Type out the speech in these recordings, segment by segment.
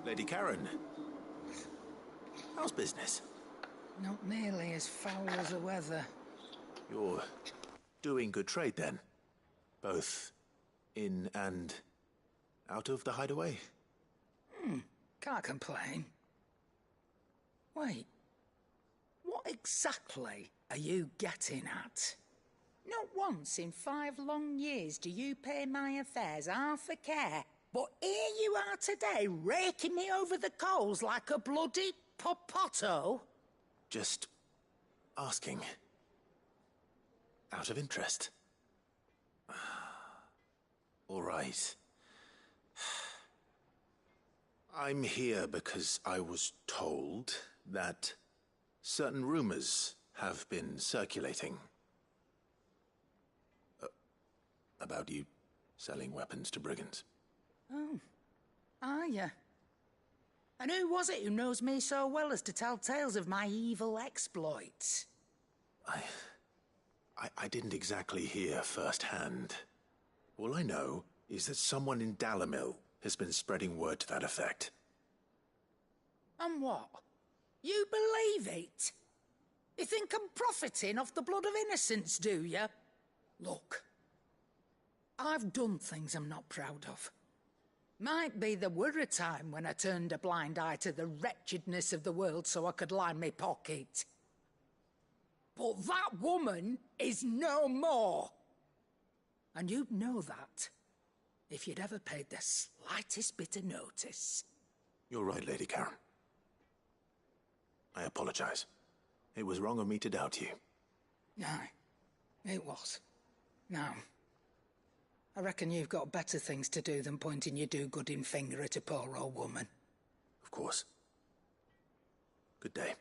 Lady Karen. How's business? Not nearly as foul as the weather. You're doing good trade then? Both in and out of the hideaway? Can't complain. Wait. What exactly are you getting at? Not once in 5 long years do you pay my affairs half a care. But here you are today, raking me over the coals like a bloody popoto. Just asking. Out of interest. All right. I'm here because I was told that certain rumors have been circulating. About you selling weapons to brigands. Oh, are ya? And who was it who knows me so well as to tell tales of my evil exploits? I didn't exactly hear firsthand. All I know is that someone in Dalamil has been spreading word to that effect. And what? You believe it? You think I'm profiting off the blood of innocents, do you? Look, I've done things I'm not proud of. Might be there were a time when I turned a blind eye to the wretchedness of the world so I could line my pocket. But that woman is no more. And you'd know that if you'd ever paid the slightest bit of notice. You're right, Lady Karen. I apologize. It was wrong of me to doubt you. Aye, it was. Now, I reckon you've got better things to do than pointing your do-gooding finger at a poor old woman. Of course. Good day.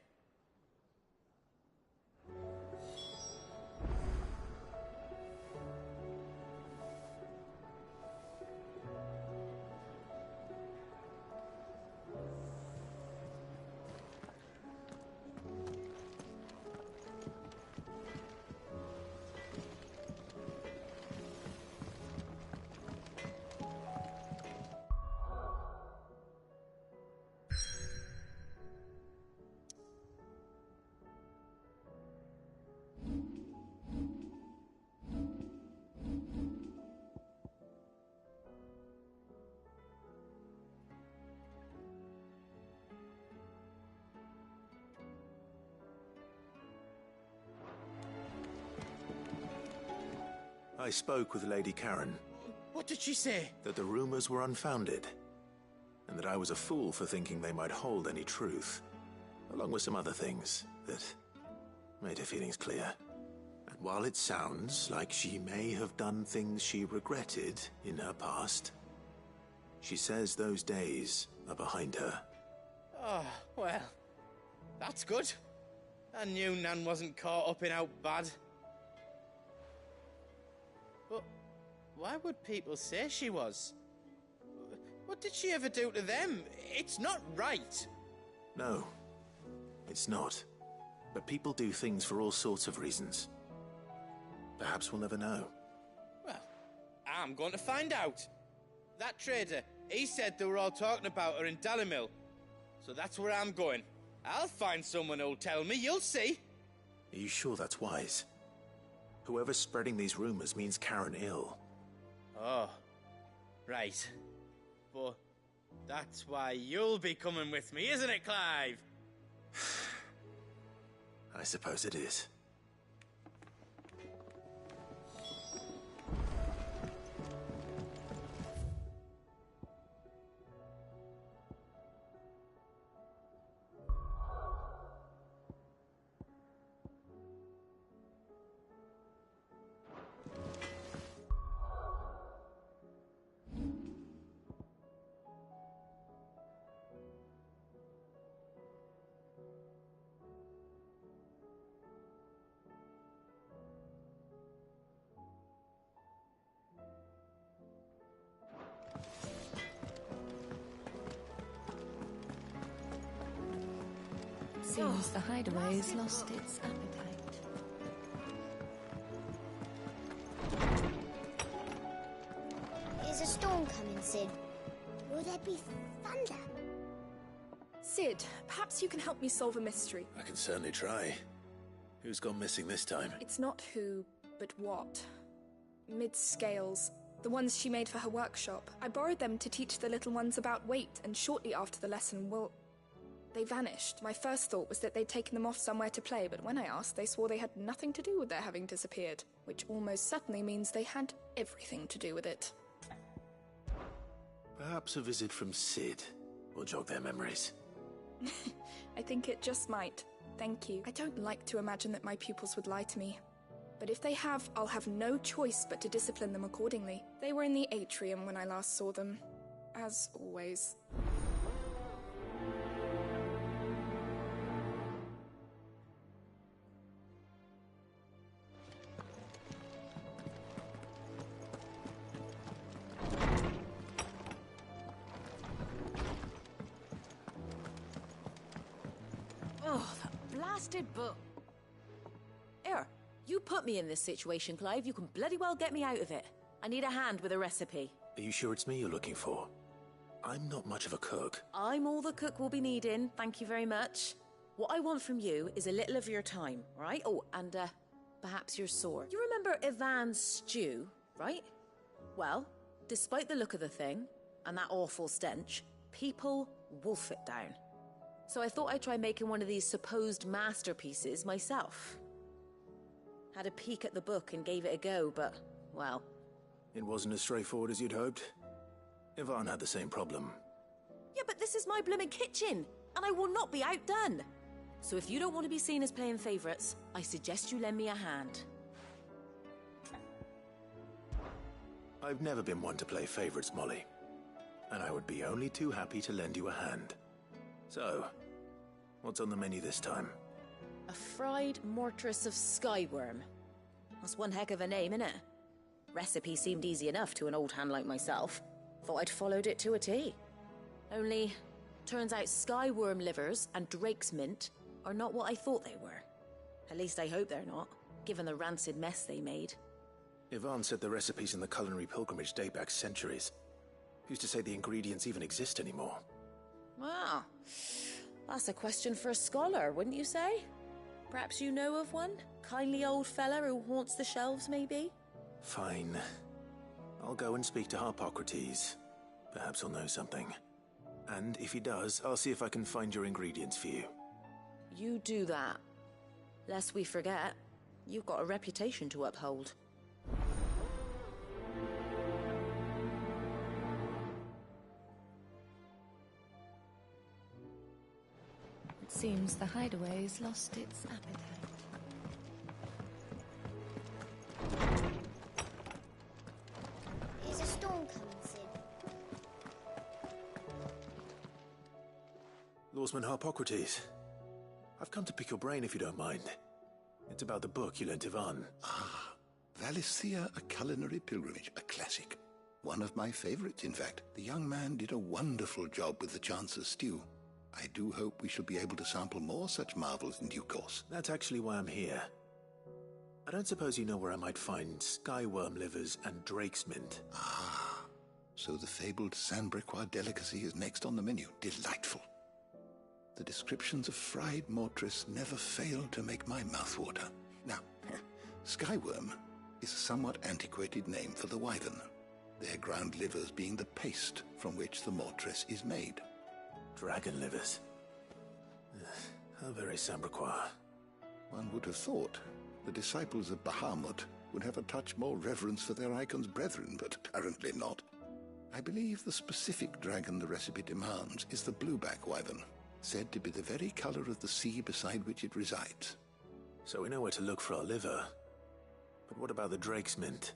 I spoke with Lady Karen. What did she say? That the rumors were unfounded, and that I was a fool for thinking they might hold any truth, along with some other things that made her feelings clear. And while it sounds like she may have done things she regretted in her past, she says those days are behind her. Oh, well, that's good. I knew Nan wasn't caught up in out bad. But why would people say she was? What did she ever do to them? It's not right. No, it's not. But people do things for all sorts of reasons. Perhaps we'll never know. Well, I'm going to find out. That trader, he said they were all talking about her in Dalamil. So that's where I'm going. I'll find someone who'll tell me, you'll see. Are you sure that's wise? Whoever's spreading these rumors means Karen ill. Oh, right. But that's why you'll be coming with me, isn't it, Clive? I suppose it is. Seems the hideaway's lost its appetite. Is a storm coming soon? Will there be thunder? Sid, perhaps you can help me solve a mystery. I can certainly try. Who's gone missing this time? It's not who, but what. Mid-scales. The ones she made for her workshop. I borrowed them to teach the little ones about weight, and shortly after the lesson, well, they vanished. My first thought was that they'd taken them off somewhere to play, but when I asked, they swore they had nothing to do with their having disappeared, which almost certainly means they had everything to do with it. Perhaps a visit from Sid will jog their memories. I think it just might. Thank you. I don't like to imagine that my pupils would lie to me. But if they have, I'll have no choice but to discipline them accordingly. They were in the atrium when I last saw them. As always. Oh, that blasted book. Here, you put me in this situation, Clive. You can bloody well get me out of it. I need a hand with a recipe. Are you sure it's me you're looking for? I'm not much of a cook. I'm all the cook will be needing, thank you very much. What I want from you is a little of your time, right? Oh, and perhaps your sword. You remember Ivan's stew, right? Well, despite the look of the thing, and that awful stench, people wolf it down. So I thought I'd try making one of these supposed masterpieces myself. Had a peek at the book and gave it a go, but, well... It wasn't as straightforward as you'd hoped. Ivan had the same problem. Yeah, but this is my blooming kitchen, and I will not be outdone. So if you don't want to be seen as playing favourites, I suggest you lend me a hand. I've never been one to play favourites, Molly. And I would be only too happy to lend you a hand. So, what's on the menu this time? A fried mortress of skyworm. That's one heck of a name, innit? Recipe seemed easy enough to an old hand like myself. Thought I'd followed it to a T. Only, turns out skyworm livers and drake's mint are not what I thought they were. At least I hope they're not, given the rancid mess they made. Ivan said the recipes in the culinary pilgrimage date back centuries. Who's to say the ingredients even exist anymore? Well, that's a question for a scholar, wouldn't you say? Perhaps you know of one? Kindly old fella who haunts the shelves, maybe? Fine. I'll go and speak to Harpocrates. Perhaps he'll know something. And if he does, I'll see if I can find your ingredients for you. You do that. Lest we forget, you've got a reputation to uphold. It seems the hideaway's lost its appetite. Is a storm coming, Sid? Lawsman Harpocrates. I've come to pick your brain if you don't mind. It's about the book you lent Ivan. Ah, Valicia, A Culinary Pilgrimage, a classic. One of my favorites, in fact. The young man did a wonderful job with the Chance's stew. I do hope we shall be able to sample more such marvels in due course. That's actually why I'm here. I don't suppose you know where I might find skyworm livers and drake's mint. Ah, so the fabled Saint-Brecois delicacy is next on the menu. Delightful. The descriptions of fried mortress never fail to make my mouth water. Now, skyworm is a somewhat antiquated name for the wyvern, their ground livers being the paste from which the mortress is made. Dragon livers. How very Saint-Brecois. One would have thought the disciples of Bahamut would have a touch more reverence for their icon's brethren, but apparently not. I believe the specific dragon the recipe demands is the blueback wyvern, said to be the very colour of the sea beside which it resides. So we know where to look for our liver. But what about the drake's mint?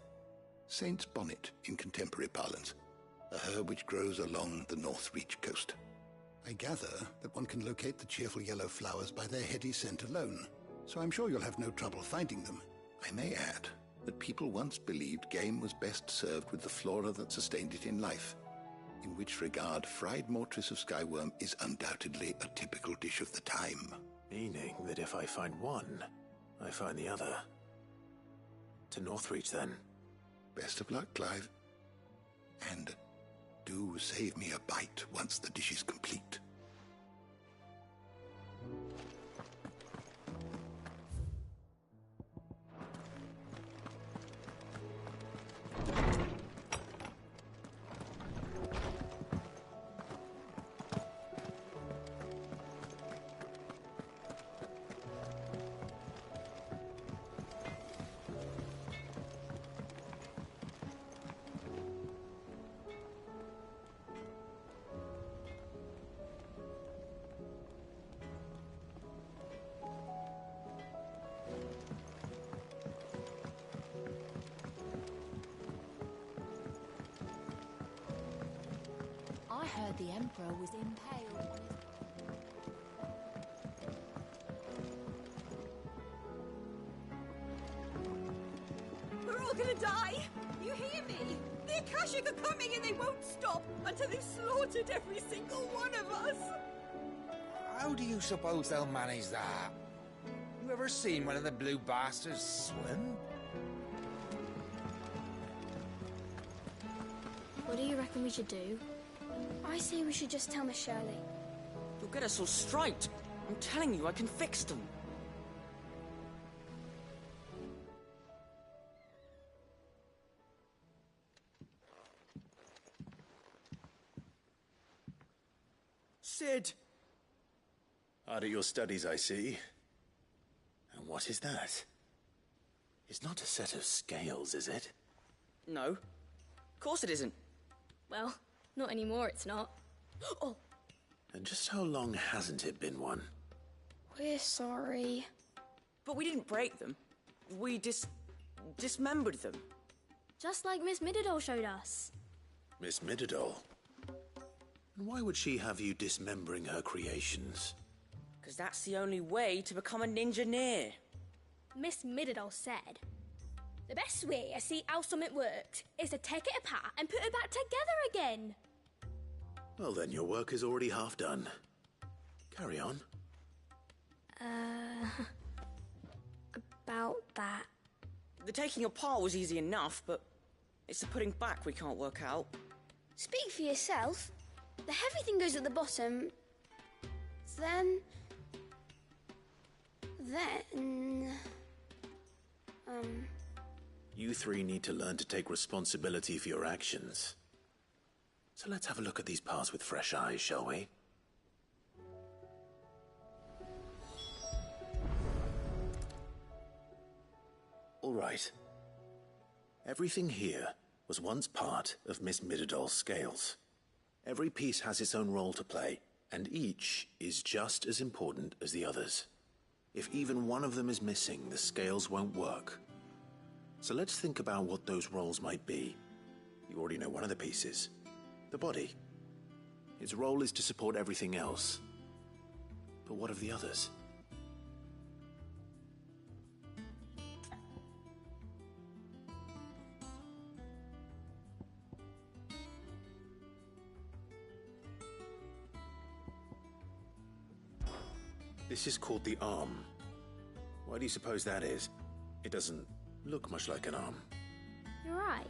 Saint's bonnet in contemporary parlance, a herb which grows along the North Reach coast. I gather that one can locate the cheerful yellow flowers by their heady scent alone, so I'm sure you'll have no trouble finding them. I may add that people once believed game was best served with the flora that sustained it in life, in which regard fried mortress of skyworm is undoubtedly a typical dish of the time. Meaning that if I find one, I find the other. To Northreach, then. Best of luck, Clive. And do save me a bite once the dish is complete. heard the Emperor was impaled on his... We're all gonna die! You hear me? The Akashic are coming and they won't stop until they've slaughtered every single one of us! How do you suppose they'll manage that? You ever seen one of the blue bastards swim? What do you reckon we should do? I say we should just tell Miss Shirley. You'll get us all striped. I'm telling you, I can fix them. Sid! Hard at your studies, I see. And what is that? It's not a set of scales, is it? No. Of course it isn't. Well, not anymore, it's not. Oh! And just how long hasn't it been one? We're sorry. But we didn't break them. We dismembered them. Just like Miss Mididol showed us. Miss Mididol? And why would she have you dismembering her creations? Because that's the only way to become a ninja-near. Miss Mididol said, the best way I see how something works is to take it apart and put it back together again. Well then, your work is already half done. Carry on. About that. The taking apart was easy enough, but it's the putting back we can't work out. Speak for yourself. The heavy thing goes at the bottom. Then... You three need to learn to take responsibility for your actions. So let's have a look at these parts with fresh eyes, shall we? All right. Everything here was once part of Miss Mididol's scales. Every piece has its own role to play, and each is just as important as the others. If even one of them is missing, the scales won't work. So let's think about what those roles might be. You already know one of the pieces. The body. Its role is to support everything else. But what of the others? This is called the arm. Why do you suppose that is? It doesn't look much like an arm. You're right.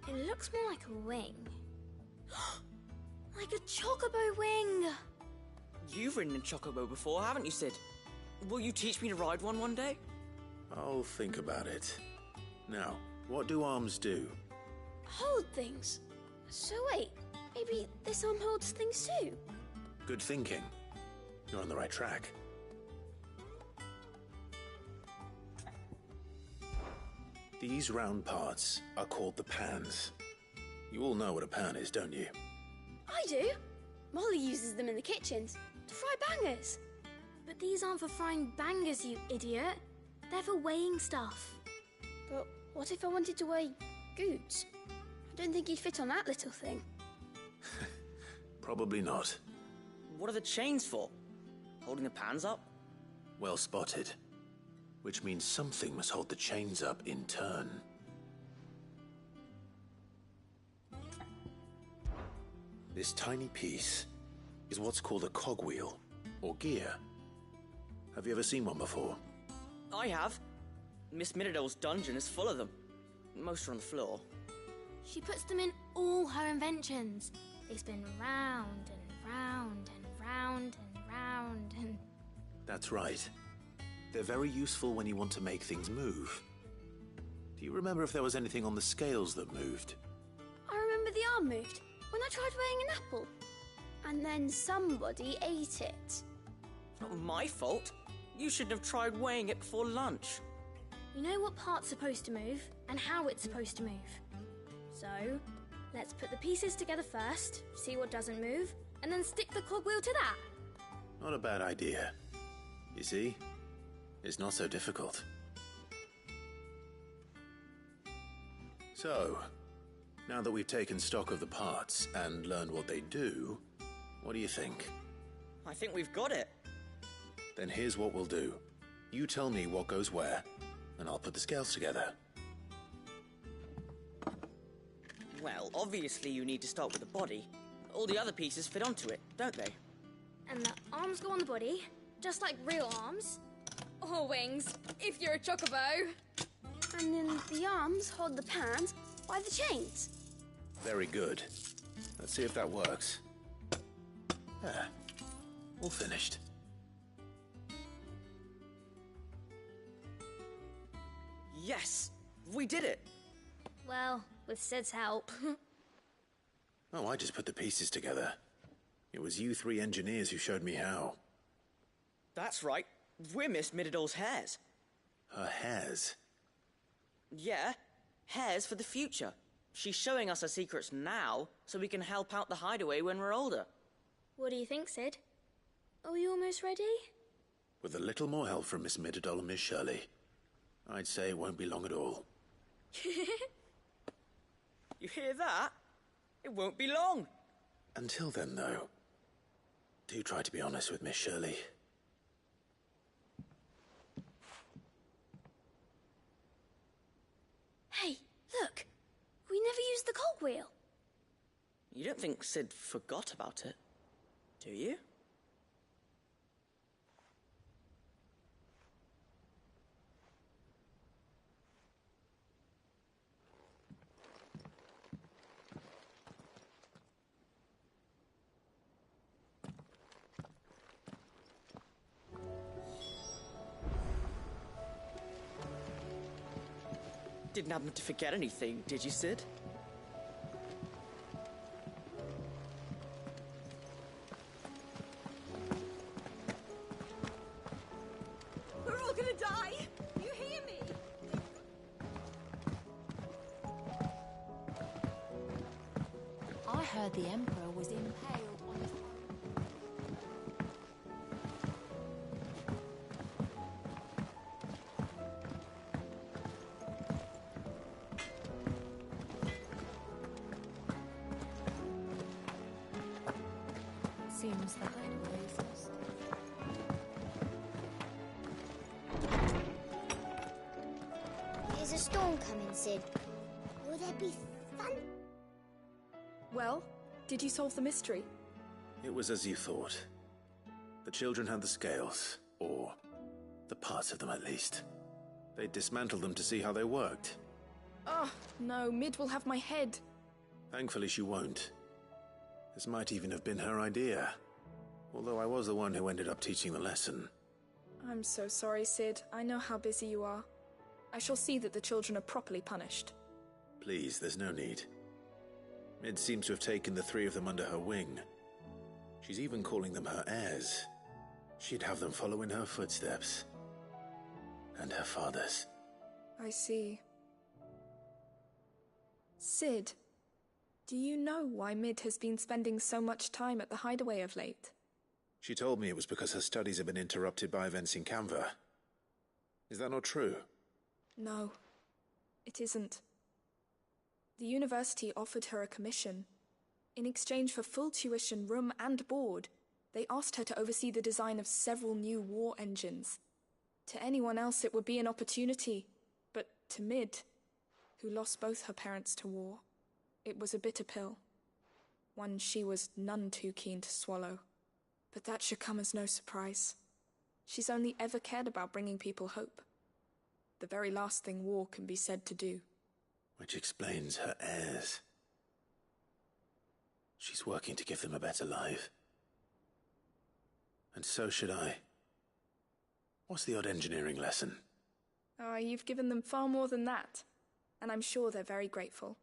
It looks more like a wing. Like a chocobo wing! You've ridden a chocobo before, haven't you, Sid? Will you teach me to ride one day? I'll think about it. Now, what do arms do? Hold things. So wait, maybe this arm holds things too? Good thinking. You're on the right track. These round parts are called the pans. You all know what a pan is, don't you? I do. Molly uses them in the kitchens to fry bangers. But these aren't for frying bangers, you idiot. They're for weighing stuff. But what if I wanted to weigh goods? I don't think he'd fit on that little thing. Probably not. What are the chains for? Holding the pans up? Well spotted. Which means something must hold the chains up in turn. This tiny piece is what's called a cogwheel, or gear. Have you ever seen one before? I have. Miss Mididol's dungeon is full of them. Most are on the floor. She puts them in all her inventions. They spin round and round and round and round and... That's right. They're very useful when you want to make things move. Do you remember if there was anything on the scales that moved? I remember the arm moved when I tried weighing an apple. And then somebody ate it. It's not my fault. You shouldn't have tried weighing it before lunch. You know what part's supposed to move and how it's supposed to move. So, let's put the pieces together first, see what doesn't move, and then stick the cogwheel to that. Not a bad idea. You see? It's not so difficult. So, Now that we've taken stock of the parts and learned what they do, what do you think? I think we've got it. Then here's what we'll do. You tell me what goes where, and I'll put the scales together. Well, obviously you need to start with the body. All the other pieces fit onto it, don't they? And the arms go on the body, just like real arms. Or wings, if you're a chocobo. And then the arms hold the pans by the chains. Very good. Let's see if that works. There. All finished. Yes! We did it! Well, with Sid's help. Oh, I just put the pieces together. It was you three engineers who showed me how. That's right. We're Miss Midadol's hairs. Her hairs? Yeah, hairs for the future. She's showing us her secrets now, so we can help out the hideaway when we're older. What do you think, Sid? Are we almost ready? With a little more help from Miss Midadol and Miss Shirley, I'd say it won't be long at all. You hear that? It won't be long. Until then, though, do try to be honest with Miss Shirley. Hey, look! We never used the cogwheel. You don't think Sid forgot about it, do you? Didn't happen to forget anything, did you, Sid? We're all gonna die! You hear me? I heard the Emperor was impaled on his... Seems the hideaway is lost. There's a storm coming, Sid. Will there be fun? Well, did you solve the mystery? It was as you thought. The children had the scales, or the parts of them at least. They dismantled them to see how they worked. Oh, no, Mid will have my head. Thankfully she won't. This might even have been her idea. Although I was the one who ended up teaching the lesson. I'm so sorry, Sid. I know how busy you are. I shall see that the children are properly punished. Please, there's no need. Mid seems to have taken the three of them under her wing. She's even calling them her heirs. She'd have them follow in her footsteps. And her father's. I see. Sid, do you know why Mid has been spending so much time at the hideaway of late? She told me it was because her studies have been interrupted by events in Canva. Is that not true? No, it isn't. The university offered her a commission. In exchange for full tuition, room and board, they asked her to oversee the design of several new war engines. To anyone else it would be an opportunity, but to Mid, who lost both her parents to war, it was a bitter pill. One she was none too keen to swallow. But that should come as no surprise. She's only ever cared about bringing people hope. The very last thing war can be said to do. Which explains her heirs. She's working to give them a better life. And so should I. What's the odd engineering lesson? Ah, you've given them far more than that. And I'm sure they're very grateful.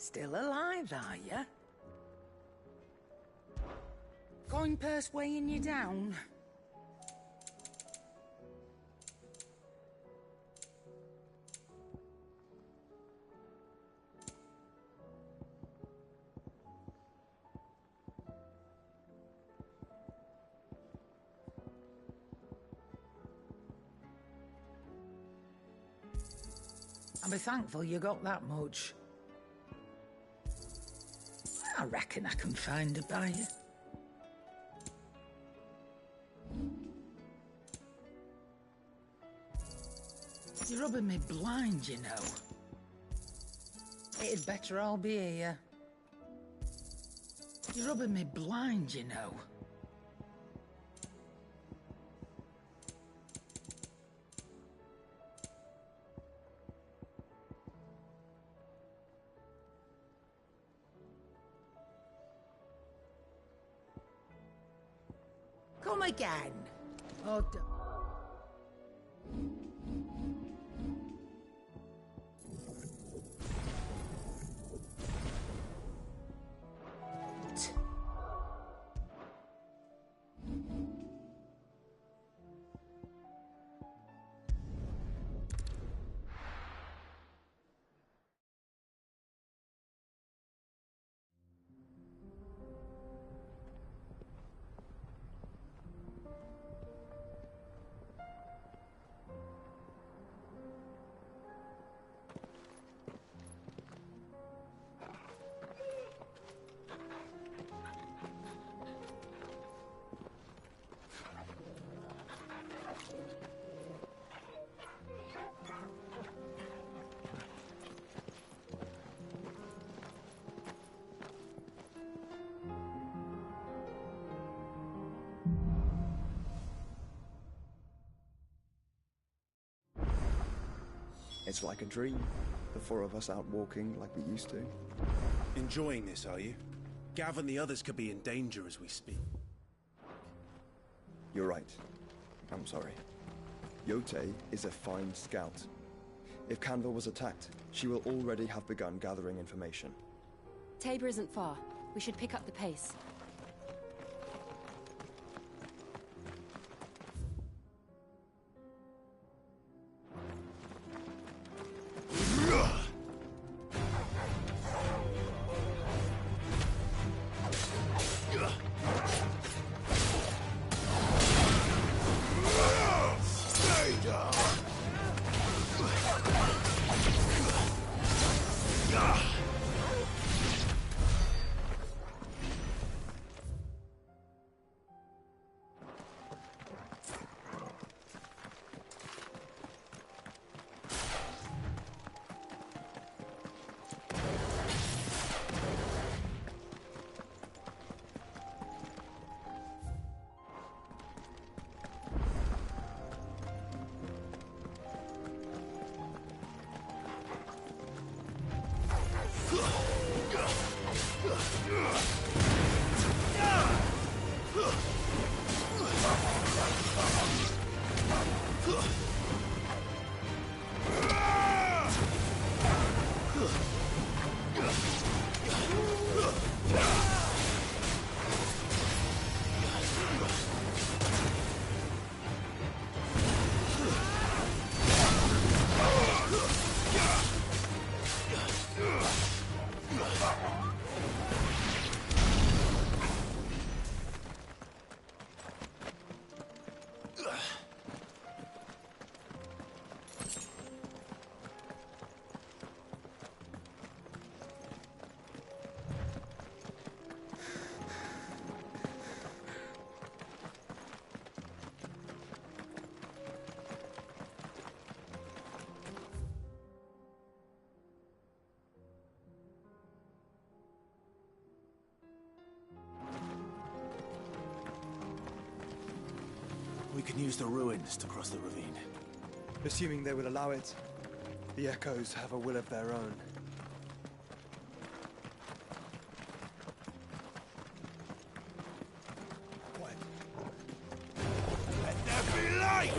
Still alive, are you? Coin purse weighing you down? I'll be thankful you got that much. I reckon I can find a buyer. You're rubbing me blind, you know. It'd better all be here. You're rubbing me blind, you know. Come again. Oh, It's like a dream. The four of us out walking like we used to. Enjoying this, are you? Gav and the others could be in danger as we speak. You're right. I'm sorry. Yote is a fine scout. If Canville was attacked, she will already have begun gathering information. Tabor isn't far. We should pick up the pace. We can use the ruins to cross the ravine. Assuming they would allow it, the Echoes have a will of their own. Let there be light!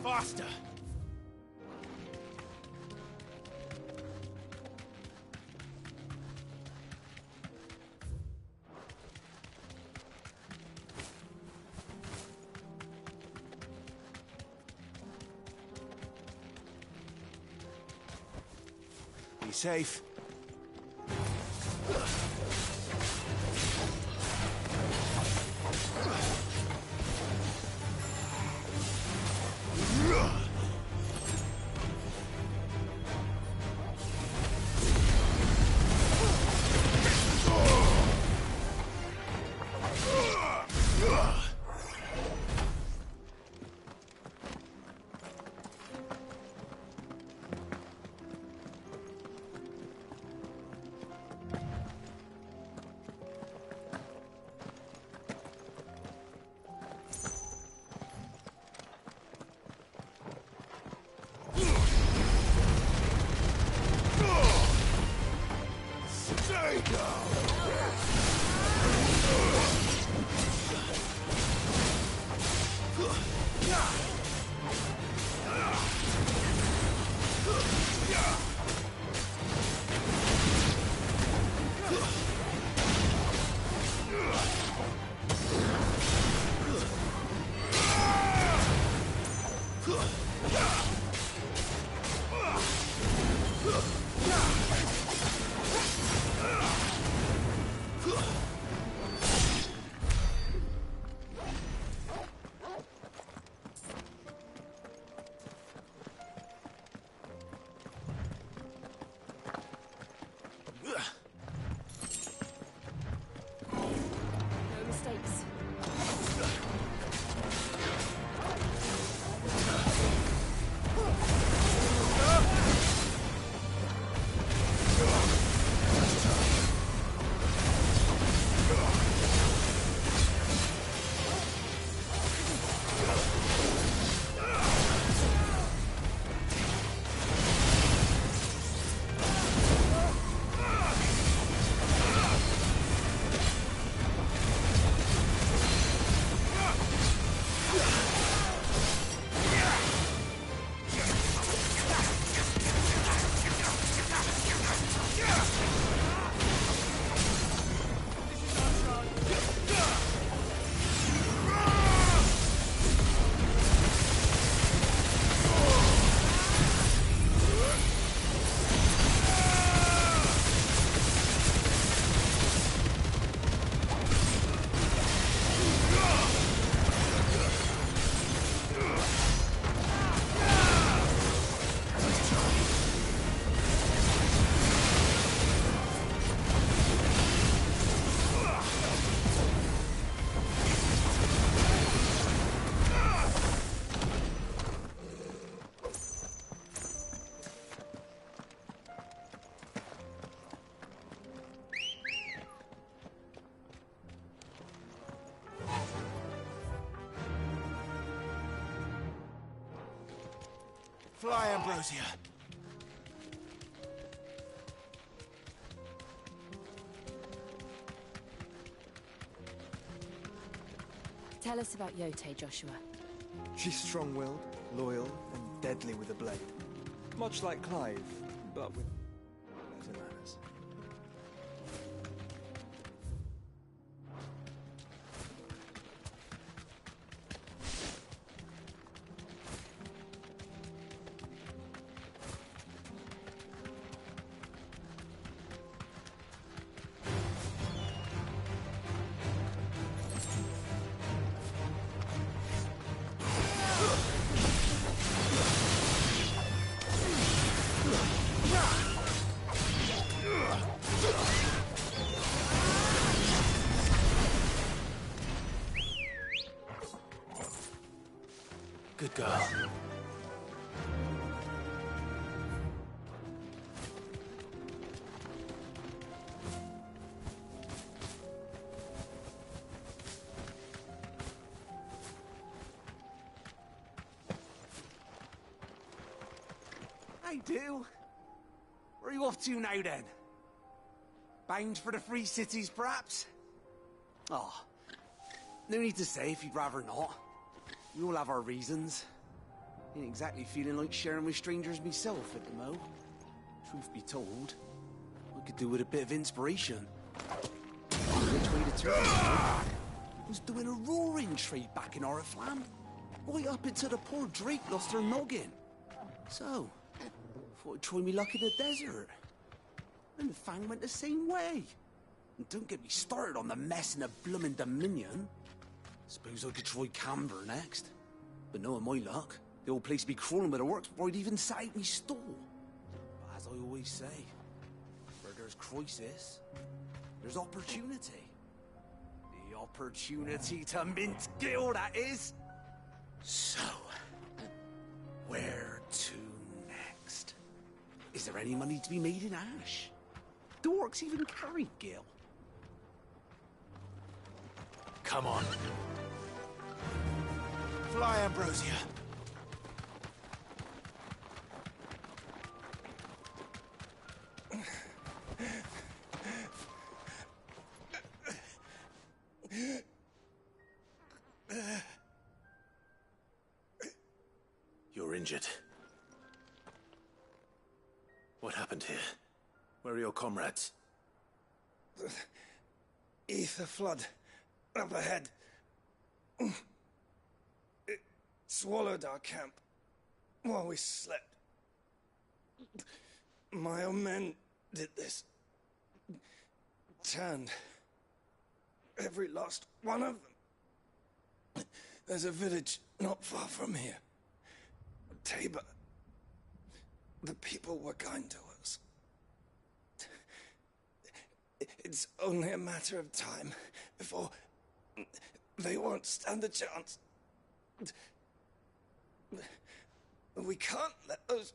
Faster! Be safe. No mistakes. Fly, Ambrosia. Tell us about Yote, Joshua. She's strong-willed, loyal, and deadly with a blade. Much like Clive, but with better manners. Good girl. I do. Where are you off to now, then? Bound for the Free Cities, perhaps? Oh, no need to say if you'd rather not. We all have our reasons. Ain't exactly feeling like sharing with strangers myself at the mo. Truth be told, I could do with a bit of inspiration. Which way to turn? Was doing a roaring trade back in Oriflam. Right up until the poor Drake lost her noggin. So, thought I'd try me luck in the desert. And the Fang went the same way. And don't get me started on the mess in the bloomin' Dominion. Suppose I could try Camber next. But knowing my luck, the old place would be crawling with the works before I'd even sat out me stall. But as I always say, where there's crisis, there's opportunity. The opportunity to mint Gil, that is. So, where to next? Is there any money to be made in Ash? Do orcs even carry Gil? Come on. Fly, Ambrosia. You're injured. What happened here? Where are your comrades? Ether flood. Up ahead. It swallowed our camp while we slept. My own men did this. Turned every last one of them. There's a village not far from here. Tabor. The people were kind to us. It's only a matter of time before they won't stand a chance. We can't let those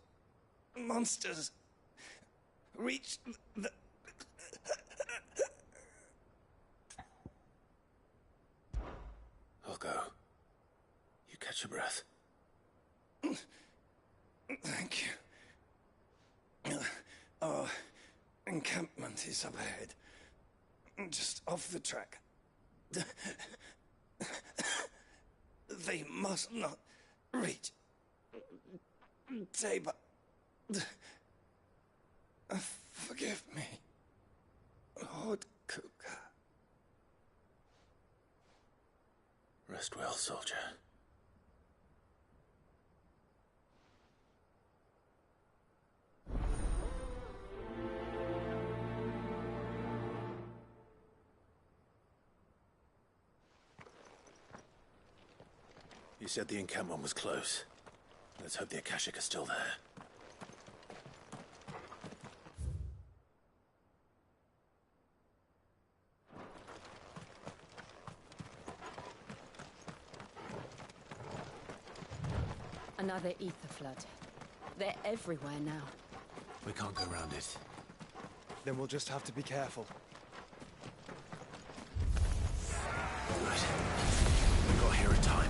monsters reach the... I'll go. You catch your breath. Thank you. Our encampment is up ahead. Just off the track. They must not reach Tabor. Forgive me, Lord Kuka. Rest well, soldier. You said the encampment was close. Let's hope the Akashic are still there. Another ether flood. They're everywhere now. We can't go around it. Then we'll just have to be careful. Right. We got here in time.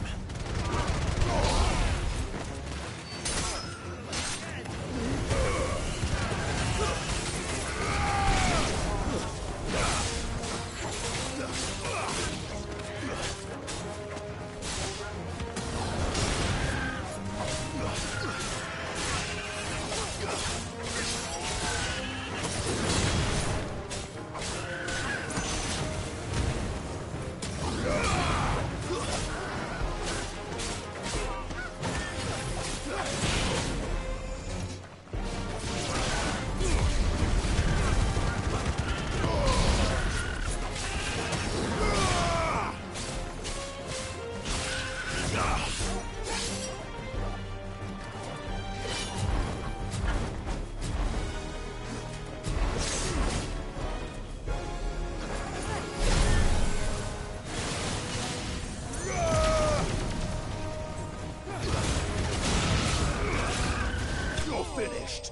Finished.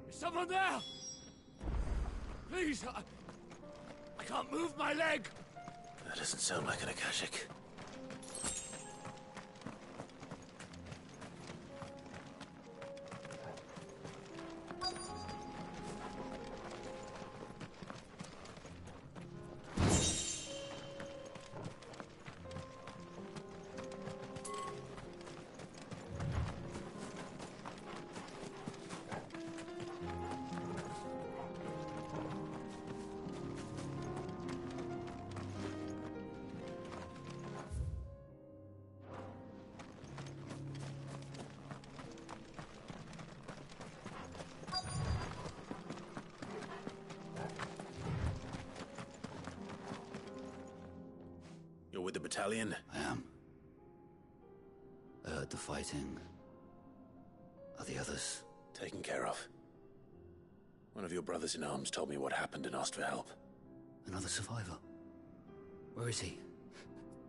Is someone there? Please, I can't move my leg. That doesn't sound like an Akashic. You're with the battalion? I am. I heard the fighting. Are the others? Taken care of. One of your brothers in arms told me what happened and asked for help. Another survivor? Where is he?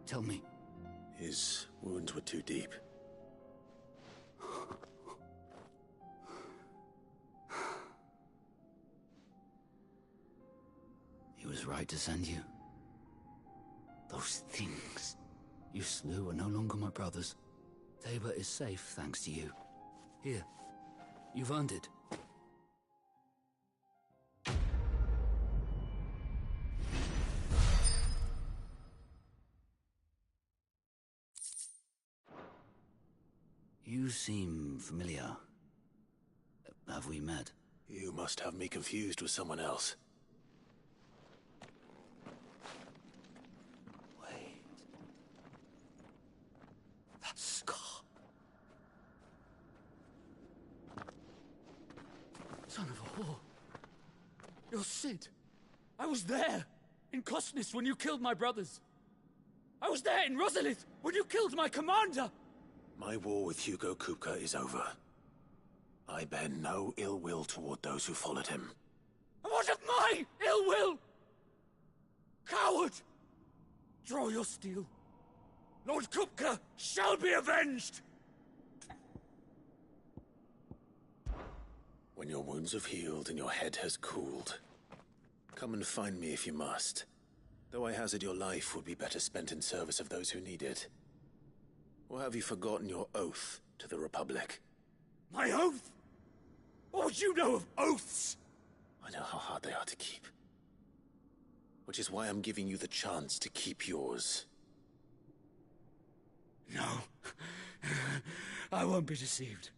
Tell me. His wounds were too deep. He was right to send you. Those things you slew are no longer my brothers. Tabor is safe thanks to you. Here, you've earned it. You seem familiar. Have we met? You must have me confused with someone else. Wait. That scar. Son of a whore. You're Sid. I was there, in Cosnes when you killed my brothers. I was there in Rosalith when you killed my commander. My war with Hugo Kupka is over. I bear no ill will toward those who followed him. And what of my ill will? Coward! Draw your steel. Lord Kupka shall be avenged! When your wounds have healed and your head has cooled, come and find me if you must. Though I hazard your life would be better spent in service of those who need it. Or have you forgotten your oath to the Republic? My oath? What would you know of oaths? I know how hard they are to keep. Which is why I'm giving you the chance to keep yours. No. I won't be deceived.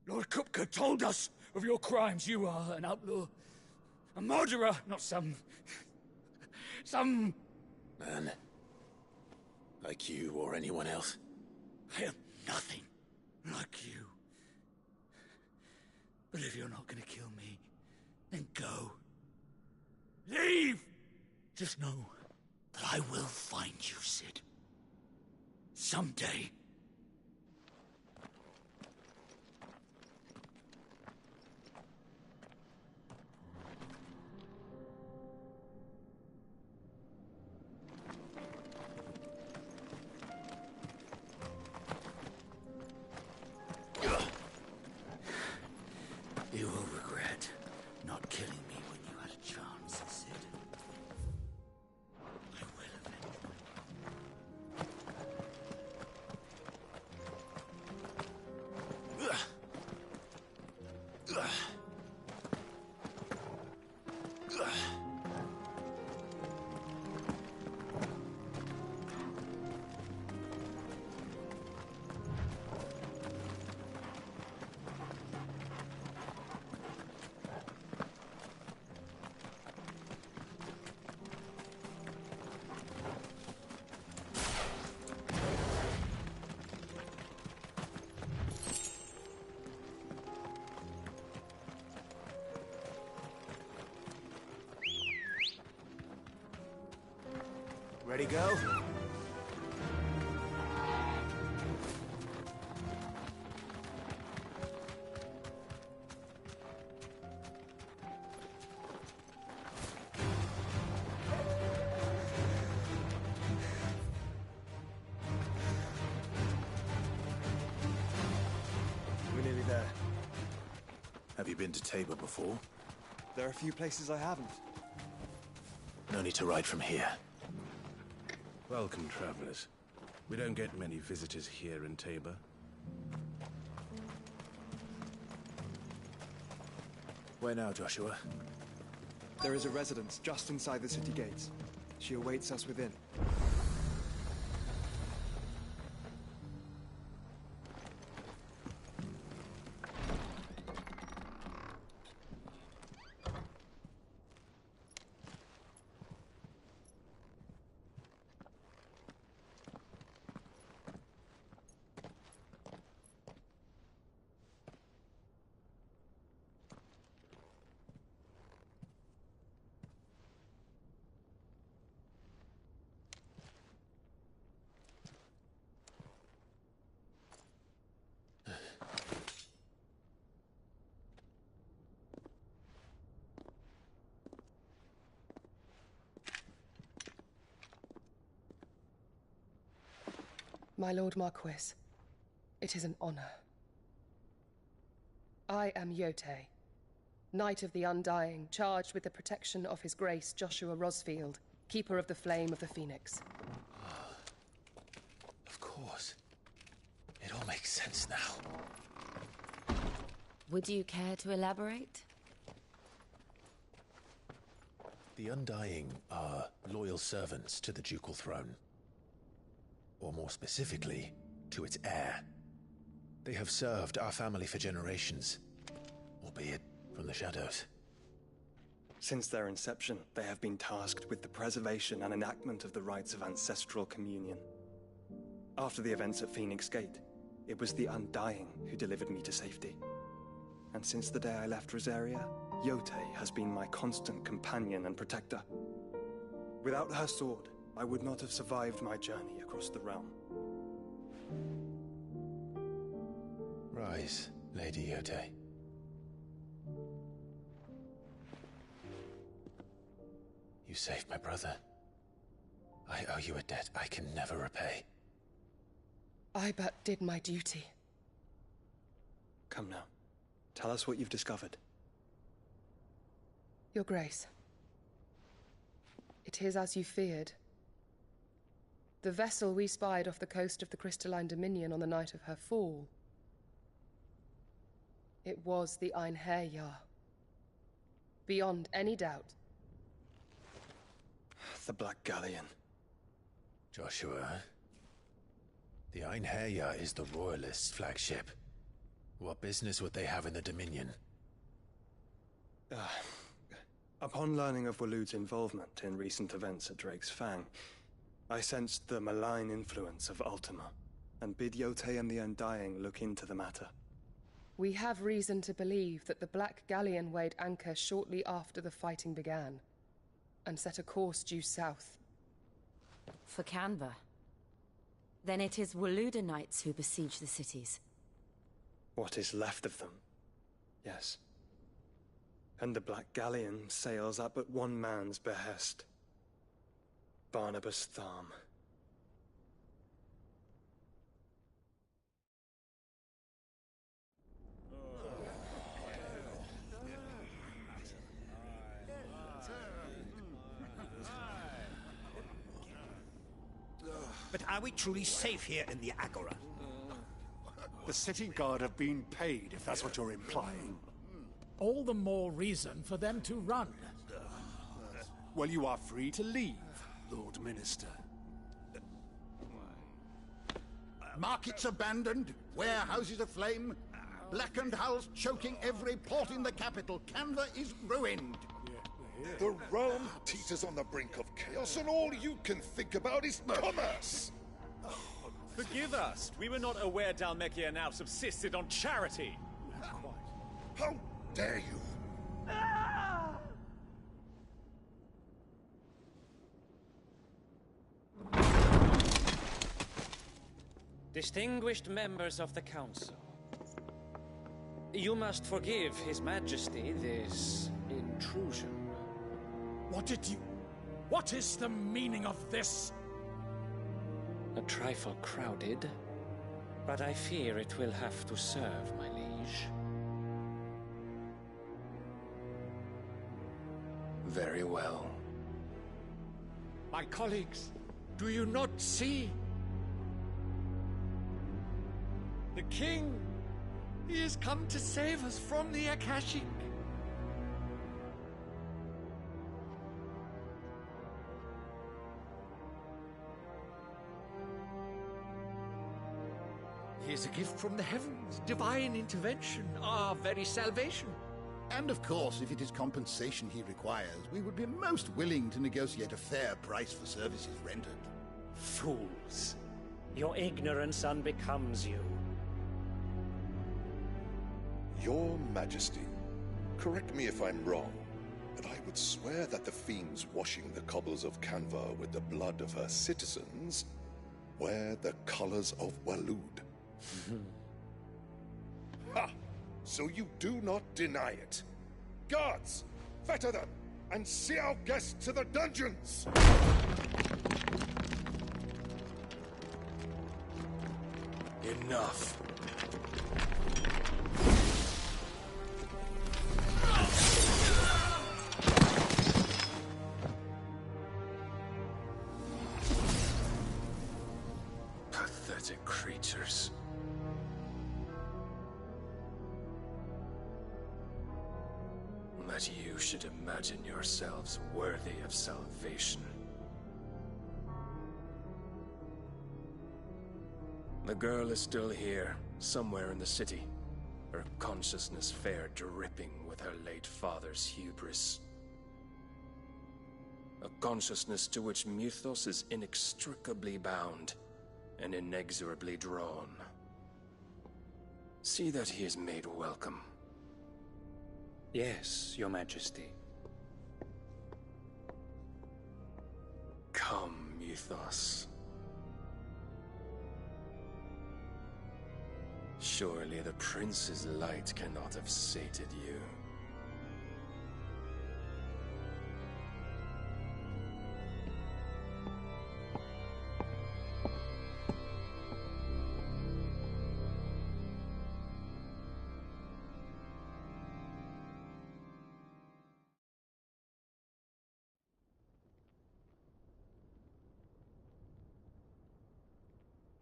Lord Kupka told us of your crimes. You are an outlaw. A murderer, not some... Man. Like you or anyone else. I am nothing like you. But if you're not gonna kill me, then go. Leave! Just know that I will find you, Sid. Someday. You will regret not killing me when you had a chance, Sid. I will avenge Ready, go? We're nearly there. Have you been to Tabor before? There are a few places I haven't. No need to ride from here. Welcome, travelers. We don't get many visitors here in Tabor. Where now, Joshua? There is a residence just inside the city gates. She awaits us within. My Lord Marquis, it is an honor. I am Yotei, Knight of the Undying, charged with the protection of His Grace Joshua Rosfield, Keeper of the Flame of the Phoenix. Of course. It all makes sense now. Would you care to elaborate? The Undying are loyal servants to the ducal throne. Or more specifically, to its heir. They have served our family for generations, albeit from the shadows. Since their inception, they have been tasked with the preservation and enactment of the rites of ancestral communion. After the events at Phoenix Gate, it was the Undying who delivered me to safety. And since the day I left Rosaria, Yotei has been my constant companion and protector. Without her sword, I would not have survived my journey across the realm. Rise, Lady Yotei. You saved my brother. I owe you a debt I can never repay. I but did my duty. Come now. Tell us what you've discovered. Your Grace. It is as you feared. The vessel we spied off the coast of the Crystalline Dominion on the night of her fall. It was the Einherjar. Beyond any doubt. The Black Galleon. Joshua, the Einherjar is the Royalists' flagship. What business would they have in the Dominion? Upon learning of Waloed's involvement in recent events at Drake's Fang, I sensed the malign influence of Ultima, and bid Yotei and the Undying look into the matter. We have reason to believe that the Black Galleon weighed anchor shortly after the fighting began, and set a course due south. For Canva. Then it is Waloeda knights who besiege the cities. What is left of them, yes. And the Black Galleon sails at but one man's behest. Barnabas Tharm. But are we truly safe here in the Agora? The city guard have been paid, if that's what you're implying. All the more reason for them to run. Well, you are free to leave, Lord Minister. Markets abandoned, warehouses aflame, blackened hulls choking every port in the capital. Canva is ruined. The realm teeters on the brink of chaos, and all you can think about is commerce! Forgive us. We were not aware Dhalmekia now subsisted on charity. How dare you? Distinguished members of the Council, you must forgive His Majesty this intrusion. What is the meaning of this? A trifle crowded, but I fear it will have to serve, my liege. Very well. My colleagues, do you not see? The King! He has come to save us from the Akashic! He is a gift from the heavens, divine intervention, our very salvation. And of course, if it is compensation he requires, we would be most willing to negotiate a fair price for services rendered. Fools. Your ignorance unbecomes you. Your Majesty, correct me if I'm wrong, but I would swear that the fiends washing the cobbles of Canva with the blood of her citizens wear the colors of Waloed. Ha! So you do not deny it. Guards, fetter them, and see our guests to the dungeons! Enough. Pathetic creatures. That you should imagine yourselves worthy of salvation. The girl is still here, somewhere in the city, her consciousness fair dripping with her late father's hubris. A consciousness to which Mythos is inextricably bound and inexorably drawn. See that he is made welcome. Yes, Your Majesty. Come, Mythos. Surely the prince's light cannot have sated you.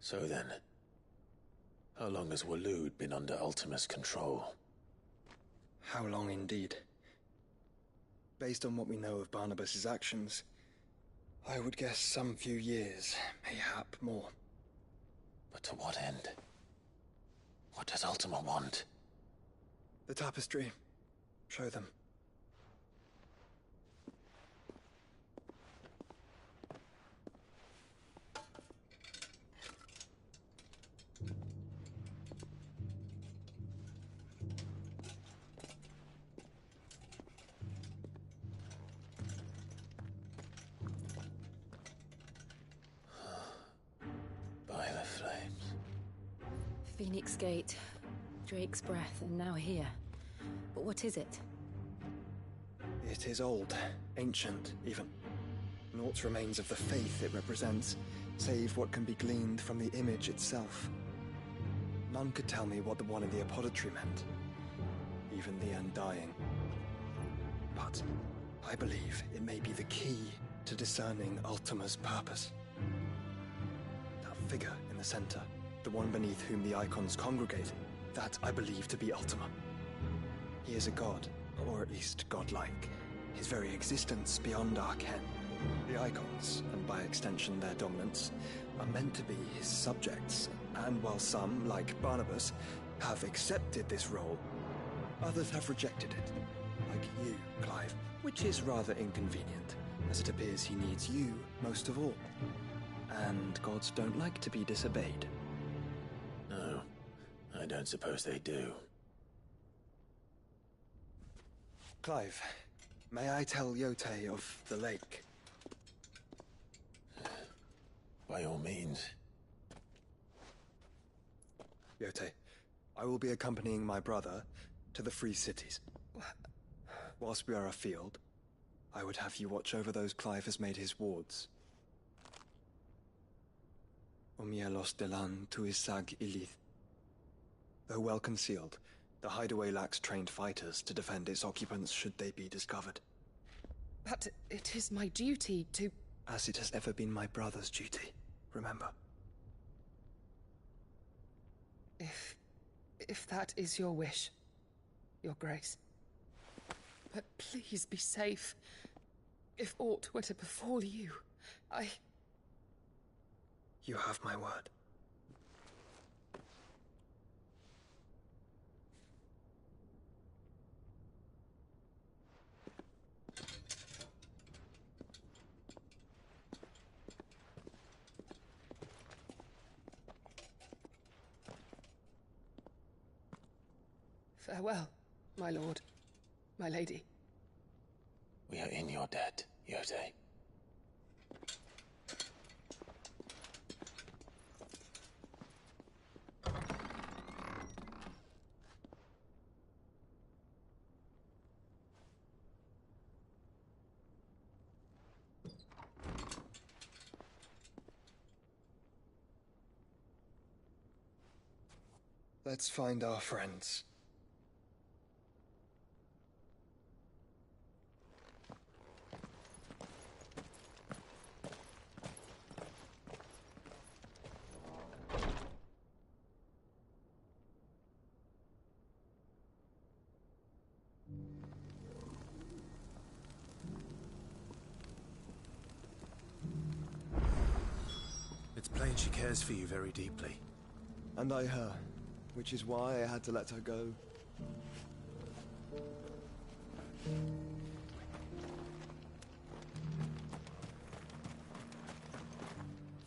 So then, how long has Waloed been under Ultima's control? How long indeed? Based on what we know of Barnabas's actions, I would guess some few years, mayhap more. But to what end? What does Ultima want? The tapestry. Show them. By the flames. Phoenix Gate, Drake's Breath, and now here. But what is it? It is old, ancient, even. Naught remains of the faith it represents, save what can be gleaned from the image itself. None could tell me what the one in the apothecary meant, even the Undying. But I believe it may be the key to discerning Ultima's purpose. That figure in the center, the one beneath whom the icons congregate, that I believe to be Ultima. He is a god, or at least godlike, his very existence beyond our ken. The icons, and by extension their dominance, are meant to be his subjects, and while some, like Barnabas, have accepted this role, others have rejected it, like you, Clive, which is rather inconvenient, as it appears he needs you most of all. And gods don't like to be disobeyed. No, I don't suppose they do. Clive, may I tell Yote of the lake? By all means. Yote, I will be accompanying my brother to the Free Cities. Whilst we are afield, I would have you watch over those Clive has made his wards. Omielos delan tuisag ilith. Though well concealed, the hideaway lacks trained fighters to defend its occupants should they be discovered. But it is my duty to... As it has ever been my brother's duty, remember. If that is your wish, Your Grace. But please be safe. If aught were to befall you, You have my word. Farewell, my lord, my lady. We are in your debt, Yote. Let's find our friends. It's plain she cares for you very deeply. And I her, which is why I had to let her go.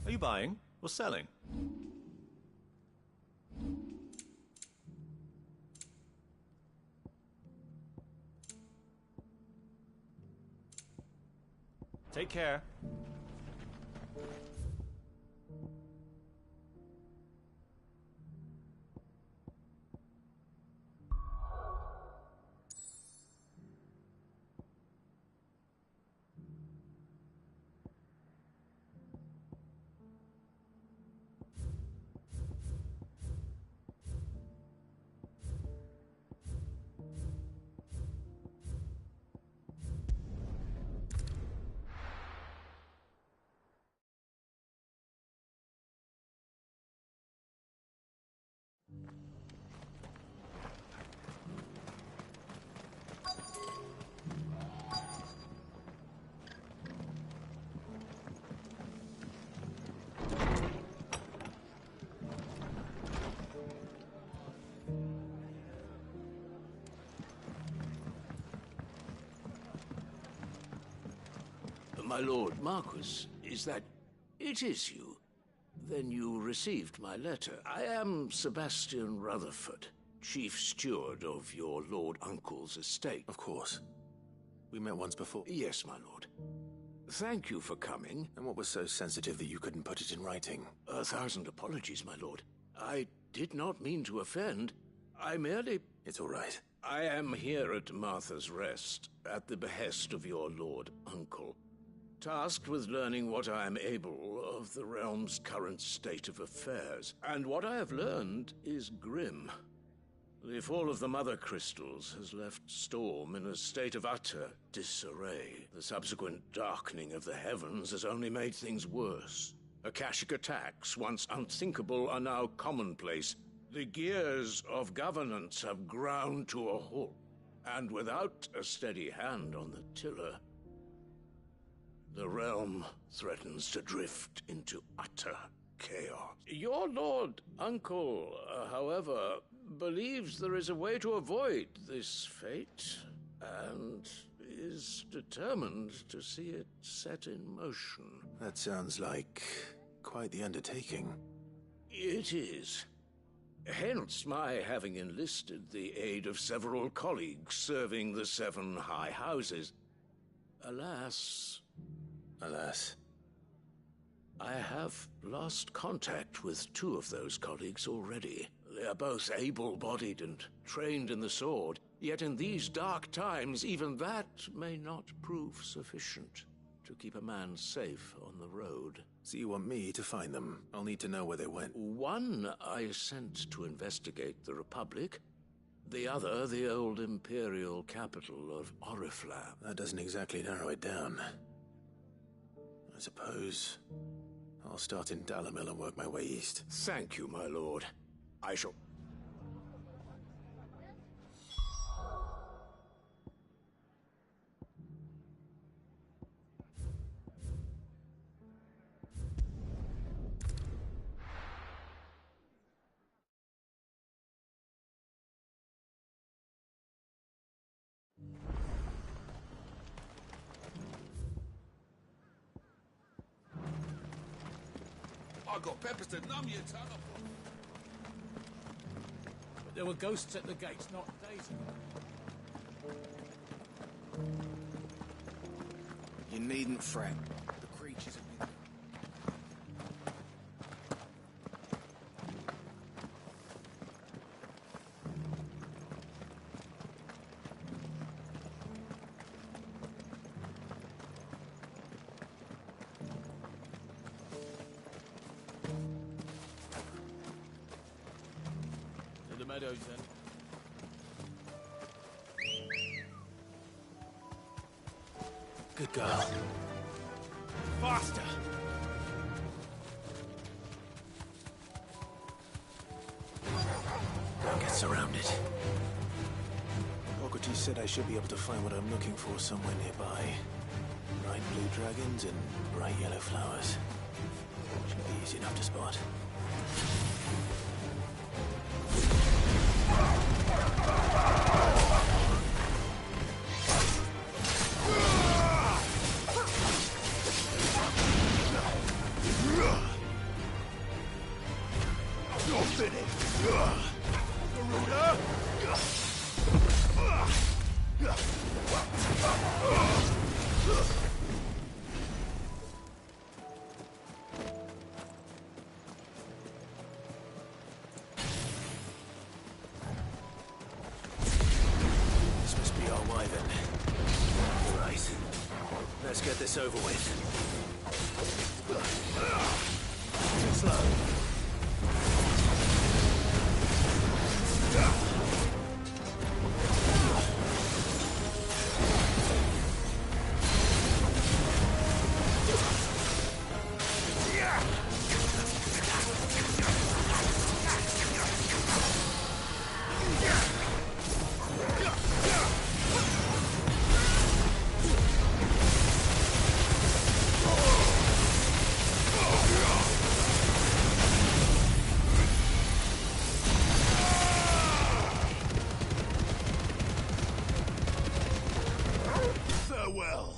Are you buying or selling? Take care. My lord Marquis, is that... It is you. Then you received my letter. I am Sebastian Rutherford, chief steward of your lord uncle's estate. Of course. We met once before. Yes, my lord. Thank you for coming. And what was so sensitive that you couldn't put it in writing? 1,000 apologies, my lord. I did not mean to offend. I merely... It's all right. I am here at Martha's Rest, at the behest of your lord uncle, tasked with learning what I am able of the realm's current state of affairs. And what I have learned is grim. The fall of the Mother Crystals has left Storm in a state of utter disarray. The subsequent darkening of the heavens has only made things worse. Akashic attacks, once unthinkable, are now commonplace. The gears of governance have ground to a halt, and without a steady hand on the tiller, the realm threatens to drift into utter chaos. Your lord uncle, however, believes there is a way to avoid this fate, and is determined to see it set in motion. That sounds like quite the undertaking. It is. Hence my having enlisted the aid of several colleagues serving the 7 high houses. Alas... Alas. I have lost contact with 2 of those colleagues already. They are both able-bodied and trained in the sword, yet in these dark times, even that may not prove sufficient to keep a man safe on the road. So you want me to find them? I'll need to know where they went. One I sent to investigate the Republic, the other the old Imperial capital of Oriflamme. That doesn't exactly narrow it down. I suppose I'll start in Dalamil and work my way east. Thank you, my lord. I shall... I got peppers to numb your tongue off. But there were ghosts at the gates not days ago. You needn't fret. The creatures have been... Righto, then. Good girl. Faster! Don't get surrounded. Ogretti said I should be able to find what I'm looking for somewhere nearby. Bright blue dragons and bright yellow flowers. Should be easy enough to spot. You're finished! Garuda! This must be our wyvern. Right. Let's get this over with. Too slow. Farewell!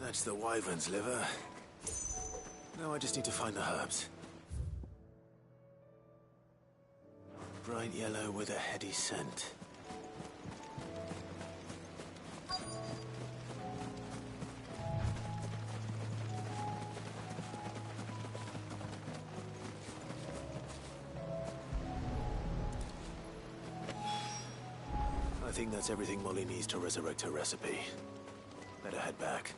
That's the wyvern's liver. Now I just need to find the herbs. Bright yellow with a heady scent. I think that's everything Molly needs to resurrect her recipe. Better head back.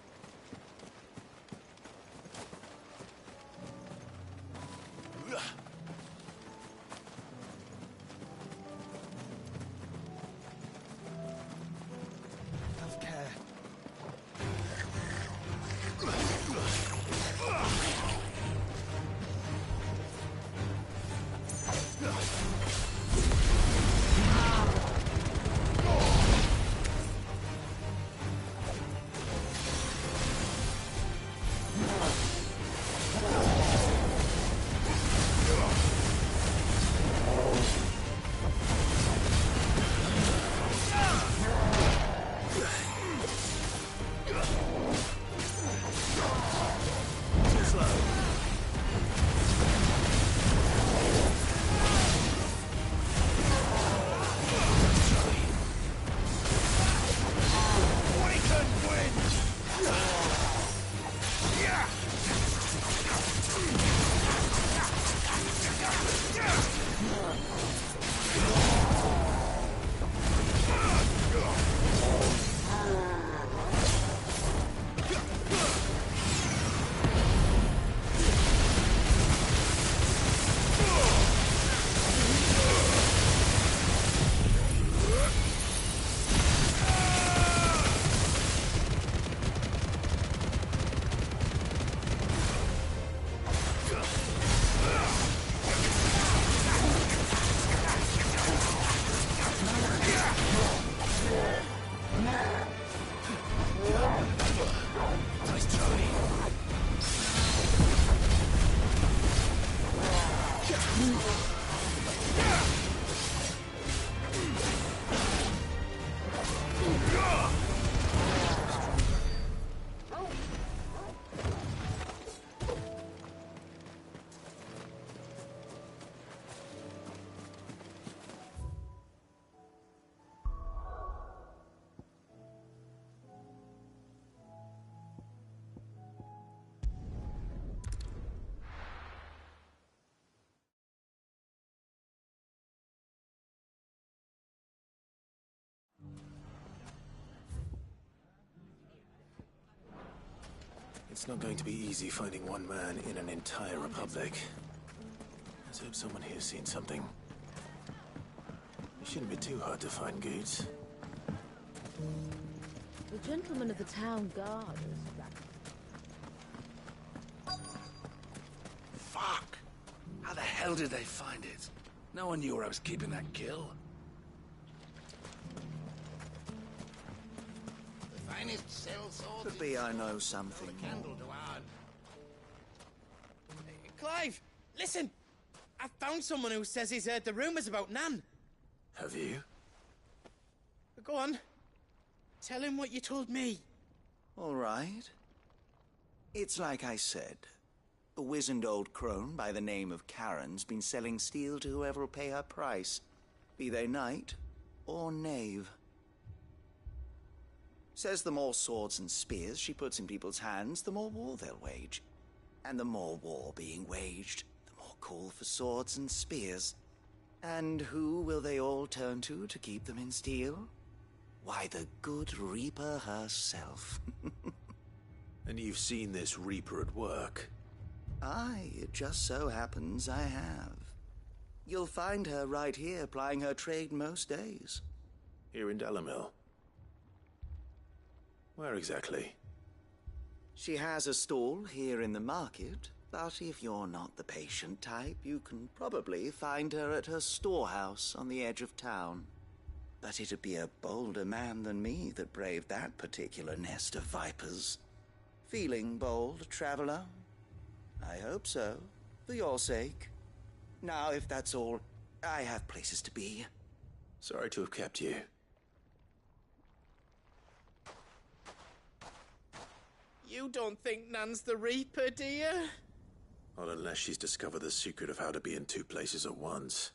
It's not going to be easy finding one man in an entire republic. Let's hope someone here's seen something. It shouldn't be too hard to find Goots. The gentleman of the town guard is back. Fuck! How the hell did they find it? No one knew where I was keeping that kill. The finest cell swords. Could be I know something. Candle to our... Clive, listen! I found someone who says he's heard the rumors about Nan. Have you? Go on. Tell him what you told me. All right. It's like I said. A wizened old crone by the name of Karen's been selling steel to whoever will pay her price, be they knight or knave. Says the more swords and spears she puts in people's hands, the more war they'll wage. And the more war being waged, the more call for swords and spears. And who will they all turn to keep them in steel? Why, the good Reaper herself. And you've seen this Reaper at work? Aye, it just so happens I have. You'll find her right here plying her trade most days. Here in Delamil? Where exactly? She has a stall here in the market, but if you're not the patient type, you can probably find her at her storehouse on the edge of town. But it'd be a bolder man than me that braved that particular nest of vipers. Feeling bold, traveler? I hope so, for your sake. Now, if that's all, I have places to be. Sorry to have kept you. You don't think Nan's the Reaper, do you? Not unless she's discovered the secret of how to be in two places at once.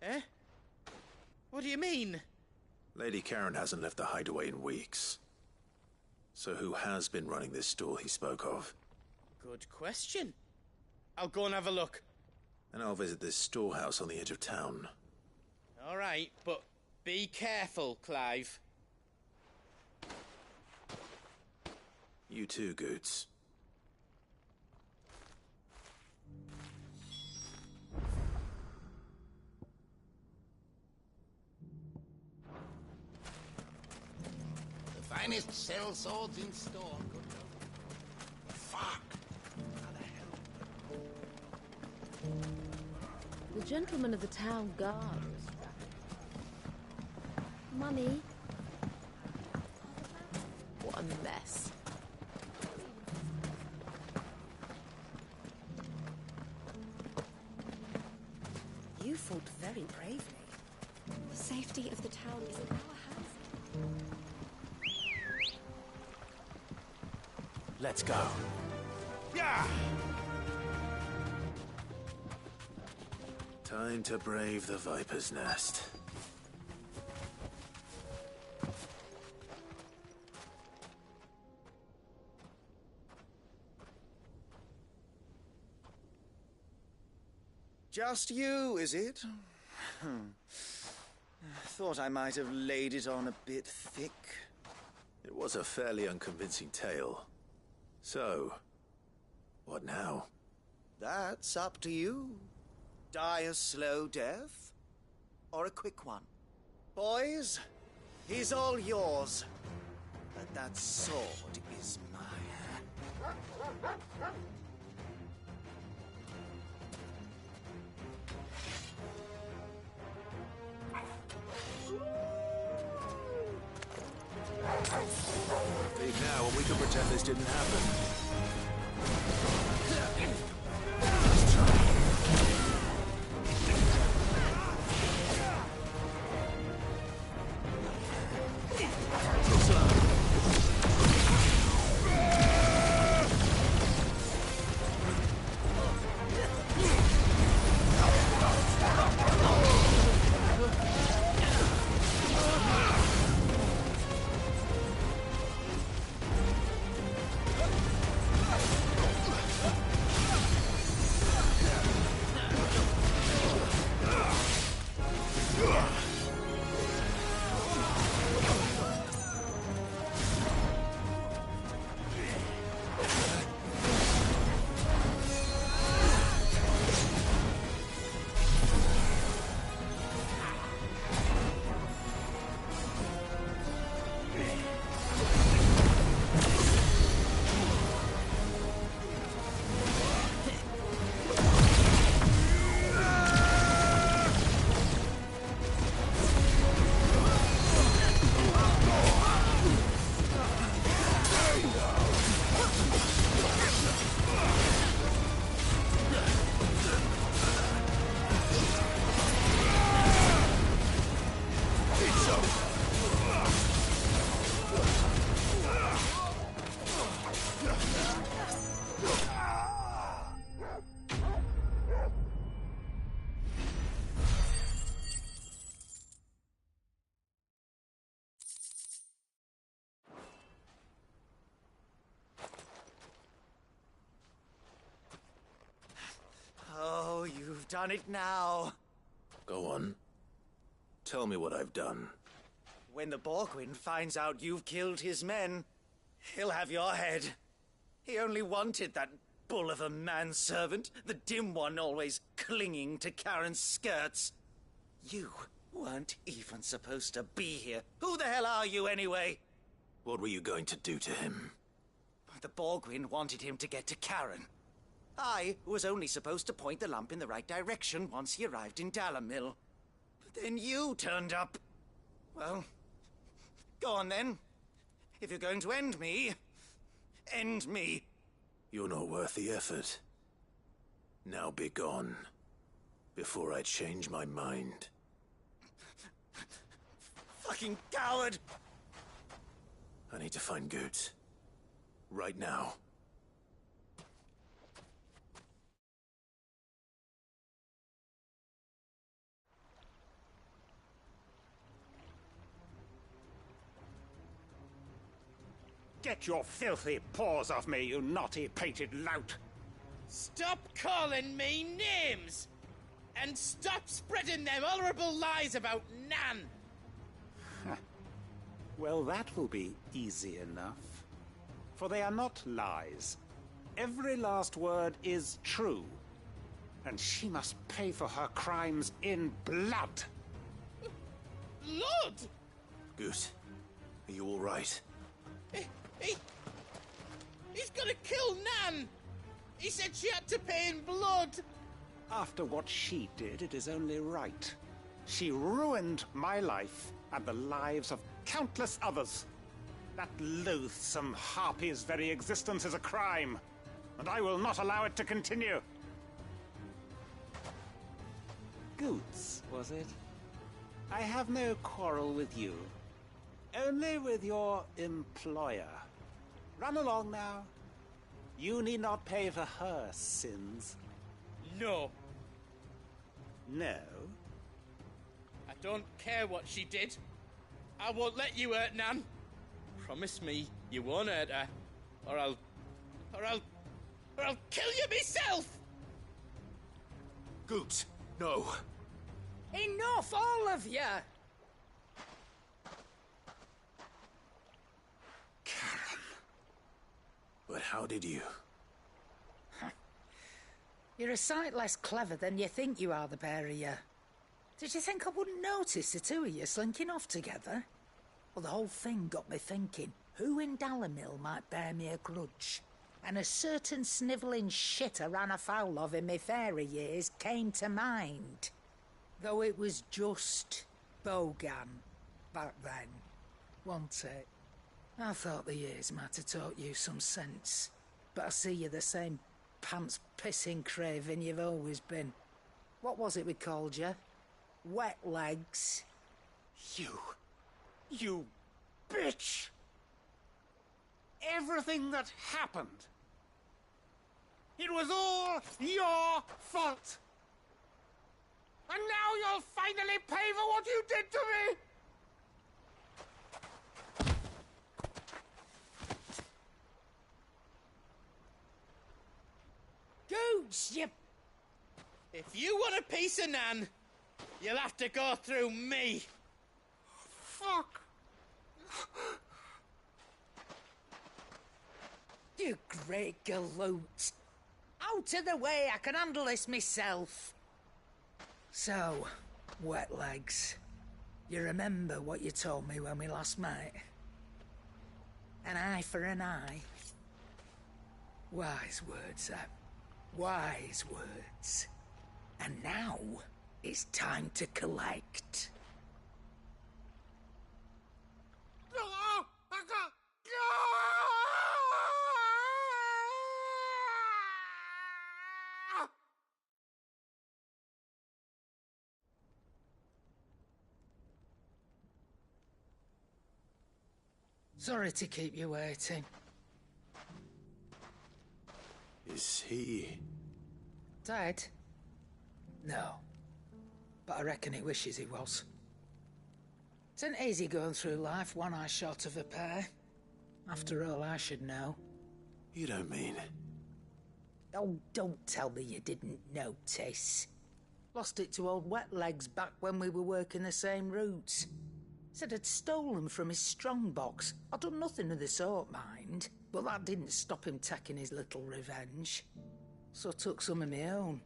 Eh? What do you mean? Lady Karen hasn't left the hideaway in weeks. So who has been running this stall he spoke of? Good question. I'll go and have a look. And I'll visit this storehouse on the edge of town. All right, but be careful, Clive. You too, Goots. The finest cell swords in store. Fuck! The gentleman of the town guard is back. Mummy. What a mess. You fought very bravely. The safety of the town is in our hands. Let's go. Yeah! Time to brave the Viper's Nest. Just you, is it? Thought I might have laid it on a bit thick. It was a fairly unconvincing tale. So, what now? That's up to you. Die a slow death, or a quick one. Boys, he's all yours. But that sword is mine. Big now, and we can pretend this didn't happen. Oh, you've done it now. Go on. Tell me what I've done. When the Borgwyn finds out you've killed his men, he'll have your head. He only wanted that bull of a manservant, the dim one always clinging to Karen's skirts. You weren't even supposed to be here. Who the hell are you, anyway? What were you going to do to him? The Borgwyn wanted him to get to Karen. I was only supposed to point the lamp in the right direction once he arrived in Dalamil. But then you turned up. Well, go on then. If you're going to end me, end me. You're not worth the effort. Now be gone, before I change my mind. Fucking coward! I need to find Goots. Right now. Get your filthy paws off me, you naughty-pated lout! Stop calling me names! And stop spreading them horrible lies about Nan! Well, that will be easy enough. For they are not lies. Every last word is true. And she must pay for her crimes in blood. Blood? Goose, are you all right? He's gonna kill Nan! He said she had to pay in blood! After what she did, it is only right. She ruined my life and the lives of countless others. That loathsome harpy's very existence is a crime, and I will not allow it to continue. Goots, was it? I have no quarrel with you. Only with your employer. Run along now. You need not pay for her sins. No. No? I don't care what she did. I won't let you hurt Nan. Promise me you won't hurt her, or I'll kill you myself! Goots, no. Enough, all of you! But how did you? You're a sight less clever than you think you are, the pair of you. Did you think I wouldn't notice the two of you slinking off together? Well, the whole thing got me thinking, who in Dalamil might bear me a grudge? And a certain snivelling shit I ran afoul of in my fairy years came to mind. Though it was just Bogan back then, wasn't it? I thought the years might have taught you some sense, but I see you're the same pants-pissing craven you've always been. What was it we called you? Wet legs? You bitch! Everything that happened, it was all your fault! And now you'll finally pay for what you did to me! Gooch, you... If you want a piece of Nan, you'll have to go through me. Fuck! You great galoot. Out of the way, I can handle this myself. So, wet legs, you remember what you told me when we last met? An eye for an eye. Wise words, that. Wise words. And now, it's time to collect. Sorry to keep you waiting. Is he... Dead? No. But I reckon he wishes he was. It ain't easy going through life one eye short of a pair. After all, I should know. You don't mean... Oh, don't tell me you didn't notice. Lost it to old Wet Legs back when we were working the same routes. Said I'd stolen from his strongbox. I'd done nothing of the sort, mind. But that didn't stop him taking his little revenge. So I took some of my own.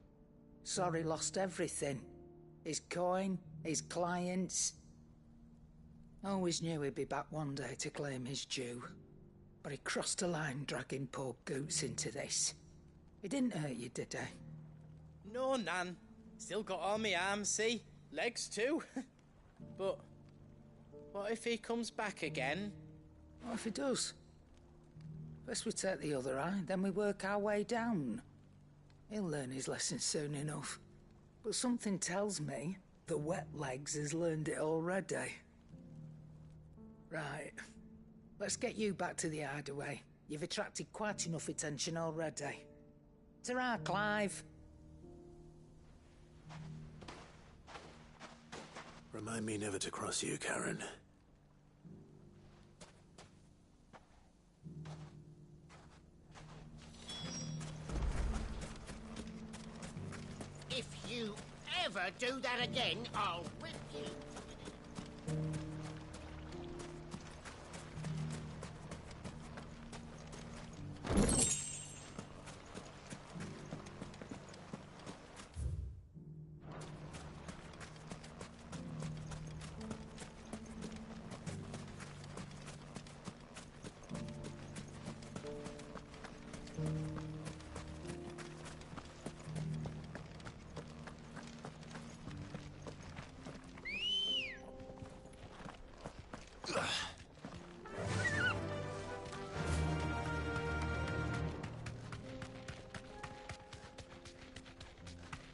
Sorry, lost everything. His coin, his clients. Always knew he'd be back one day to claim his due. But he crossed a line dragging poor Goots into this. He didn't hurt you, did he? No, Nan. Still got all my arms, see? Legs too. But what if he comes back again? What if he does? First we take the other eye, then we work our way down. He'll learn his lesson soon enough. But something tells me the Wet Legs has learned it already. Right. Let's get you back to the hideaway. You've attracted quite enough attention already. Ta-ra, Clive. Remind me never to cross you, Karen. If you ever do that again, I'll whip you.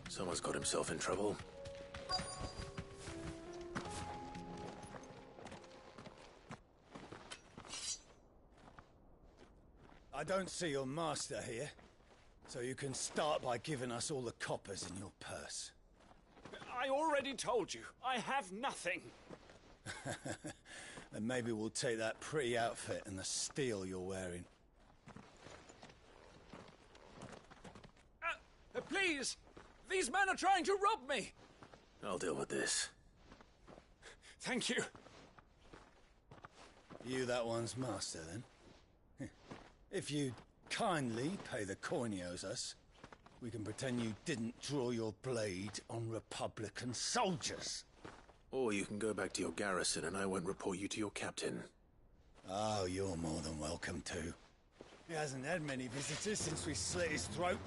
Someone's got himself in trouble. I don't see your master here, so you can start by giving us all the coppers in your purse. I already told you, I have nothing. And maybe we'll take that pretty outfit and the steel you're wearing. Please! These men are trying to rob me! I'll deal with this. Thank you. You that one's master, then? If you kindly pay the coin he owes us, we can pretend you didn't draw your blade on Republican soldiers. Or you can go back to your garrison and I won't report you to your captain. Oh, you're more than welcome to. He hasn't had many visitors since we slit his throat.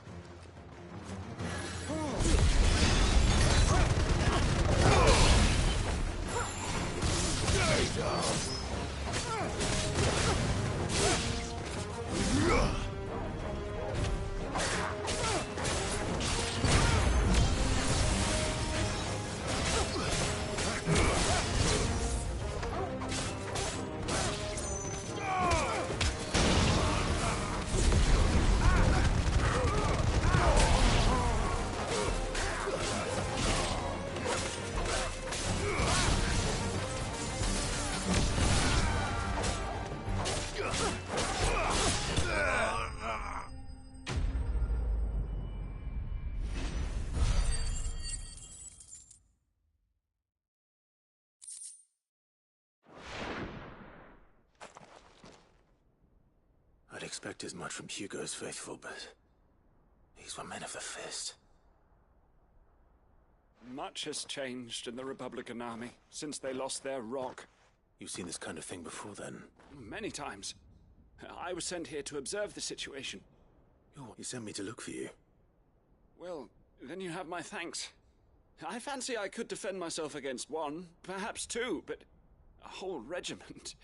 I'd expect as much from Hugo's faithful, but these were men of the fist. Much has changed in the Republican army since they lost their rock. You've seen this kind of thing before, then? Many times. I was sent here to observe the situation. You sent me to look for you. Well, then you have my thanks. I fancy I could defend myself against one, perhaps two, but a whole regiment.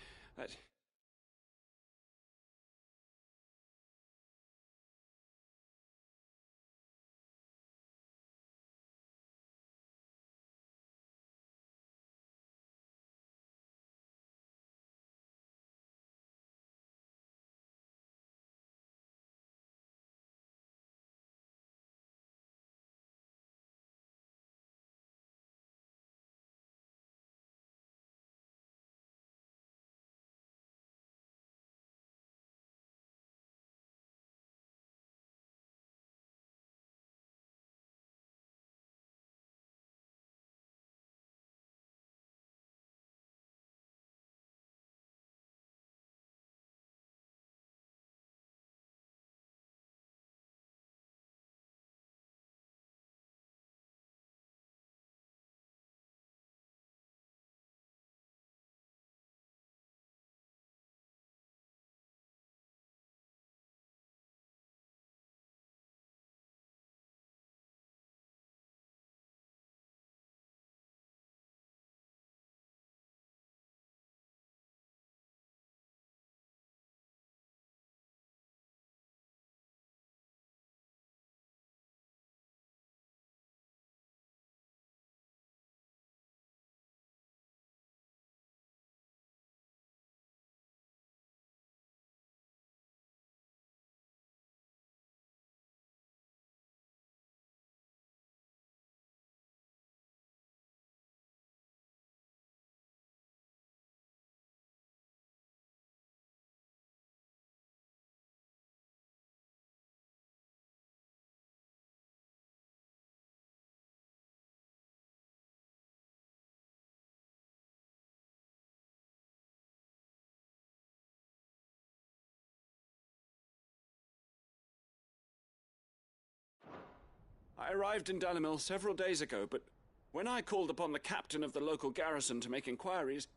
I arrived in Dalimil several days ago, but when I called upon the captain of the local garrison to make inquiries,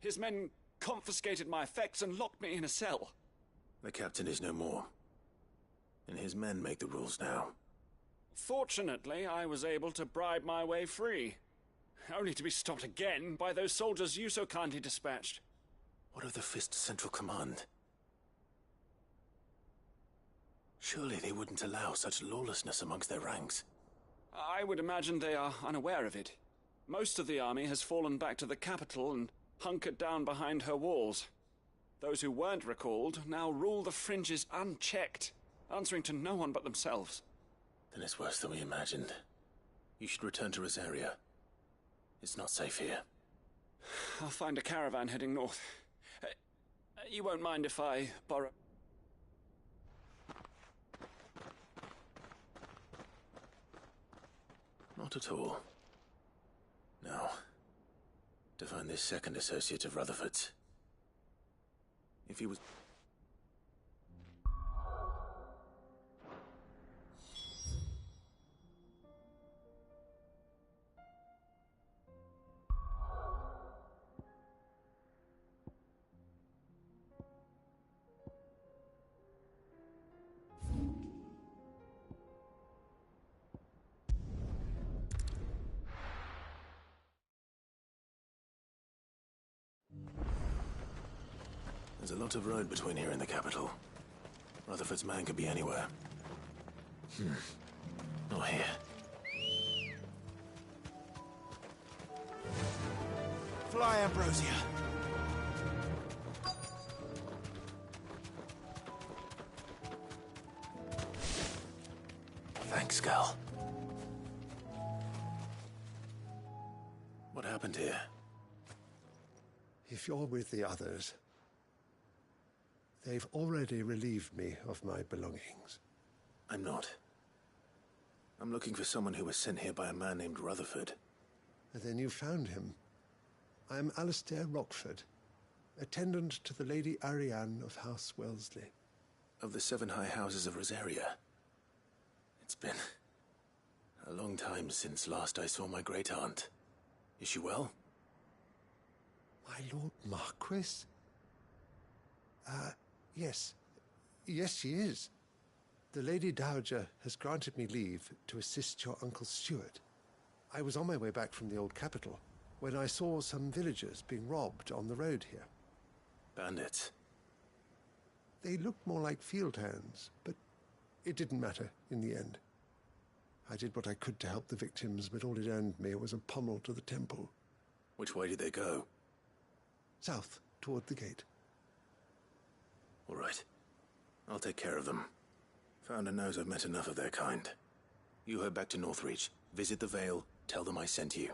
his men confiscated my effects and locked me in a cell. The captain is no more, and his men make the rules now. Fortunately, I was able to bribe my way free, only to be stopped again by those soldiers you so kindly dispatched. What of the Fist Central Command? Surely they wouldn't allow such lawlessness amongst their ranks. I would imagine they are unaware of it. Most of the army has fallen back to the capital and hunkered down behind her walls. Those who weren't recalled now rule the fringes unchecked, answering to no one but themselves. Then it's worse than we imagined. You should return to Rosaria. It's not safe here. I'll find a caravan heading north. You won't mind if I borrow... Not at all. Now, to find this second associate of Rutherford's. If he was... There's a lot of road between here and the capital. Rutherford's man could be anywhere. Not here. Fly, Ambrosia. Thanks, Gal. What happened here? If you're with the others, they've already relieved me of my belongings. I'm not. I'm looking for someone who was sent here by a man named Rutherford. And then you found him. I am Alistair Rockford, attendant to the Lady Ariane of House Wellesley. Of the 7 high houses of Rosaria. It's been a long time since last I saw my great-aunt. Is she well? My Lord Marquis? Yes. Yes, she is. The Lady Dowager has granted me leave to assist your Uncle Stuart. I was on my way back from the old capital when I saw some villagers being robbed on the road here. Bandits? They looked more like field hands, but it didn't matter in the end. I did what I could to help the victims, but all it earned me was a pommel to the temple. Which way did they go? South, toward the gate. All right. I'll take care of them. Founder knows I've met enough of their kind. You head back to Northreach, visit the Vale, tell them I sent you.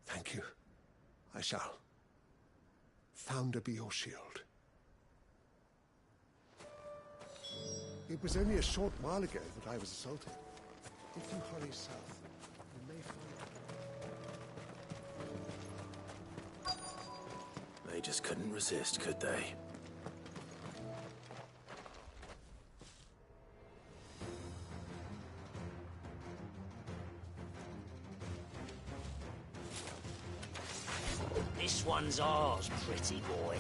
Thank you. I shall. Founder be your shield. It was only a short while ago that I was assaulted. If you hurry south, you may find... They just couldn't resist, could they? This one's ours, pretty boy.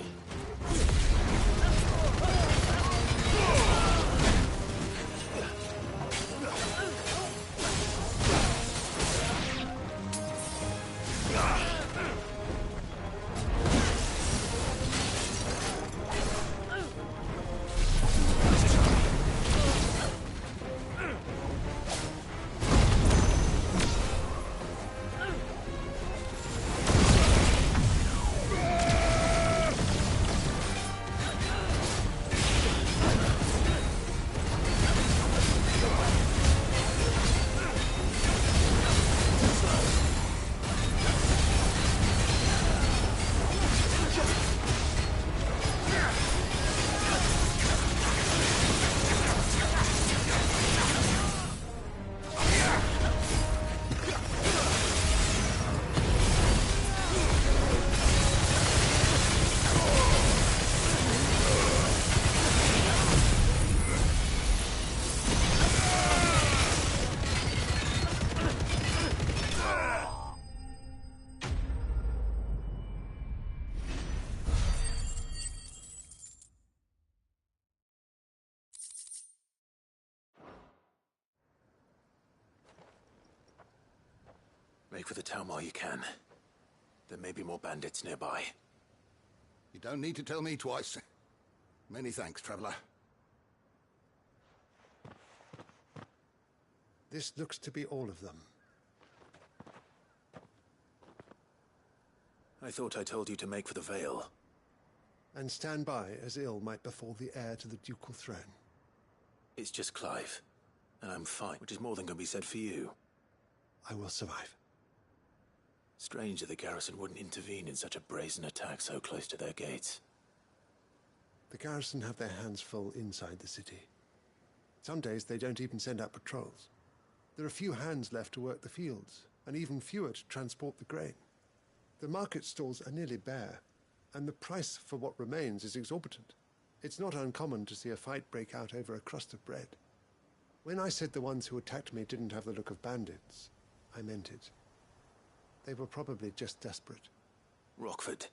Break for the town while you can. There may be more bandits nearby. You don't need to tell me twice. Many thanks, traveler. This looks to be all of them. I thought I told you to make for the Vale. And stand by as ill might befall the heir to the ducal throne. It's just Clive, and I'm fine, which is more than can be said for you. I will survive. Strange that the garrison wouldn't intervene in such a brazen attack so close to their gates. The garrison have their hands full inside the city. Some days they don't even send out patrols. There are few hands left to work the fields, and even fewer to transport the grain. The market stalls are nearly bare, and the price for what remains is exorbitant. It's not uncommon to see a fight break out over a crust of bread. When I said the ones who attacked me didn't have the look of bandits, I meant it. They were probably just desperate. Rockford,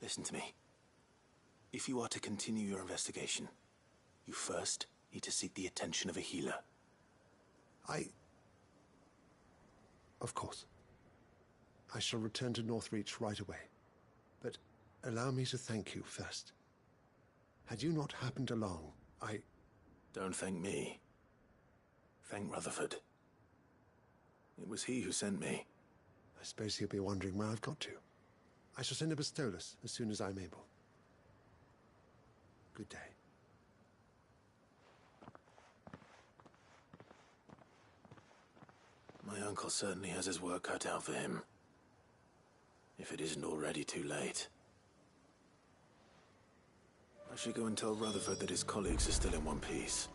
listen to me. If you are to continue your investigation, you first need to seek the attention of a healer. Of course. I shall return to Northreach right away. But allow me to thank you first. Had you not happened along, Don't thank me. Thank Rutherford. It was he who sent me. I suppose he'll be wondering where I've got to. I shall send a Bastolus as soon as I'm able. Good day. My uncle certainly has his work cut out for him. If it isn't already too late. I should go and tell Rutherford that his colleagues are still in one piece.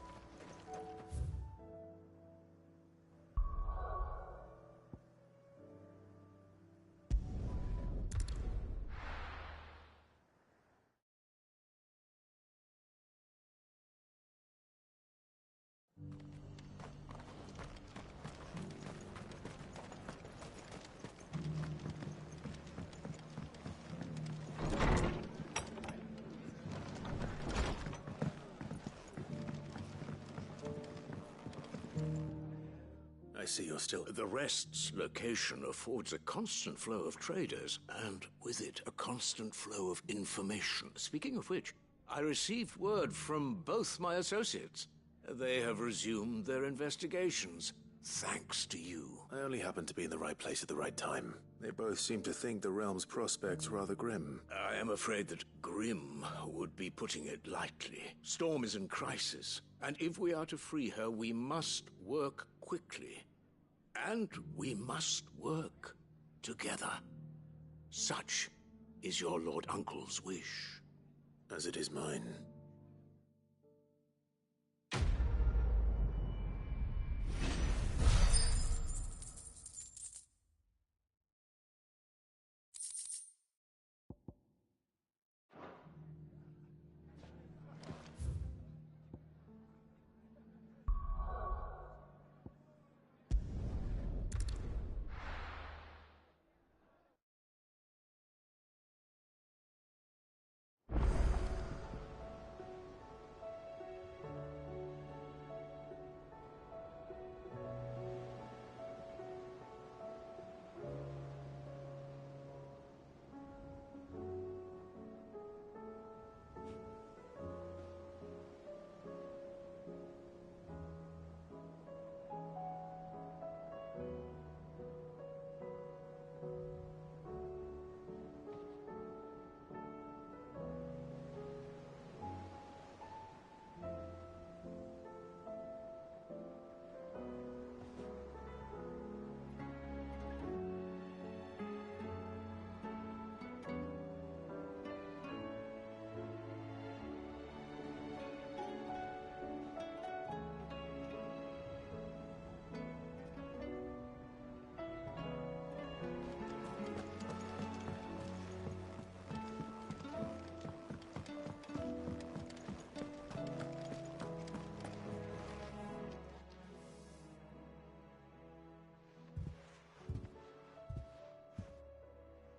I see you're still... The Rest's location affords a constant flow of traders, and with it, a constant flow of information. Speaking of which, I received word from both my associates. They have resumed their investigations, thanks to you. I only happened to be in the right place at the right time. They both seem to think the realm's prospects rather grim. I am afraid that grim would be putting it lightly. Storm is in crisis, and if we are to free her, we must work quickly. And we must work together. Such is your Lord Uncle's wish. As it is mine.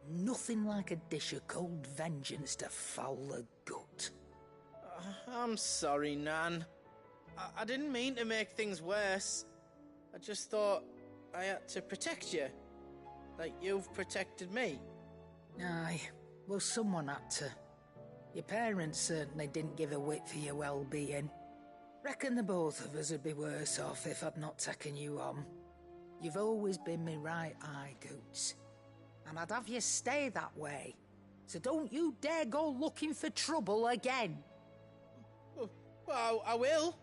Nothing like a dish of cold vengeance to foul the gut. I'm sorry, Nan. I didn't mean to make things worse. I just thought I had to protect you. Like you've protected me. Aye, well, someone had to. Your parents certainly didn't give a whit for your well-being. Reckon the both of us would be worse off if I'd not taken you on. You've always been me right eye, Goots. And I'd have you stay that way. So don't you dare go looking for trouble again. Well, I will.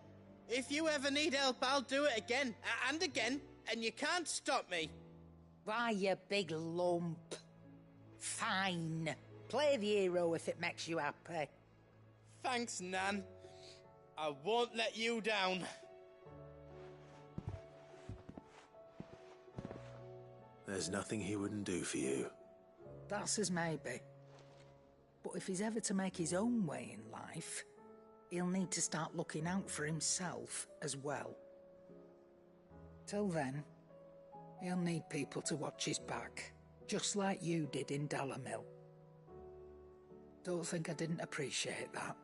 If you ever need help, I'll do it again and again, and you can't stop me. Why, you big lump. Fine. Play the hero if it makes you happy. Thanks, Nan. I won't let you down. There's nothing he wouldn't do for you. That's as maybe. But if he's ever to make his own way in life, he'll need to start looking out for himself as well. Till then, he'll need people to watch his back, just like you did in Dalamil. Don't think I didn't appreciate that.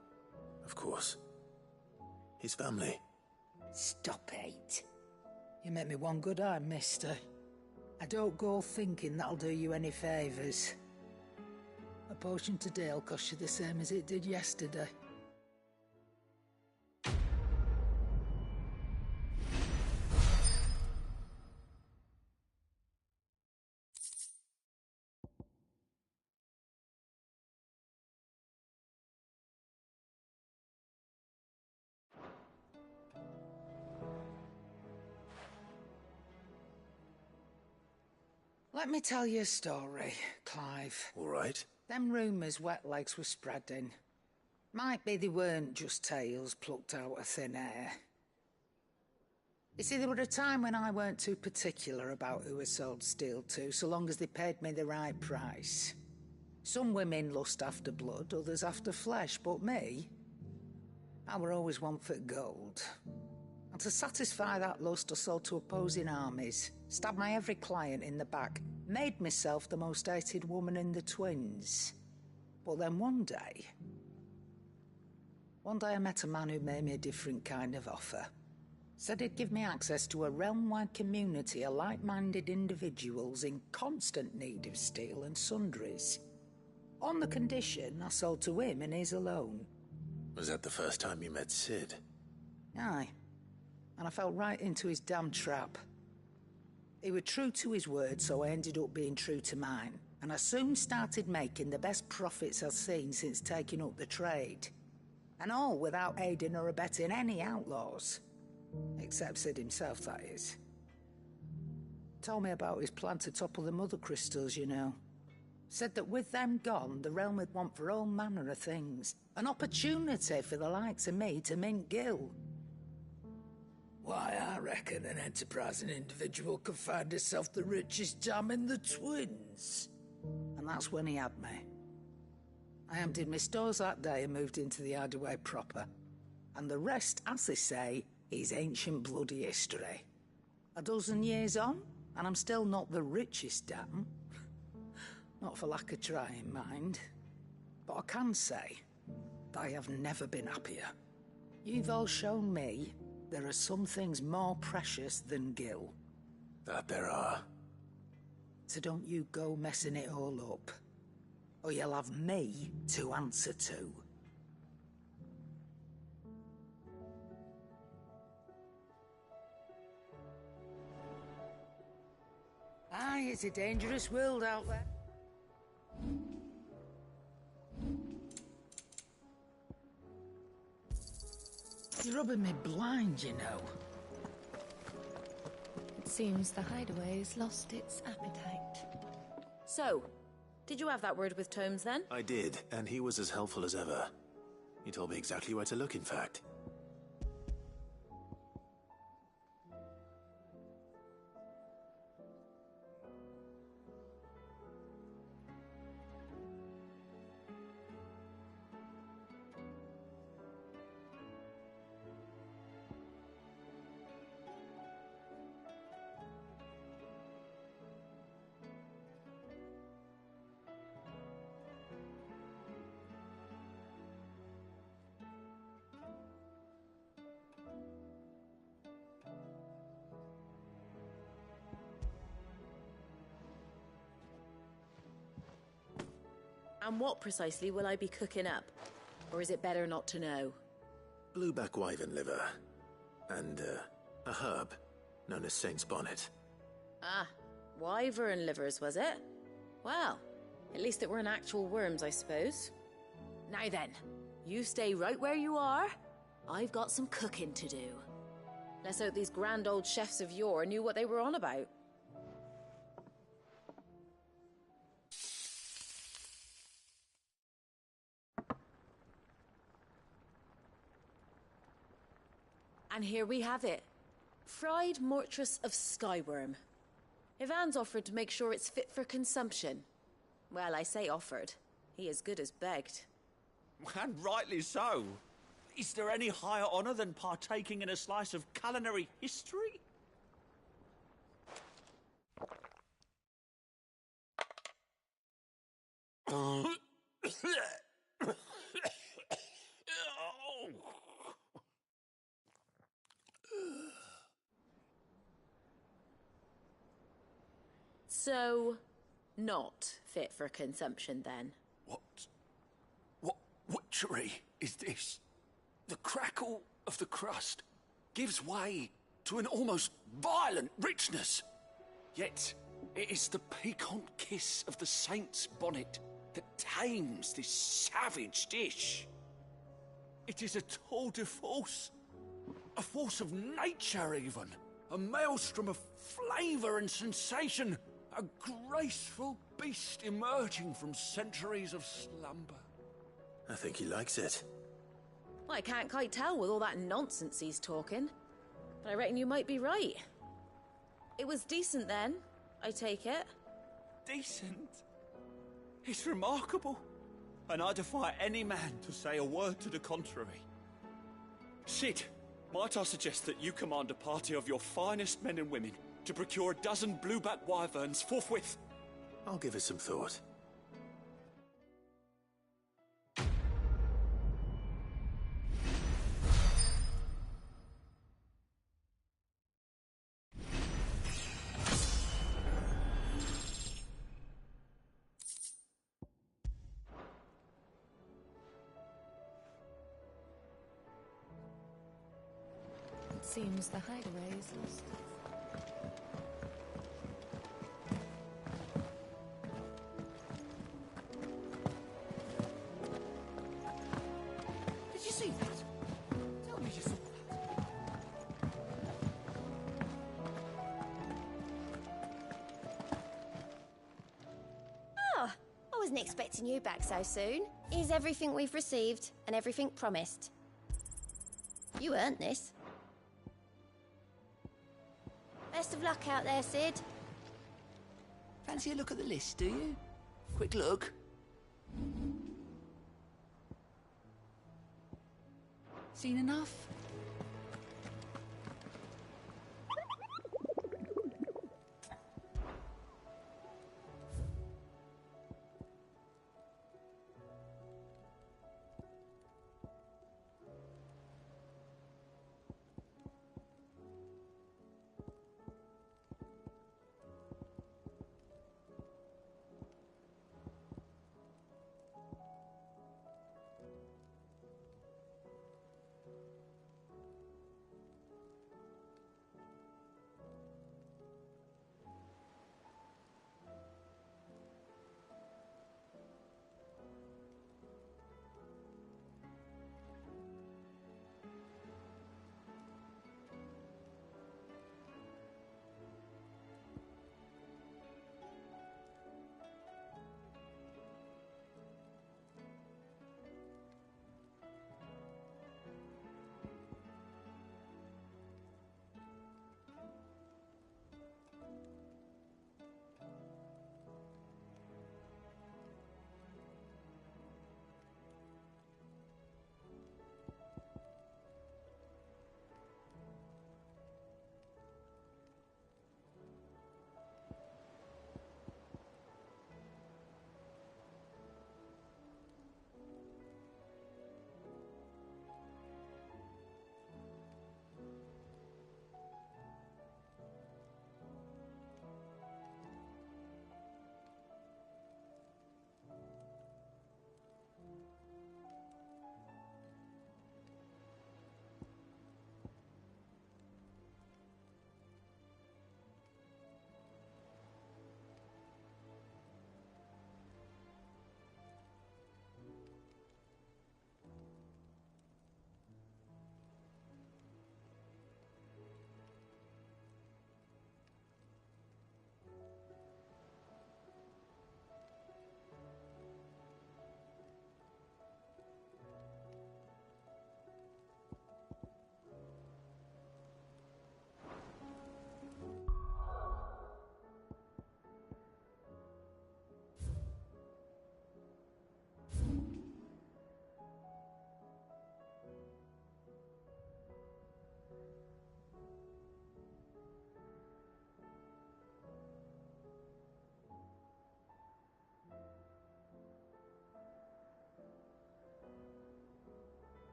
Of course. His family. Stop it. You make me one good eye, mister. I don't go thinking that'll do you any favours. A potion today'll cost you the same as it did yesterday. Let me tell you a story, Clive. All right. Them rumours Wetlegs were spreading. Might be they weren't just tales plucked out of thin air. You see, there were a time when I weren't too particular about who I sold steel to, so long as they paid me the right price. Some women lust after blood, others after flesh, but me, I were always one for gold. And to satisfy that lust, I sold to opposing armies, stabbed my every client in the back, made myself the most hated woman in the twins. But then one day I met a man who made me a different kind of offer. Said he'd give me access to a realm-wide community of like-minded individuals in constant need of steel and sundries. On the condition I sold to him and his alone. Was that the first time you met Sid? Aye. And I fell right into his damn trap. He was true to his word, so I ended up being true to mine. And I soon started making the best profits I've seen since taking up the trade. And all without aiding or abetting any outlaws. Except Sid himself, that is. Told me about his plan to topple the mother crystals, you know. Said that with them gone, the realm would want for all manner of things. An opportunity for the likes of me to mint gil. Why, I reckon an enterprising individual could find himself the richest dam in the twins. And that's when he had me. I emptied my stores that day and moved into the hideaway proper. And the rest, as they say, is ancient bloody history. A dozen years on, and I'm still not the richest dam. Not for lack of trying, mind. But I can say that I have never been happier. You've all shown me there are some things more precious than gil. That there are. So don't you go messing it all up, or you'll have me to answer to. Aye, it's a dangerous world out there. You're rubbing me blind, you know. It seems the hideaway's lost its appetite. So, did you have that word with Tomes then? I did, and he was as helpful as ever. He told me exactly where to look, in fact. And what precisely will I be cooking up? Or is it better not to know? Blueback wyvern liver. And, a herb known as Saint's Bonnet. Ah, wyvern livers, was it? Well, at least it weren't actual worms, I suppose. Now then, you stay right where you are. I've got some cooking to do. Let's hope these grand old chefs of yore knew what they were on about. And here we have it. Fried mortress of skyworm. Ivan's offered to make sure it's fit for consumption. Well, I say offered. He as good as begged. And rightly so. Is there any higher honor than partaking in a slice of culinary history? So, not fit for consumption then? What witchery is this? The crackle of the crust gives way to an almost violent richness. Yet, it is the piquant kiss of the saint's bonnet that tames this savage dish. It is a tour de force. A force of nature, even. A maelstrom of flavour and sensation. A graceful beast emerging from centuries of slumber. I think he likes it. Well, I can't quite tell with all that nonsense he's talking. But I reckon you might be right. It was decent then, I take it. Decent? It's remarkable. And I defy any man to say a word to the contrary. Sid, might I suggest that you command a party of your finest men and women to procure a dozen blueback wyverns forthwith? I'll give it some thought. It seems the hideaway is lost. Did you see that? Tell me you saw that. Ah, I wasn't expecting you back so soon. Is everything we've received and everything promised? You earned this. Best of luck out there, Sid. Fancy a look at the list, do you? Quick look. Seen enough?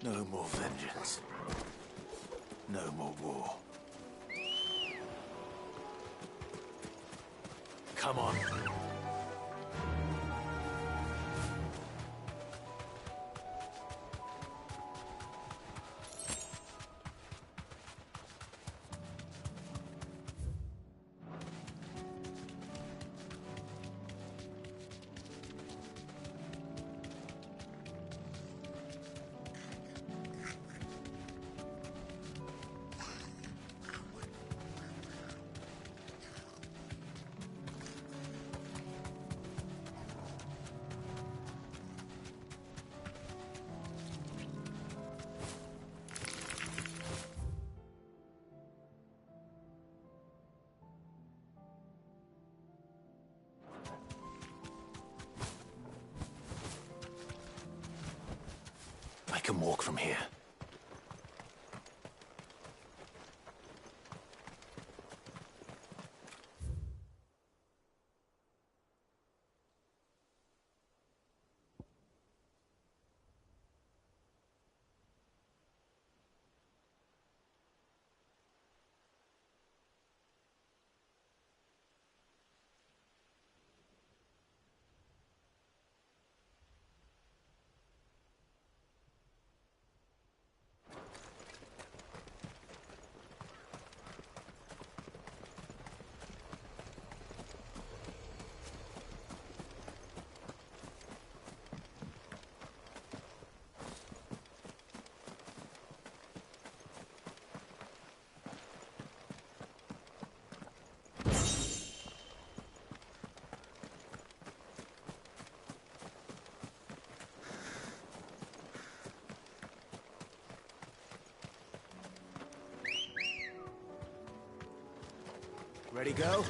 No more vengeance. No more war. Come on. I can walk from here. Ready, go?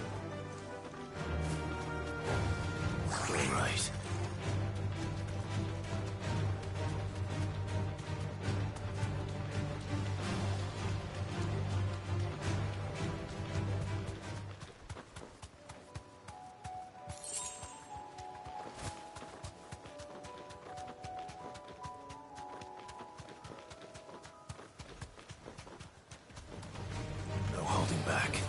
All right. No holding back.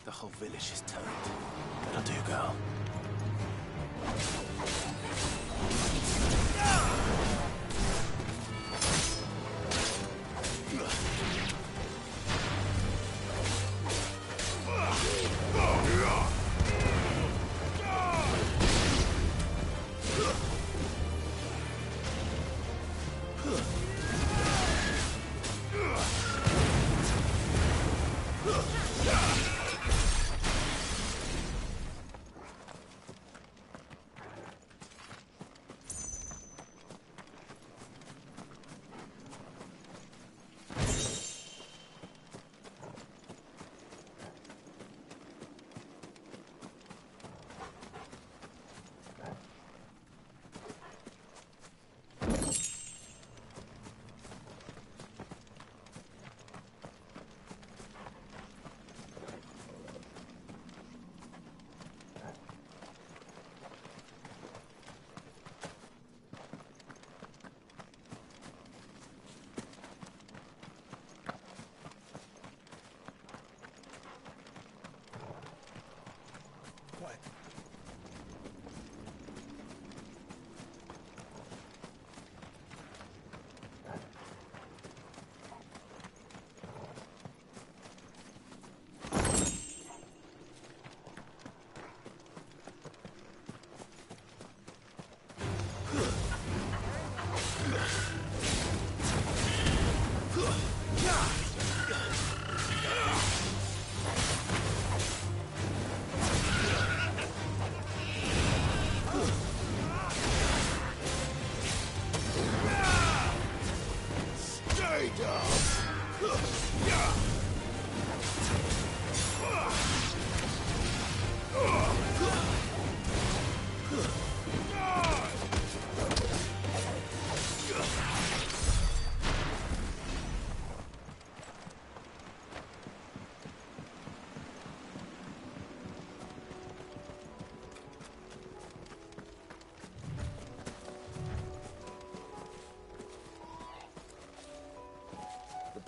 The whole village is turned. That'll do, girl.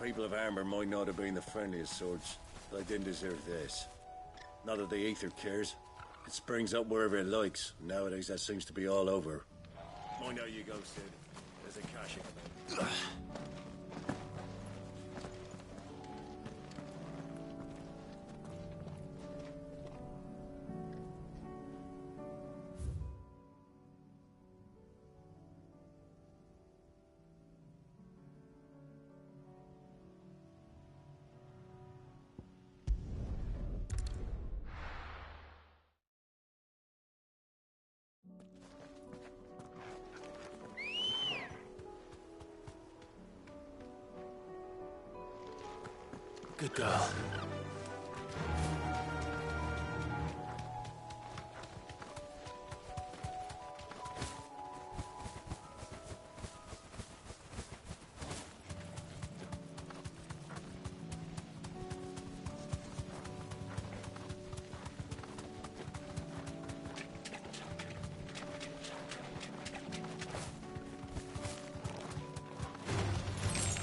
people of Armor might not have been the friendliest sorts, but they didn't deserve this. Not that the Aether cares. It springs up wherever it likes. Nowadays, that seems to be all over. Mind how you go, Sid. There's a caching. Good girl.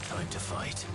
Time to fight.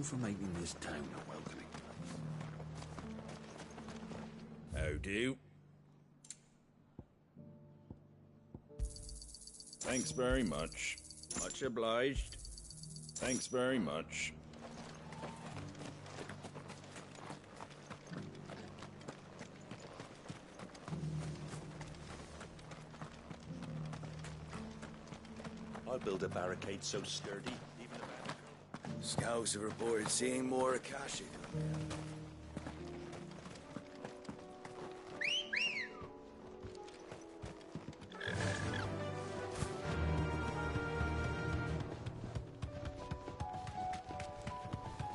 known for making this town a welcoming place. How do? Thanks very much. Much obliged. Thanks very much. I'll build a barricade so sturdy, even a man. Scouts have reported seeing more Akashi.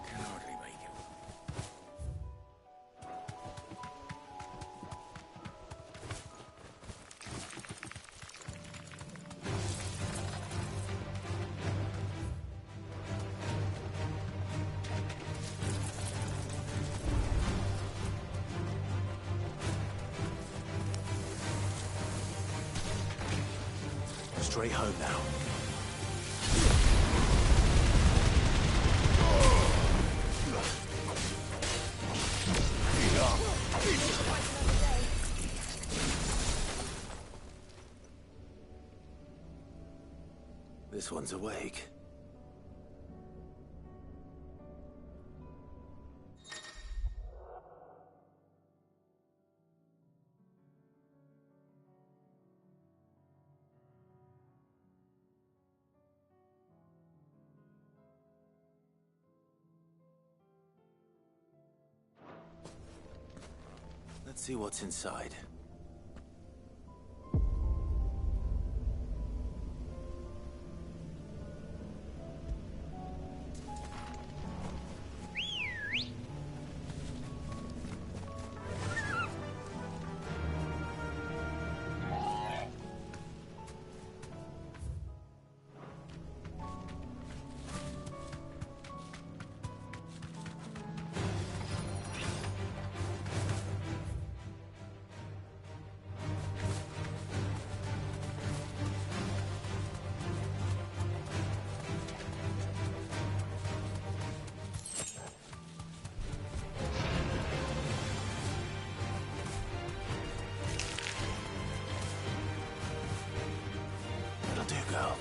Can hardly make it. Straight home now. This one's awake. Let's see what's inside. That'll do, girl.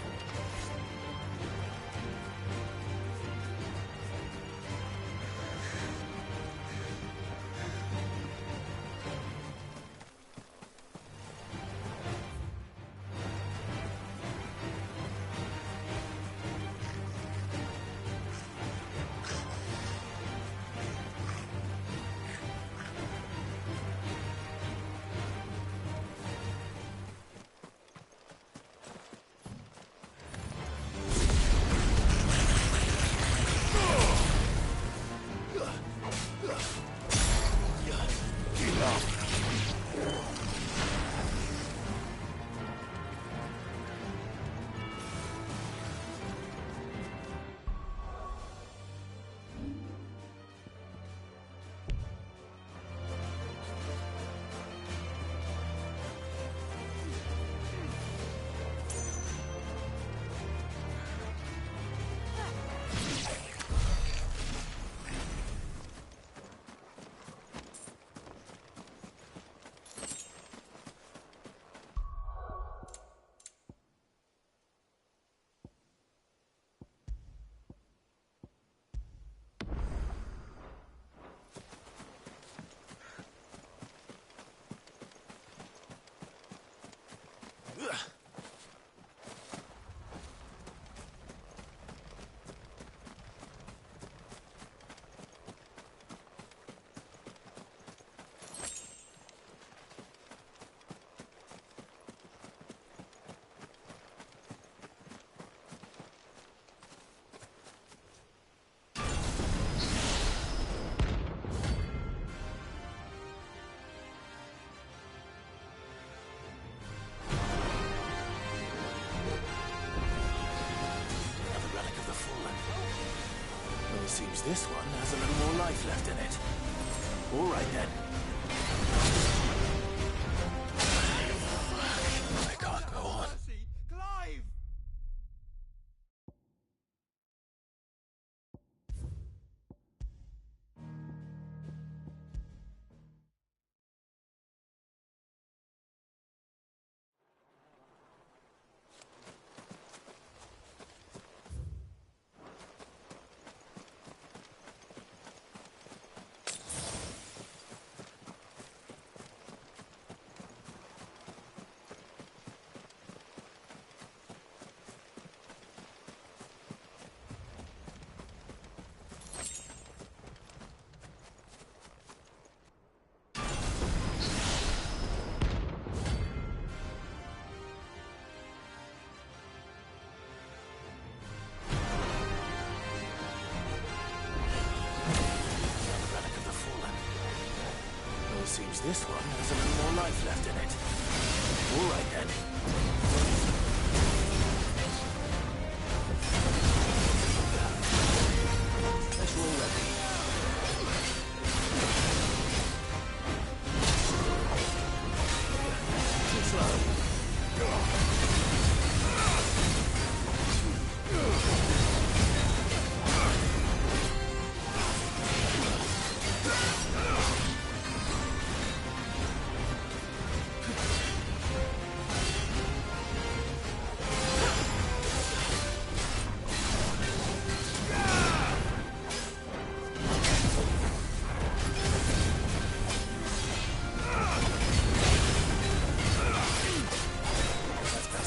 Seems this one has a little more life left in it. All right, then. I can't go on. This one has a little more life left in it. All right then. Let's roll ready. Too slow. That's better.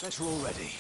Better already.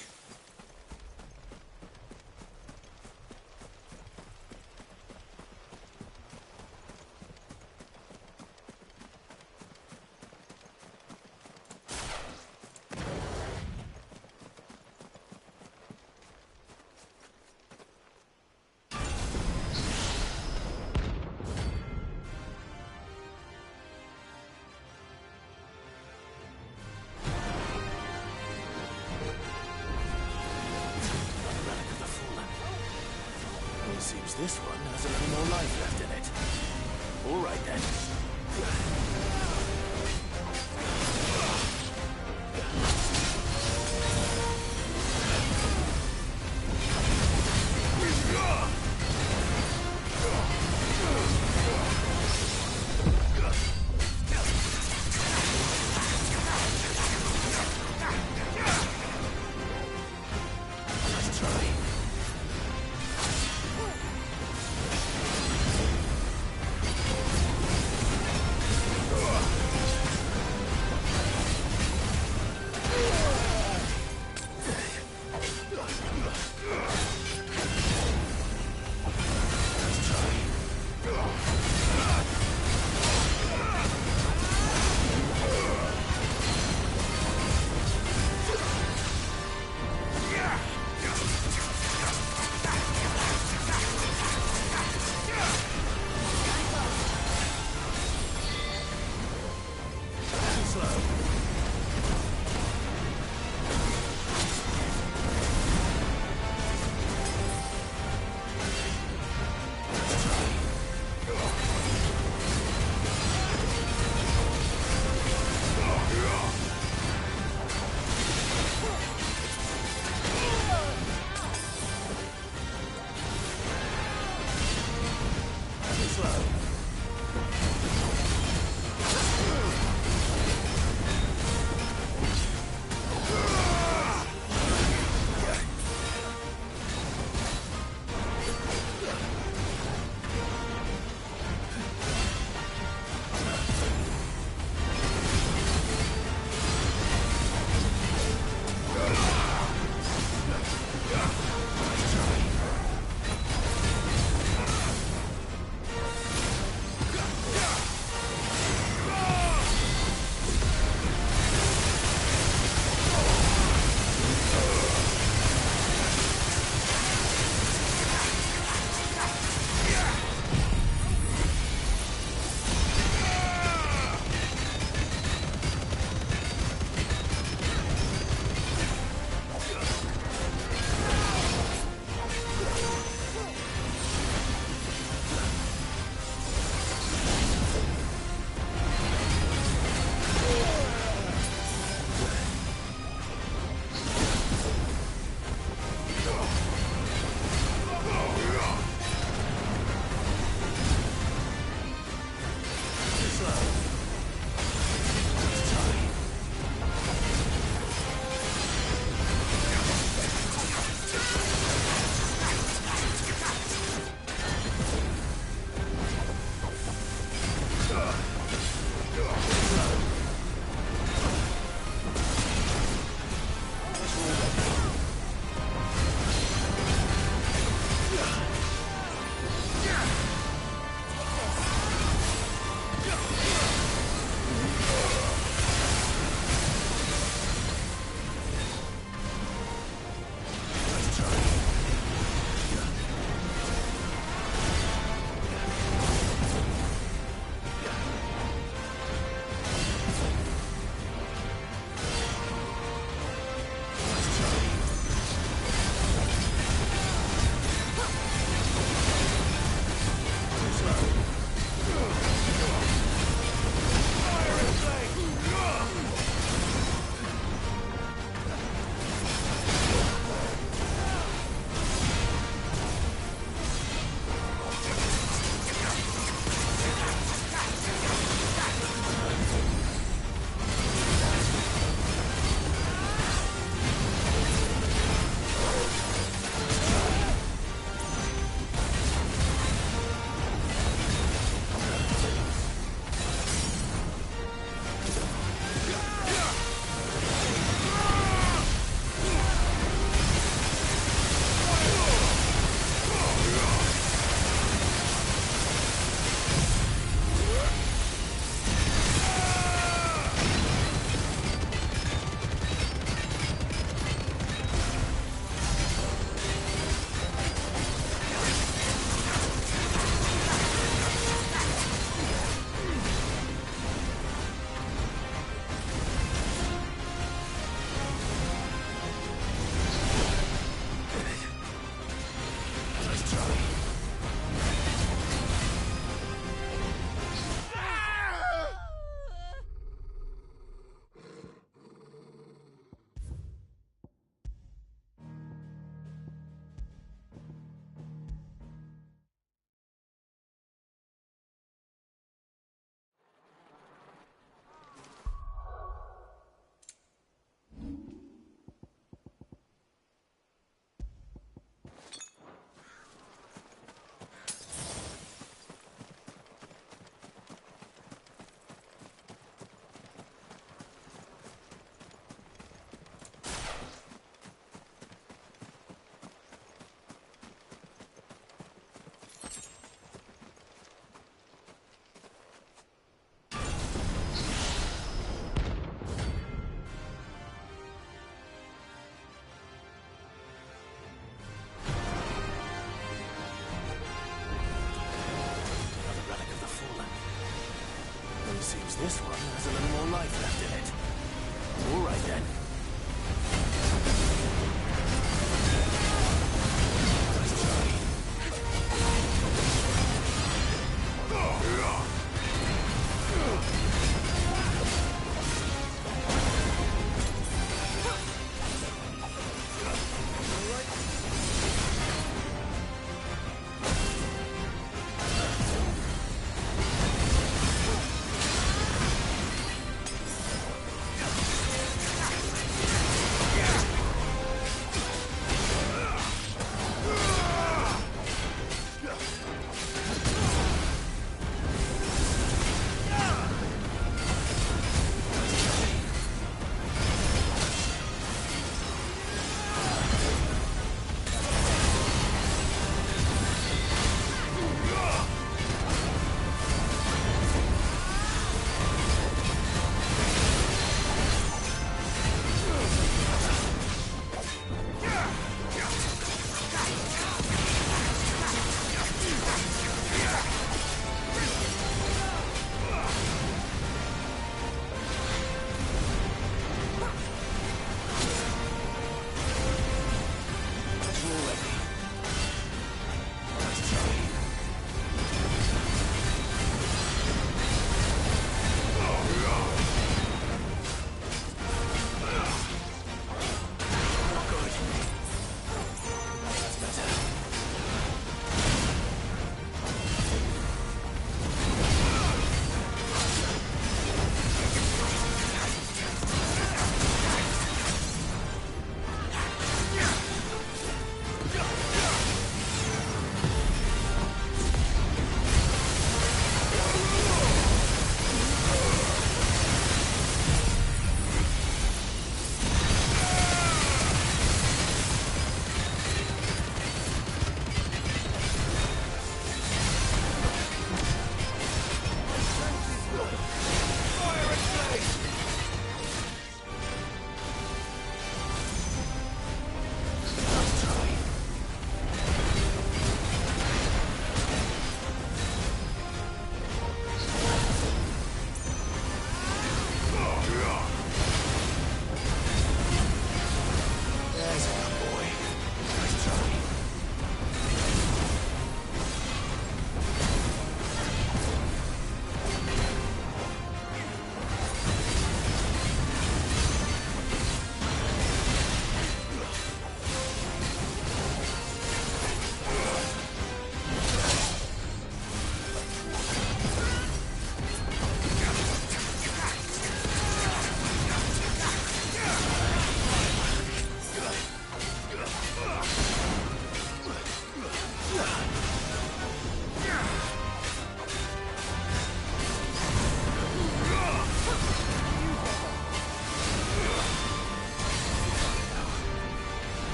Seems this one has a little more life left in it. All right then.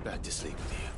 back to sleep with you.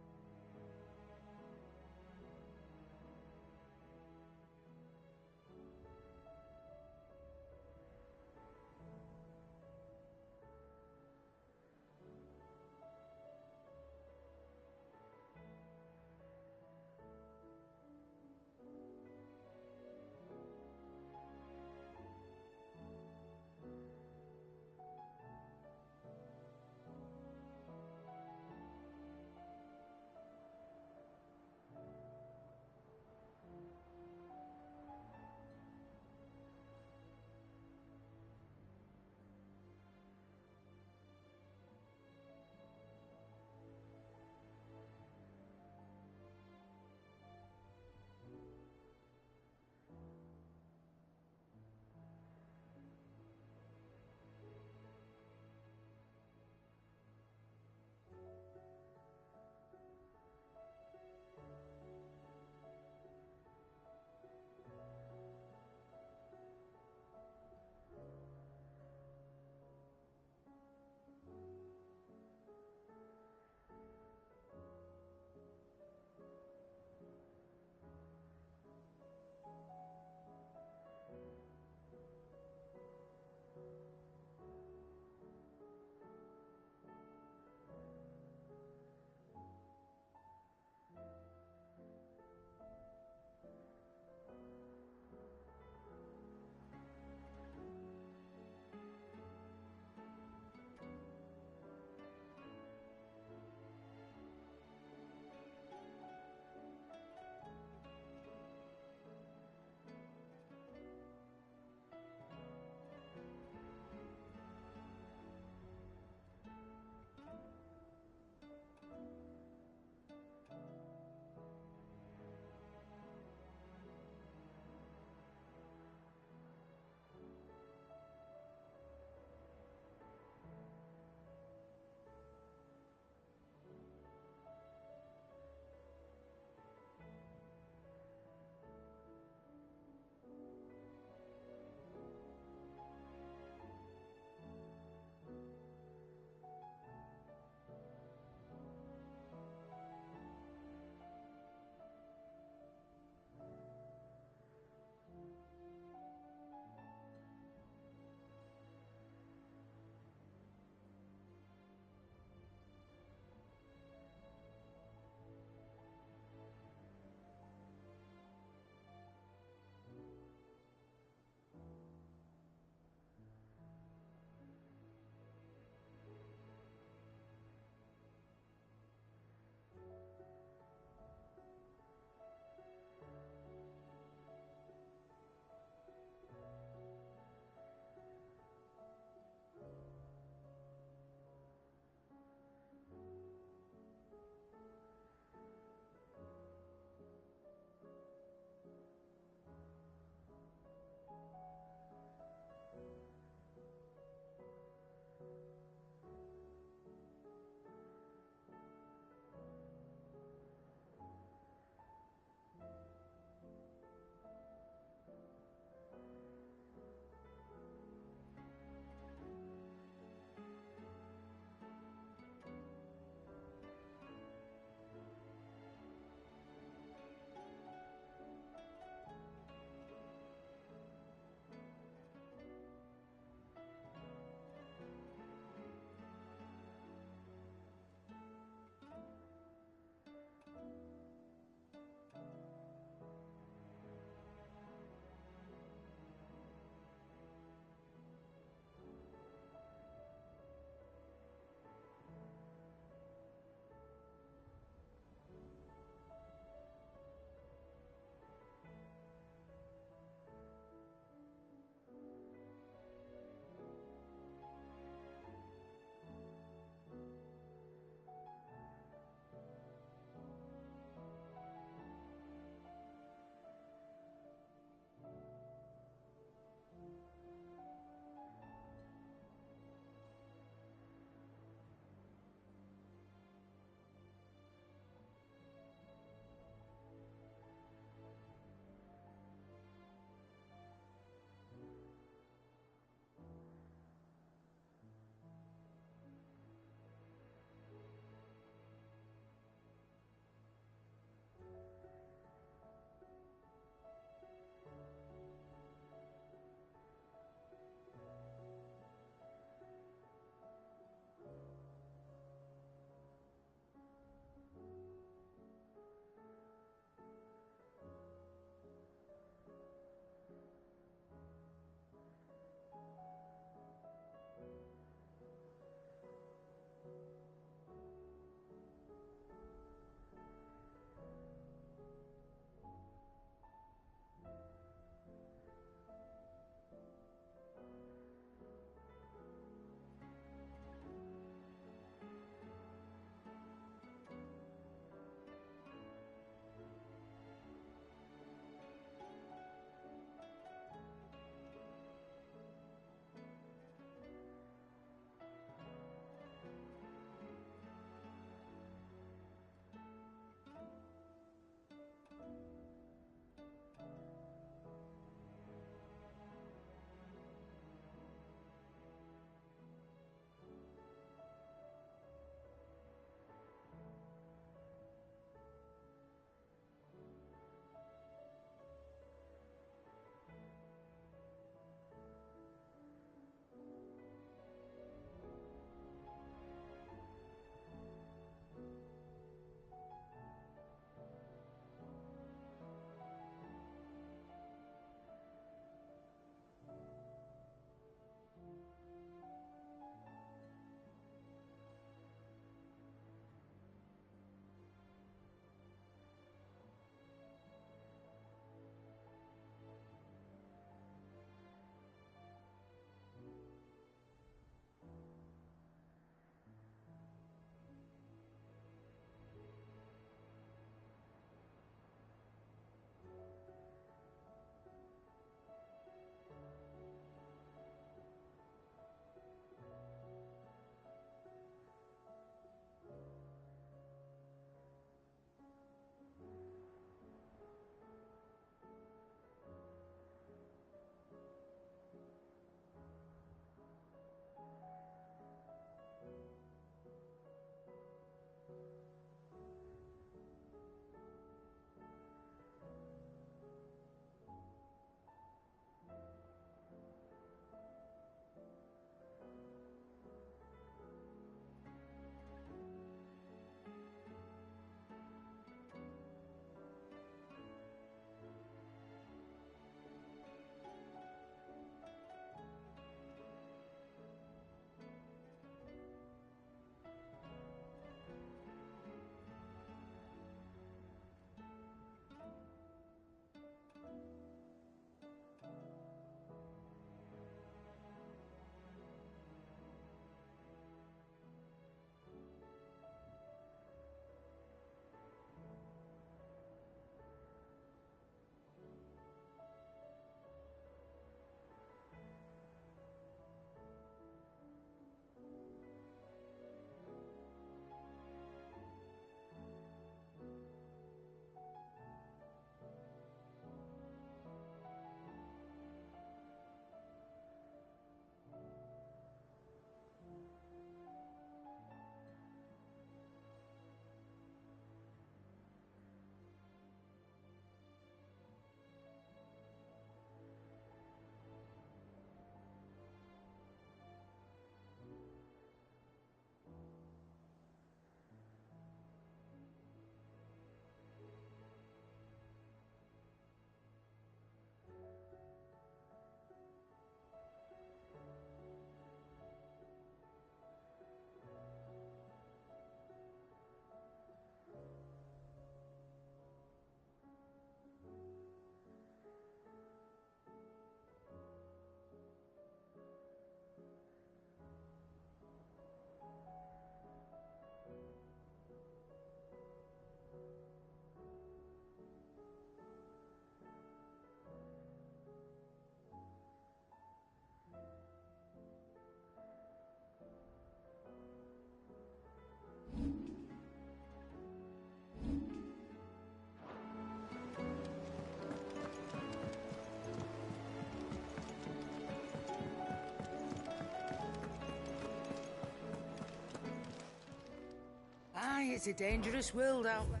Aye, it's a dangerous world out there.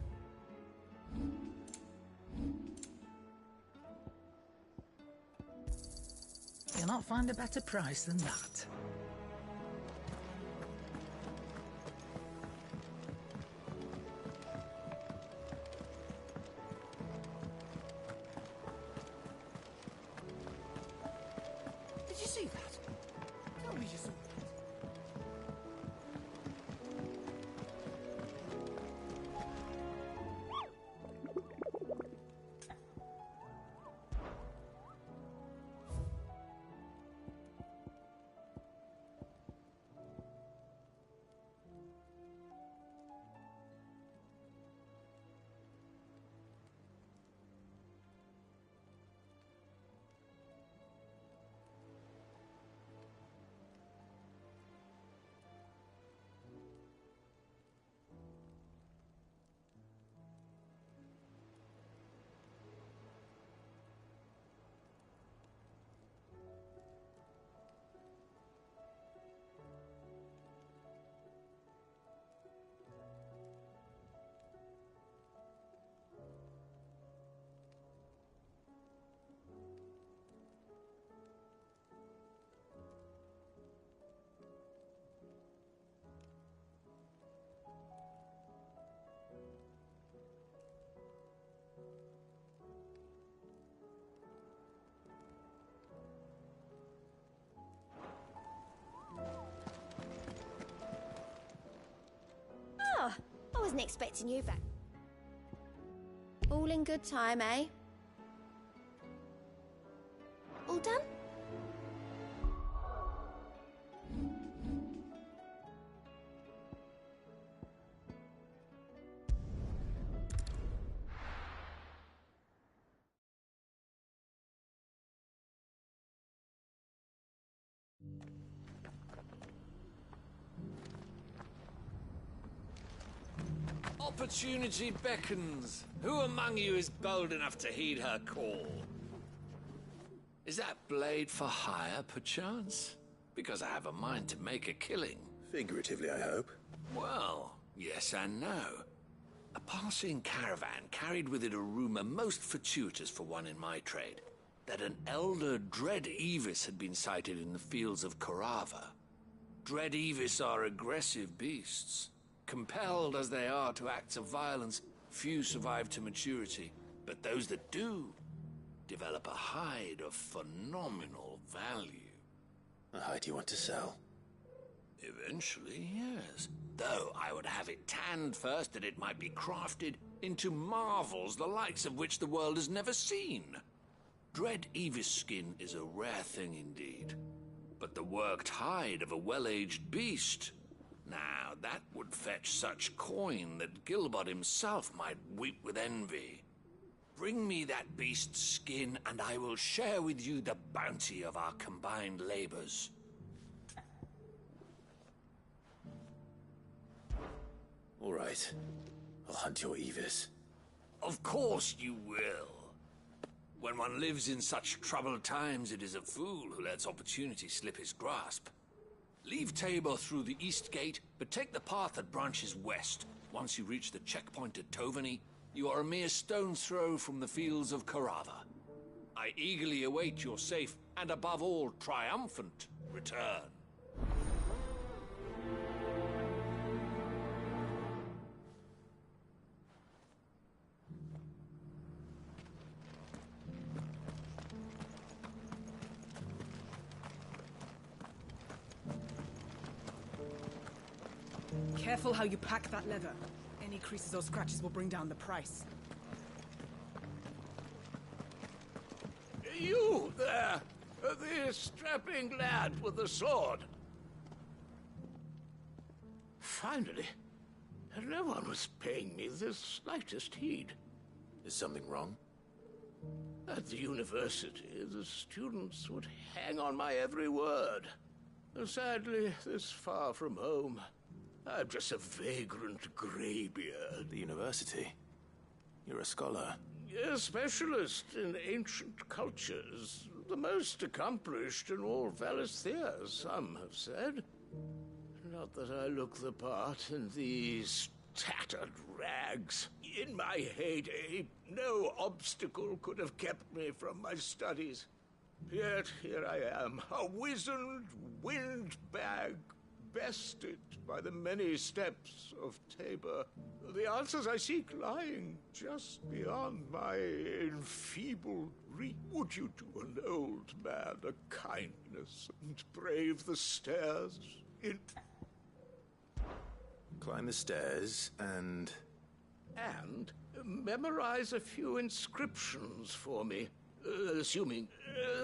You'll not find a better price than that. Did you see that? Tell me you saw that. Oh, I wasn't expecting you back. All in good time, eh? All done? Opportunity beckons. Who among you is bold enough to heed her call? Is that blade for hire, perchance? Because I have a mind to make a killing. Figuratively, I hope. Well, yes and no. A passing caravan carried with it a rumor most fortuitous for one in my trade, that an elder Dread Evis had been sighted in the fields of Korava. Dread Evis are aggressive beasts. Compelled as they are to acts of violence, few survive to maturity, but those that do develop a hide of phenomenal value. A hide you want to sell? Eventually, yes. Though I would have it tanned first that it might be crafted into marvels the likes of which the world has never seen. Dread Evis skin is a rare thing indeed, but the worked hide of a well-aged beast... Now, that would fetch such coin that Gilbert himself might weep with envy. Bring me that beast's skin, and I will share with you the bounty of our combined labors. All right. I'll hunt your Evis. Of course you will. When one lives in such troubled times, it is a fool who lets opportunity slip his grasp. Leave Tabor through the east gate, but take the path that branches west. Once you reach the checkpoint at Tovany, you are a mere stone's throw from the fields of Korava. I eagerly await your safe, and above all, triumphant return. Careful how you pack that leather. Any creases or scratches will bring down the price. You there! The strapping lad with the sword. Finally, no one was paying me the slightest heed. Is something wrong? At the university, the students would hang on my every word. Sadly, this far from home, I'm just a vagrant greybeard. The university? You're a scholar. A specialist in ancient cultures. The most accomplished in all Valisthea, some have said. Not that I look the part in these tattered rags. In my heyday, no obstacle could have kept me from my studies. Yet here I am, a wizened windbag, bested by the many steps of Tabor. The answers I seek lying just beyond my enfeebled reach. Would you do an old man a kindness and brave the stairs in... Climb the stairs and memorize a few inscriptions for me. Assuming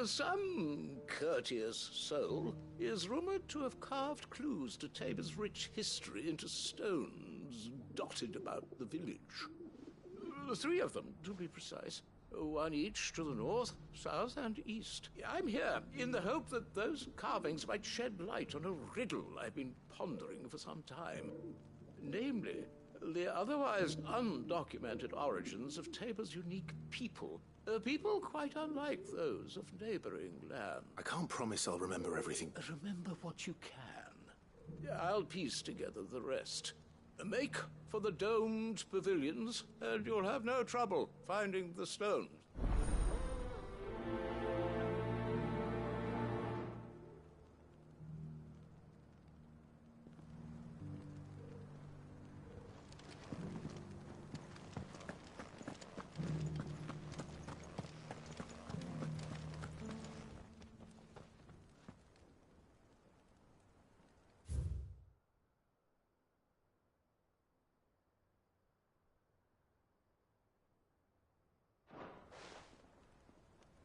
some courteous soul is rumored to have carved clues to Tabor's rich history into stones dotted about the village. 3 of them, to be precise. 1 each to the north, south, and east. I'm here in the hope that those carvings might shed light on a riddle I've been pondering for some time. Namely, the otherwise undocumented origins of Tabor's unique people. People quite unlike those of neighboring land. I can't promise I'll remember everything. Remember what you can. I'll piece together the rest. Make for the domed pavilions, and you'll have no trouble finding the stones.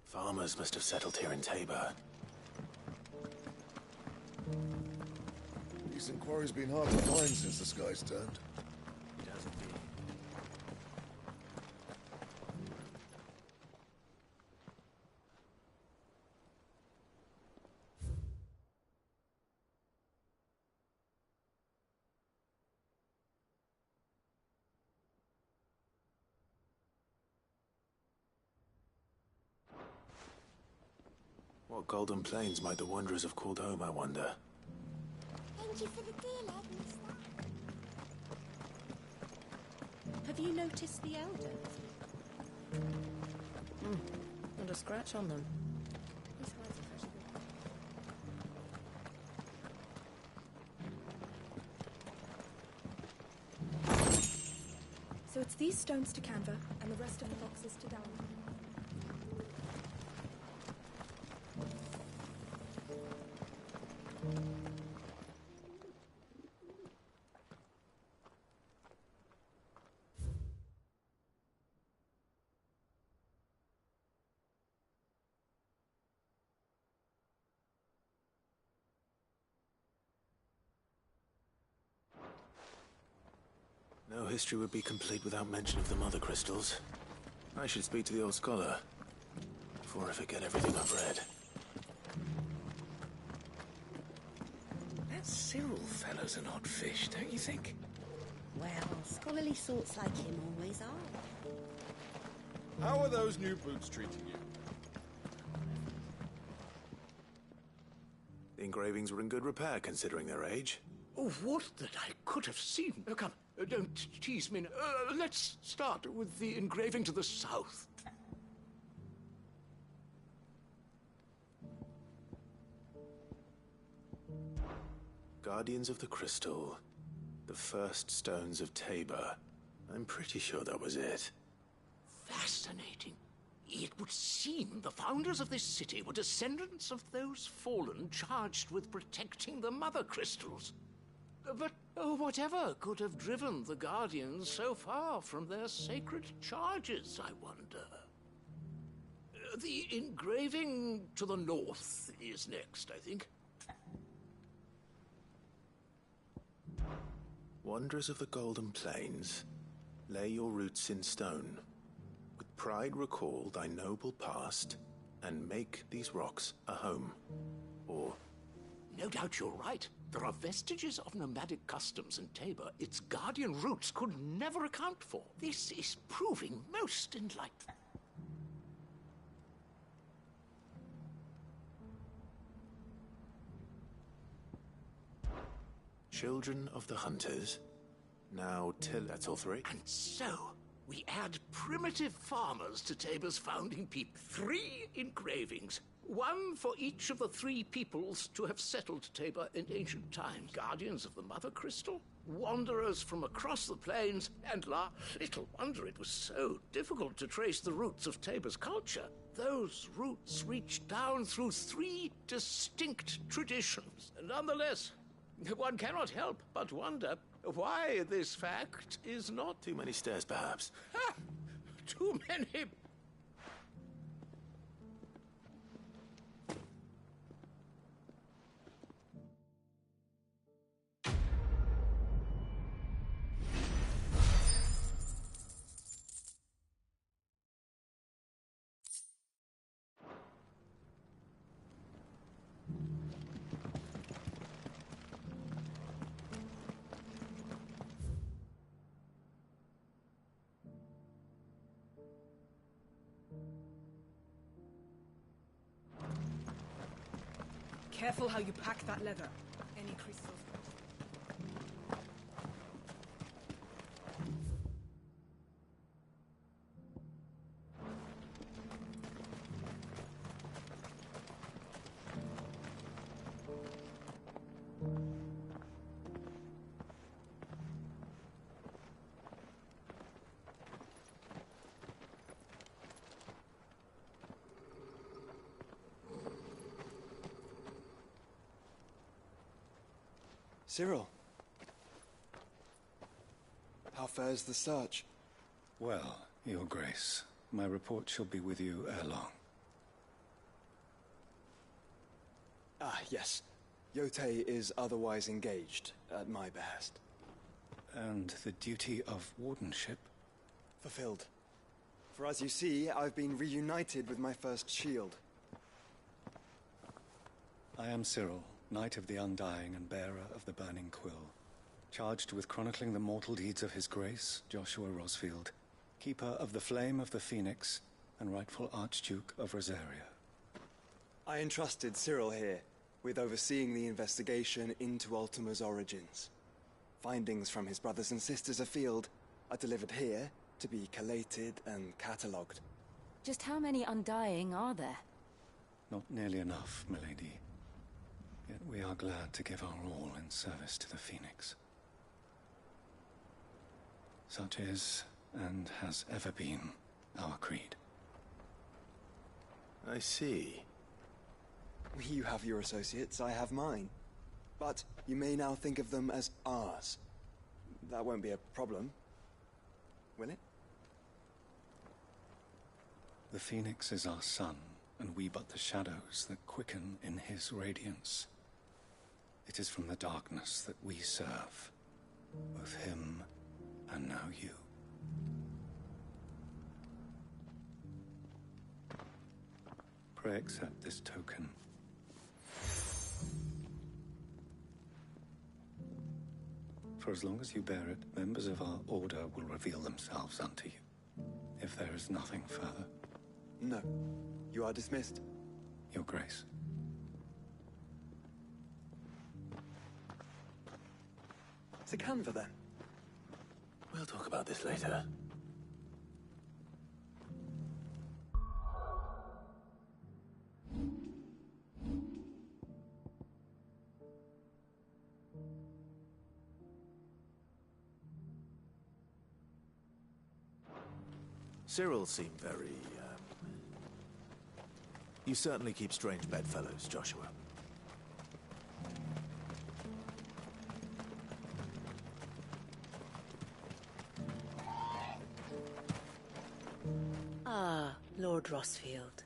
Farmers must have settled here in Tabor. Decent quarry's been hard to find since the sky's turned. It hasn't been. What golden plains might the wanderers have called home, I wonder? Thank you for the deal, Agnes. Have you noticed the elders? Not a scratch on them. So it's these stones to Canva, and the rest of the boxes to Down. No history would be complete without mention of the mother crystals. I should speak to the old scholar before I forget everything I've read. That Cyril fellow's an odd fish, don't you think? Well, scholarly sorts like him always are. How are those new boots treating you? The engravings were in good repair, considering their age. Oh, would that I could have seen. Come, don't tease me. Let's start with the engraving to the south. Guardians of the Crystal. The first stones of Tabor. I'm pretty sure that was it. Fascinating. It would seem the founders of this city were descendants of those fallen charged with protecting the mother crystals. But whatever could have driven the Guardians so far from their sacred charges, I wonder? The engraving to the north is next, I think. Wanderers of the Golden Plains, lay your roots in stone. With pride recall thy noble past, and make these rocks a home. Or... No doubt you're right. There are vestiges of nomadic customs in Tabor its guardian roots could never account for. This is proving most enlightening. Children of the Hunters, Now, that's all three. And so, we add primitive farmers to Tabor's founding people. 3 engravings. 1 for each of the 3 peoples to have settled Tabor in ancient times. Guardians of the Mother Crystal, wanderers from across the plains, and little wonder it was so difficult to trace the roots of Tabor's culture. Those roots reach down through 3 distinct traditions. Nonetheless, one cannot help but wonder why this fact is not... Too many stairs, perhaps. Ha! Too many... Careful how you pack that leather. Any creases or Cyril. How fares the search? Well, Your Grace, my report shall be with you ere long. Ah, yes. Yotei is otherwise engaged, at my behest. And the duty of wardenship? Fulfilled. For as you see, I've been reunited with my first shield. I am Cyril, Knight of the Undying and bearer of the Burning Quill, charged with chronicling the mortal deeds of His Grace, Joshua Rosfield, keeper of the Flame of the Phoenix and rightful Archduke of Rosaria. I entrusted Cyril here with overseeing the investigation into Ultima's origins. Findings from his brothers and sisters afield are delivered here to be collated and catalogued. Just how many Undying are there? Not nearly enough, milady. Yet we are glad to give our all in service to the Phoenix. Such is, and has ever been, our creed. I see. You have your associates, I have mine. But you may now think of them as ours. That won't be a problem, will it? The Phoenix is our sun, and we but the shadows that quicken in his radiance. It is from the darkness that we serve, both him and now you. Pray accept this token. For as long as you bear it, members of our order will reveal themselves unto you. If there is nothing further. No. You are dismissed. Your Grace. To Canva, then. We'll talk about this later. Cyril seemed very, You certainly keep strange bedfellows, Joshua. Ah, Lord Rosfield.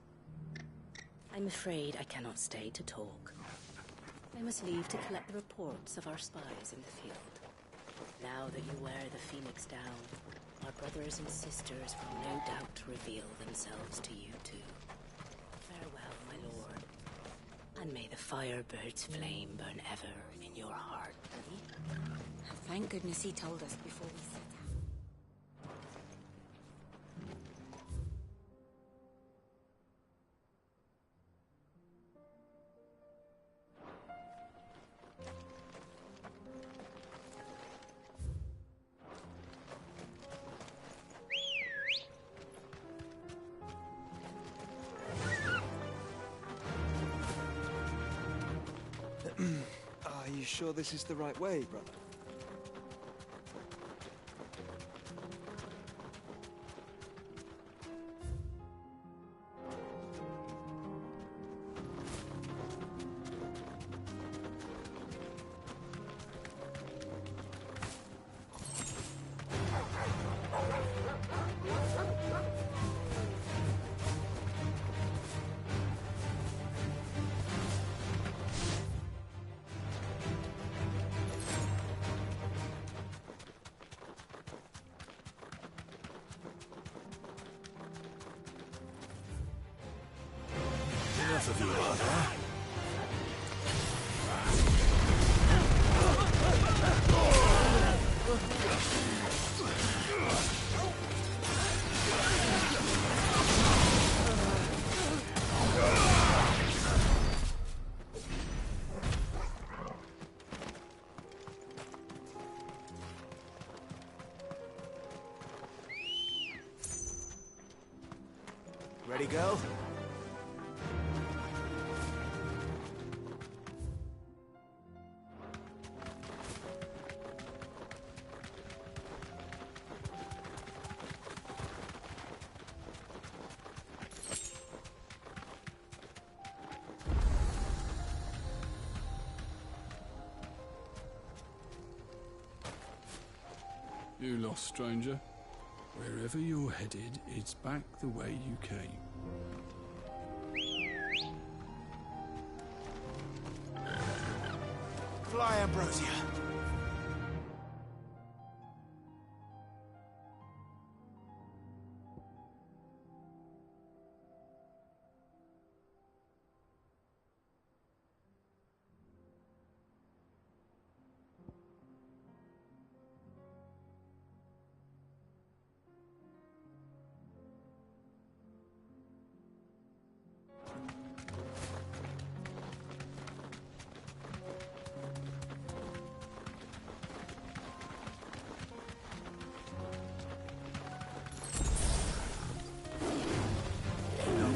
I'm afraid I cannot stay to talk. I must leave to collect the reports of our spies in the field. Now that you wear the Phoenix down, our brothers and sisters will no doubt reveal themselves to you too. Farewell, my lord. And may the Firebird's flame burn ever in your heart. Thank goodness he told us before we set out. sure this is the right way, brother? Enough of you lot, huh? Ready, go? You lost, stranger. Wherever you're headed, it's back the way you came. Fly, Ambrosia.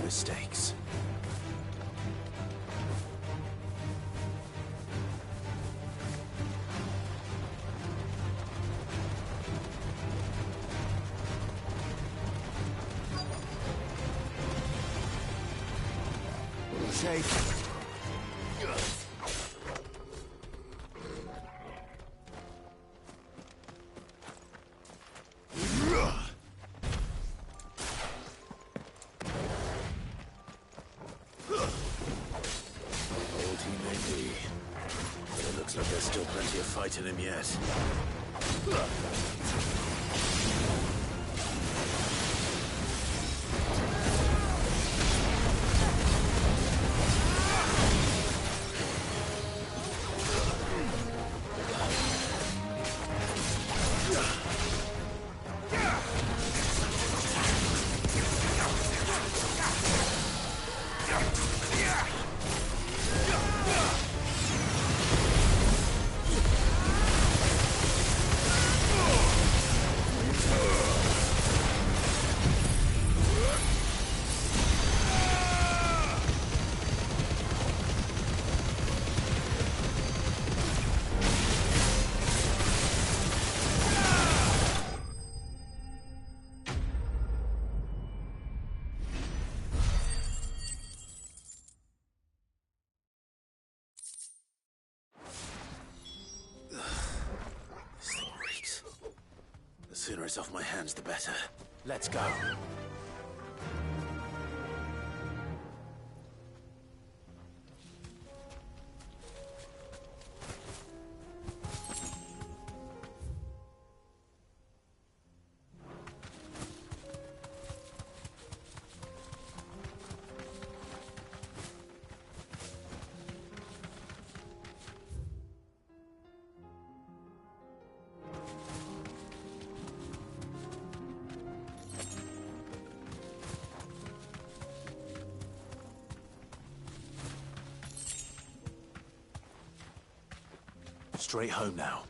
Mistakes. Safe. Looks like there's still plenty of fight in him yet. The sooner it's off my hands, the better. Let's go. Straight home now.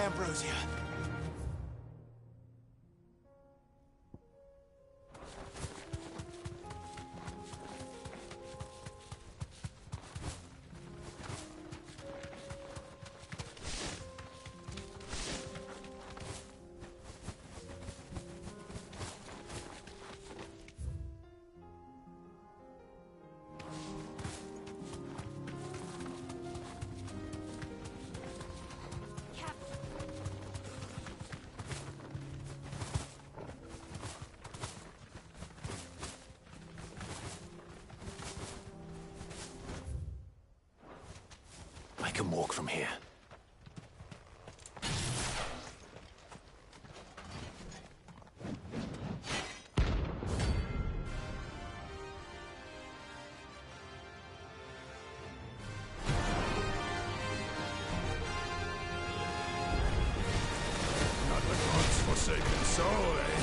ambrosia. I can walk from here. Not the gods' forsaken soul, eh?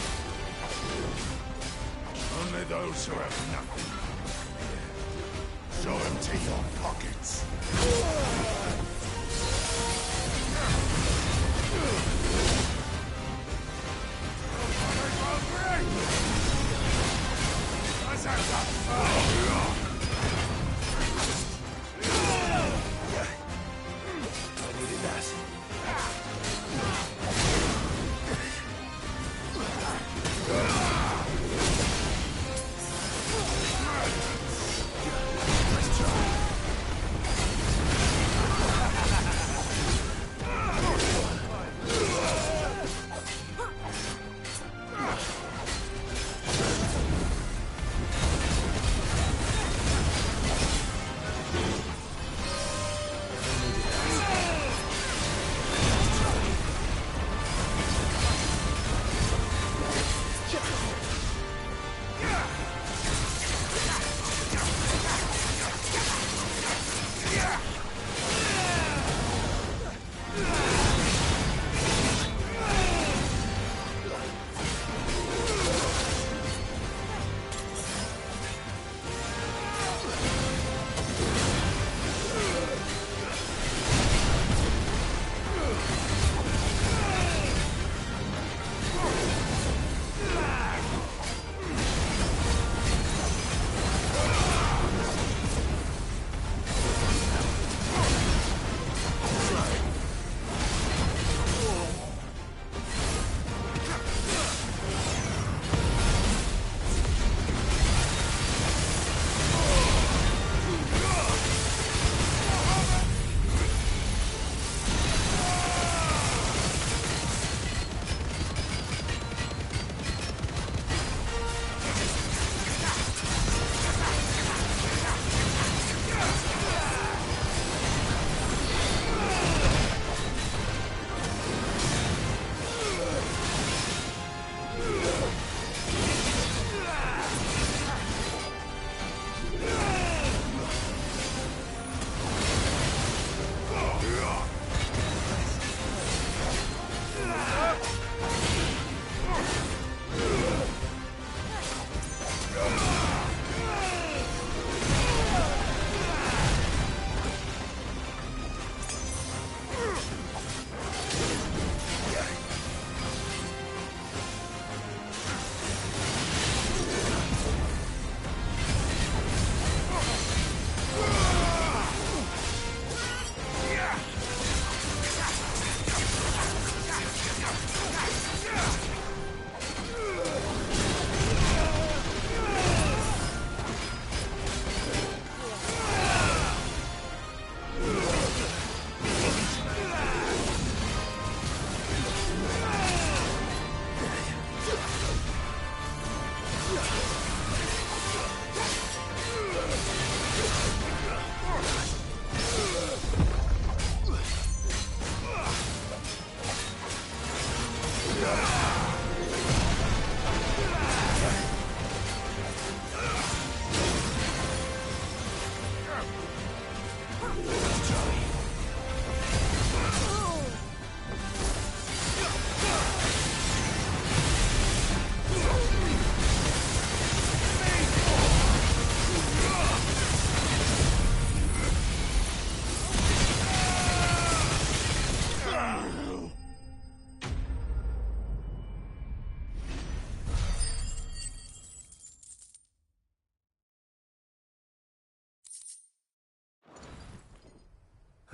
Only those who have nothing. So empty your pockets. I needed that. Nice try.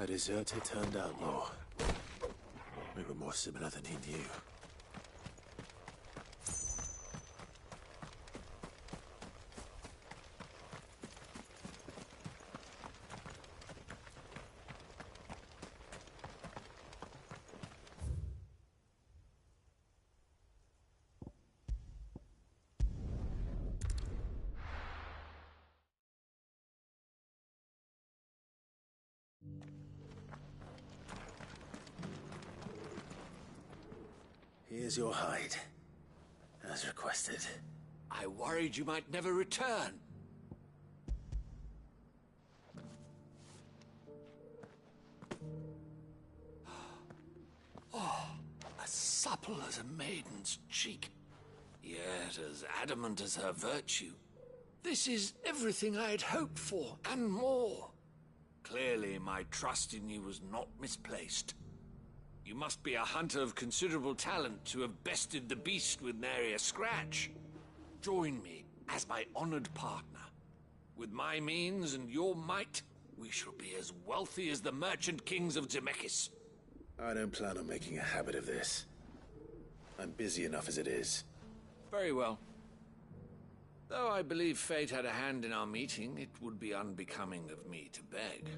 A deserter turned outlaw. We were more similar than he knew. Here's your hide, as requested. I worried you might never return. Oh, as supple as a maiden's cheek, yet as adamant as her virtue. This is everything I had hoped for, and more. Clearly, my trust in you was not misplaced. You must be a hunter of considerable talent to have bested the beast with nary a scratch. Join me as my honored partner. With my means and your might, we shall be as wealthy as the merchant kings of Zemeckis. I don't plan on making a habit of this. I'm busy enough as it is. Very well. Though I believe fate had a hand in our meeting, it would be unbecoming of me to beg.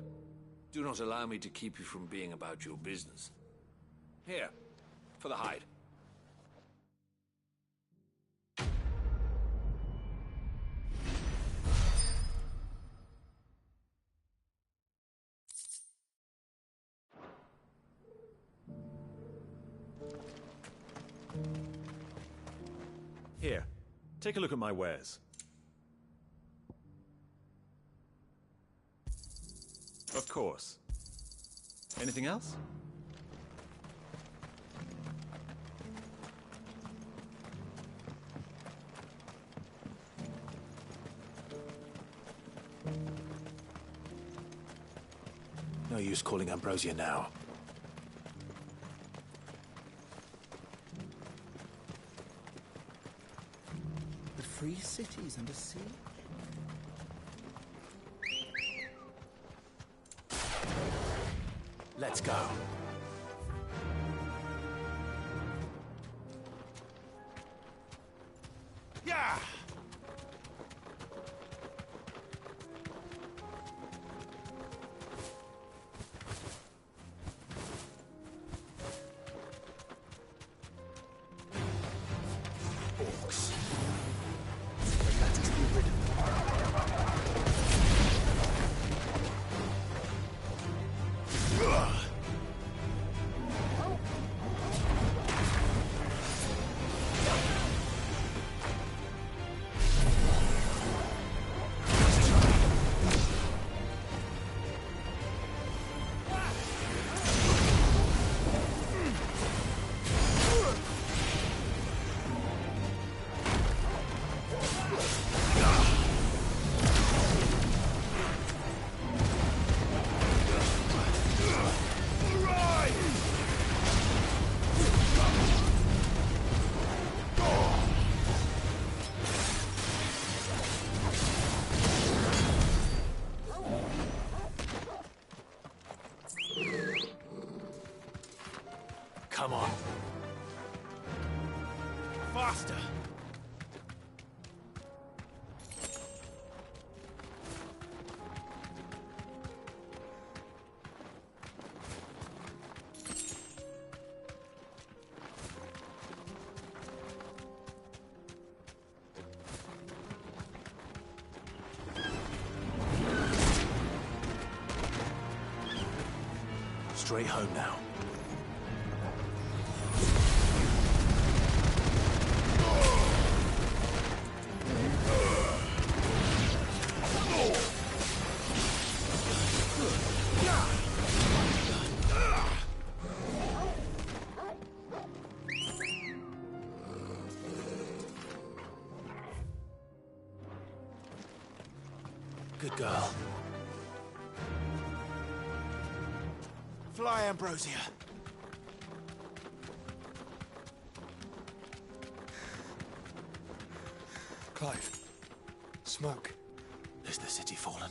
Do not allow me to keep you from being about your business. Here, for the hide. Here, take a look at my wares. Of course. Anything else? No use calling Ambrosia now. The free cities under siege? Let's go. Yeah! Orcs. Let us be rid of Come on. Faster! Straight home now. Good girl. Fly, Ambrosia. Clive. Smoke. Is the city fallen?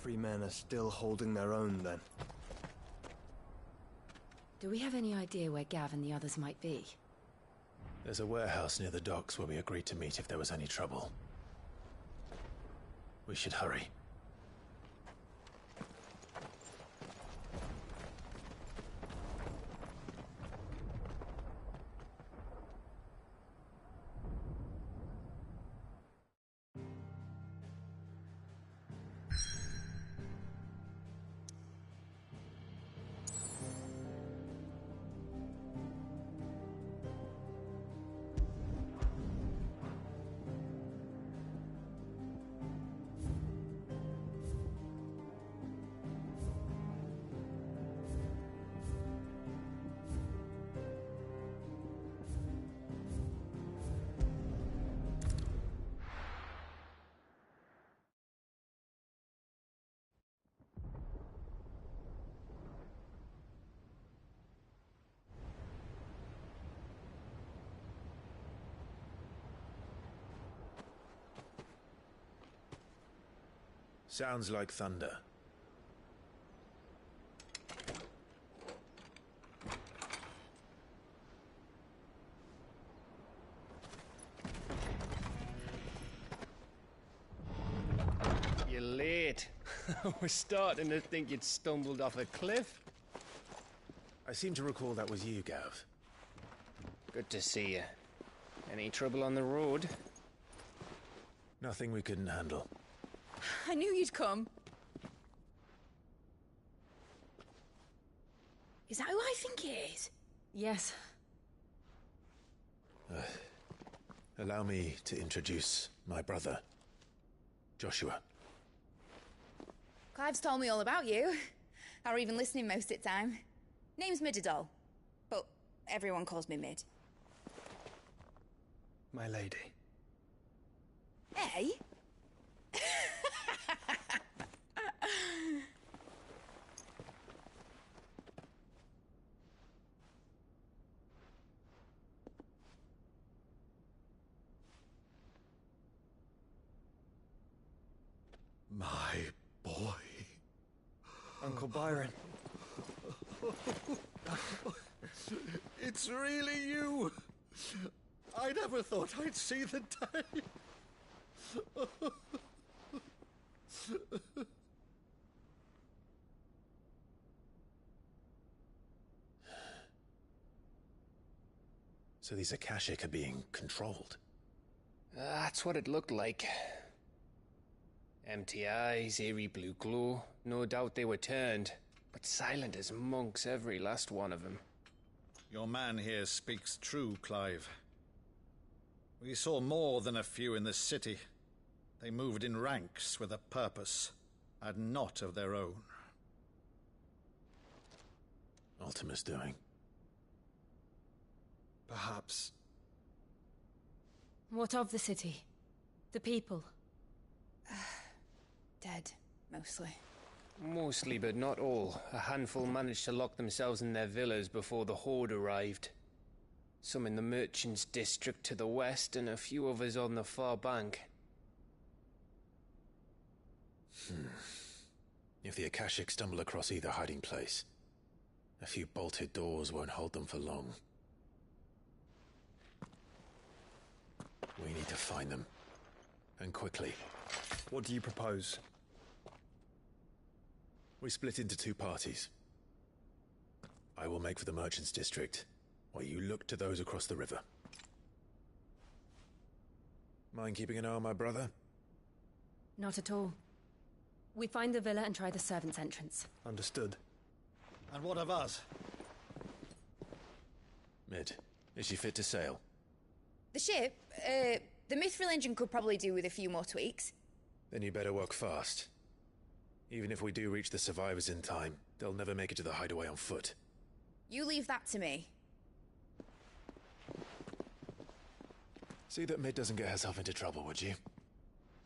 Ffxvi men are still holding their own, then. Do we have any idea where Gav and the others might be? There's a warehouse near the docks where we agreed to meet if there was any trouble. We should hurry. Sounds like thunder. You're late. We're starting to think you'd stumbled off a cliff. I seem to recall that was you, Gav. Good to see you. Any trouble on the road? Nothing we couldn't handle. I knew you'd come. Is that who I think it is? Yes. Allow me to introduce my brother, Joshua. Clive's told me all about you. Or even listening most of the time. Name's Midadol, but everyone calls me Mid. My lady. Hey? My boy. Uncle Byron. It's really you. I never thought I'd see the day. So these Akashic are being controlled? That's what it looked like. Empty eyes, eerie blue glow. No doubt they were turned, but silent as monks, every last one of them. Your man here speaks true, Clive. We saw more than a few in this city. They moved in ranks with a purpose, and not of their own. Ultima's doing. Perhaps. What of the city? The people? Dead, mostly. Mostly, but not all. A handful managed to lock themselves in their villas before the Horde arrived. Some in the Merchants' District to the west, and a few others on the far bank. If the Akashic stumble across either hiding place, a few bolted doors won't hold them for long. We need to find them. And quickly. What do you propose? We split into two parties. I will make for the Merchants' District, while you look to those across the river. Mind keeping an eye on my brother? Not at all. We find the villa and try the servants' entrance. Understood. And what of us? Mid, is she fit to sail? The ship, the Mithril engine could probably do with a few more tweaks. Then you better work fast. Even if we do reach the survivors in time, they'll never make it to the hideaway on foot. You leave that to me. See that Mid doesn't get herself into trouble, would you?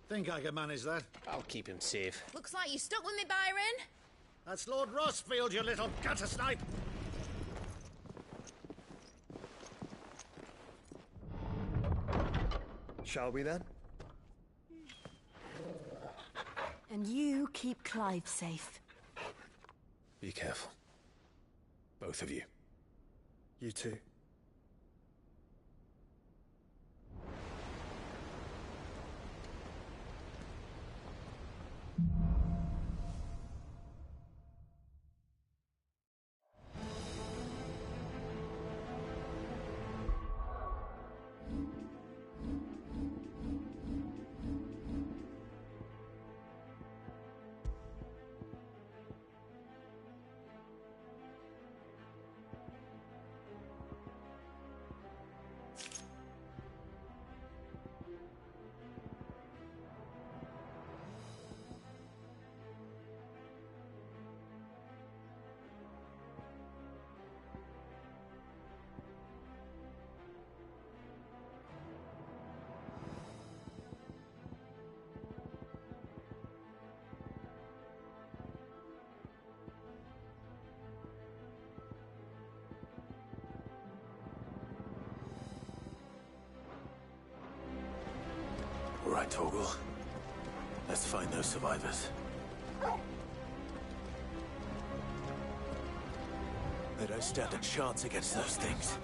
Think I can manage that? I'll keep him safe. Looks like you stuck with me, Byron. That's Lord Rossfield, you little gutter snipe! Shall we then? And you keep Clive safe. Be careful. Both of you. You too. All right, Torgal. Let's find those survivors. They don't stand a chance against those things.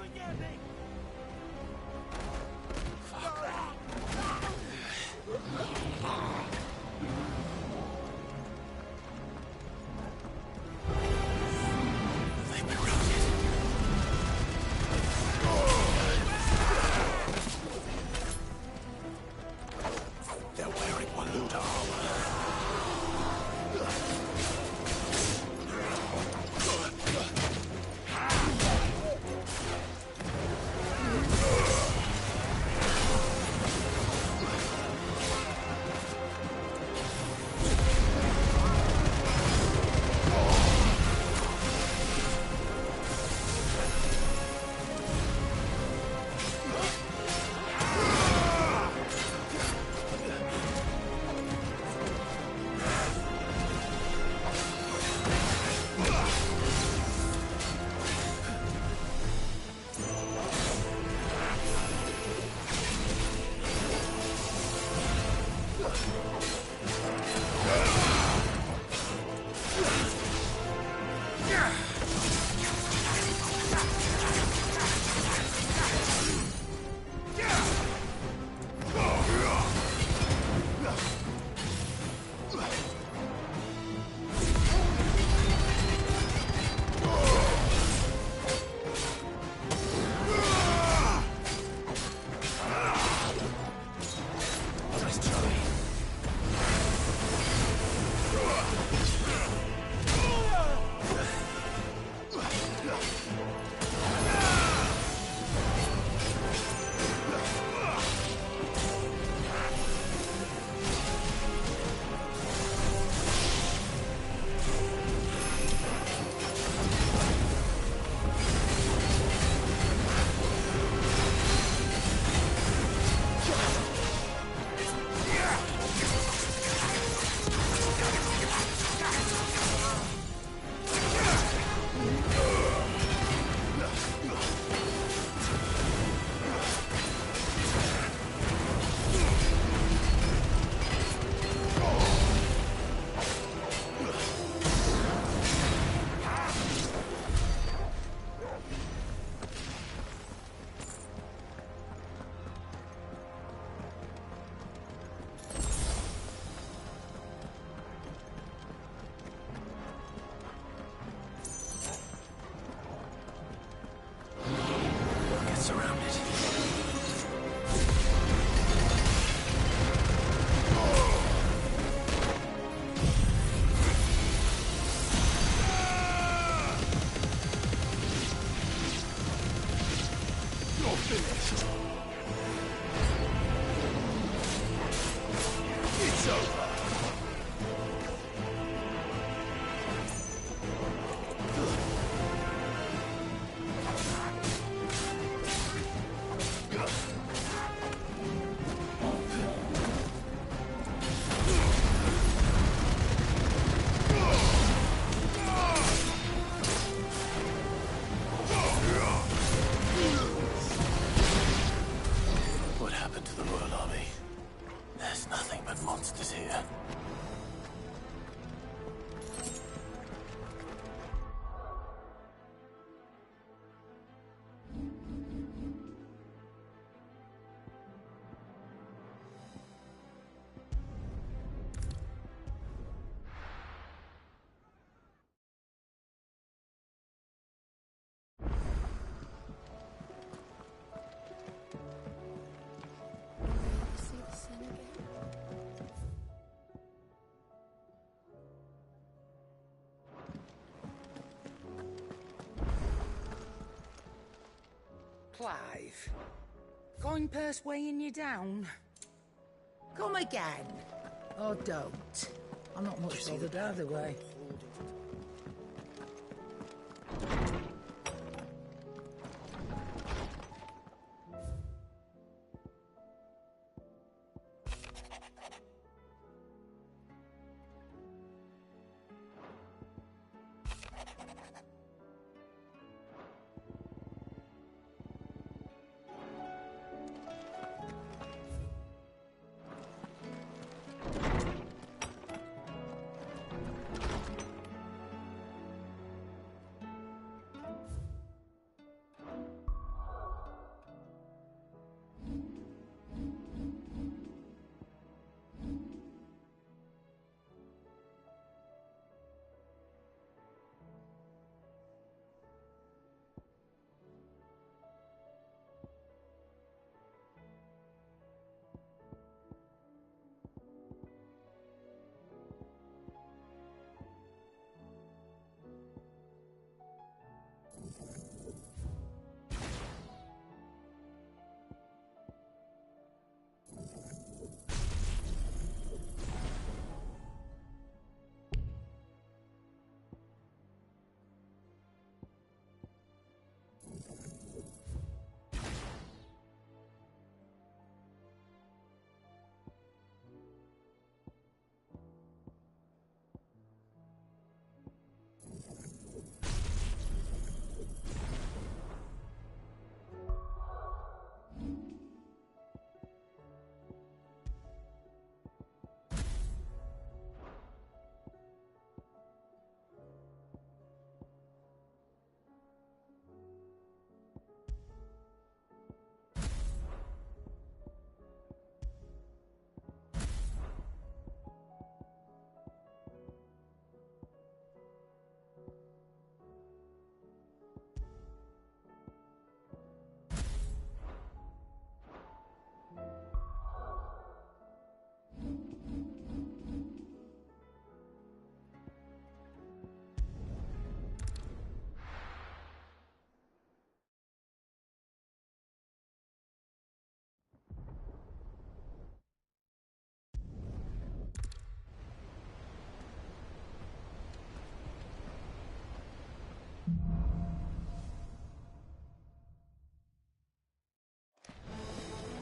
What happened to the Royal Army? There's nothing but monsters here. Clive. Coin purse weighing you down? Come again. Or don't. I'm not much bothered either way.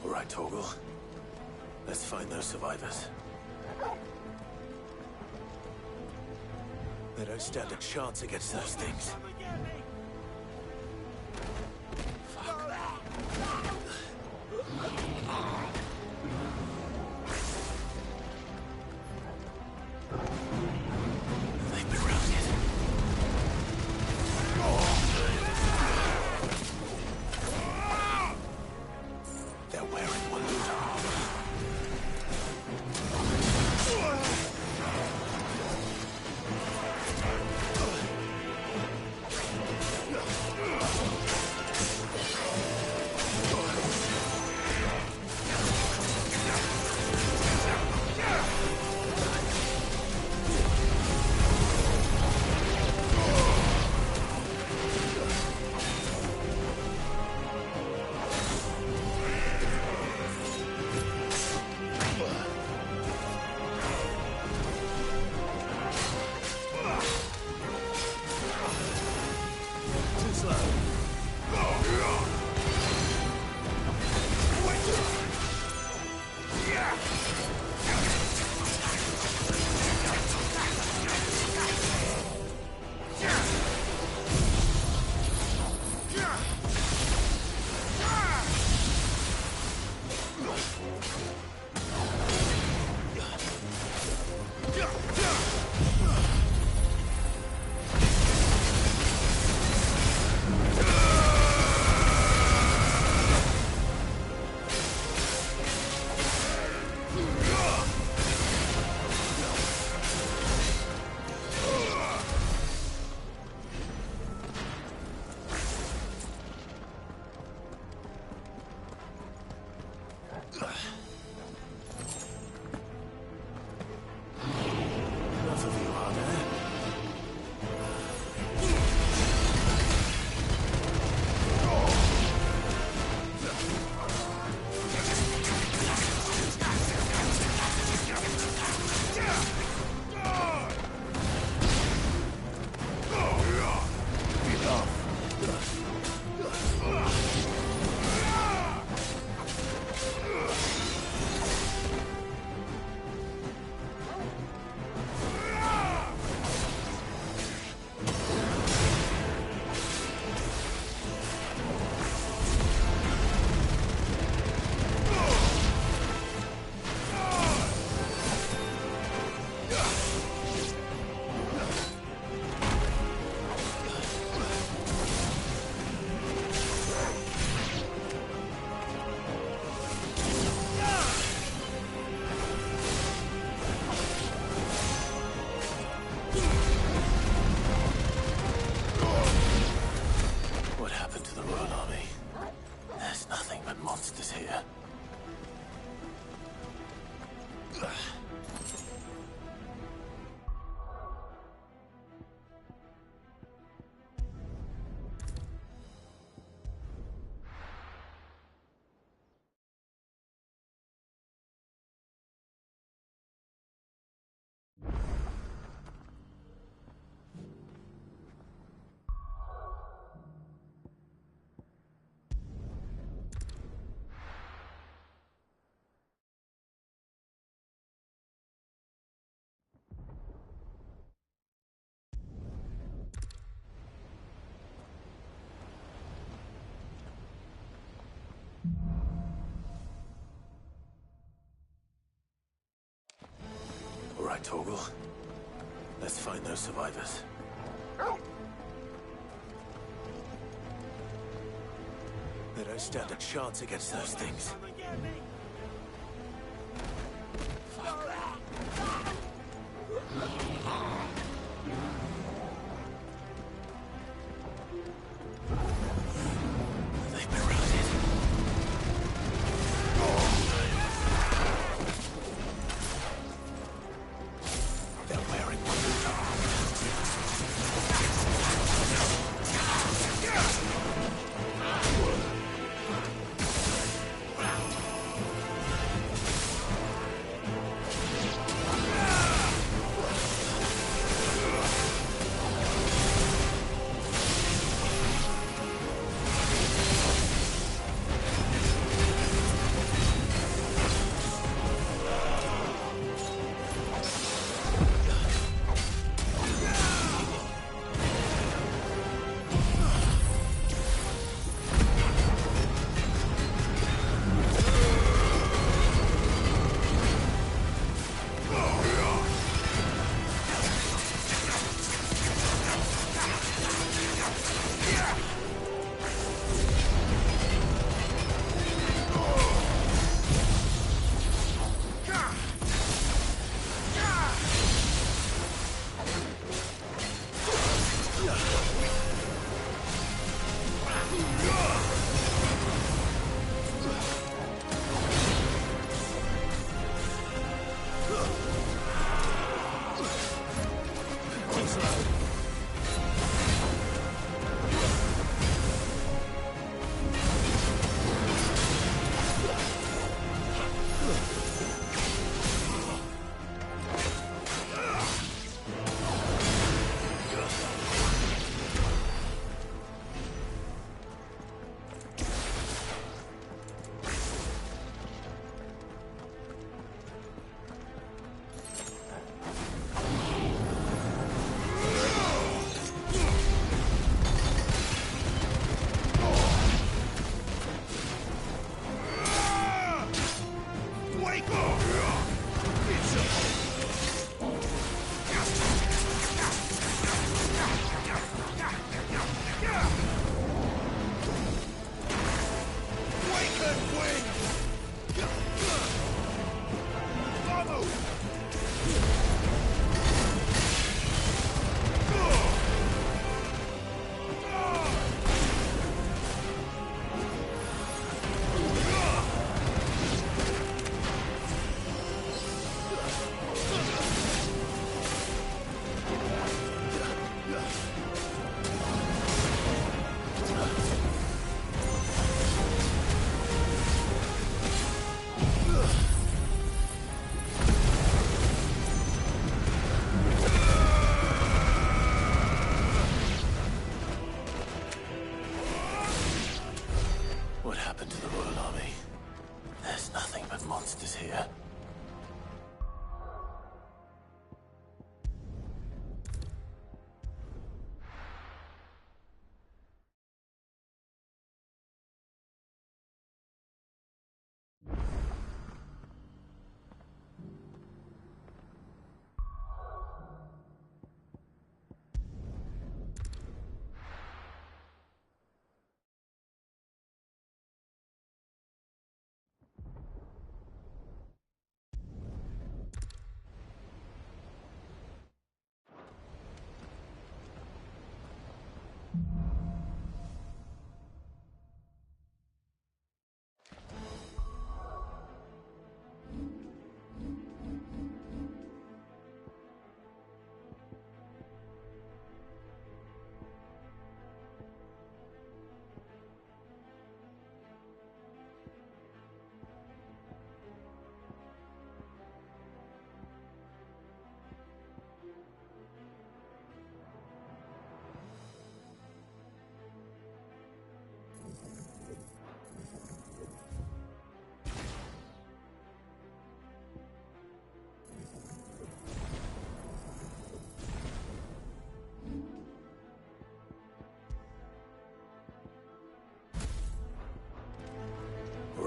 All right, Torgal. Let's find those survivors. They don't stand a chance against those things. They've been routed. They're wearing Waluda armor. here. All right, Torgal. Let's find those survivors. They don't stand a chance against those things. They've been routed. They're wearing one.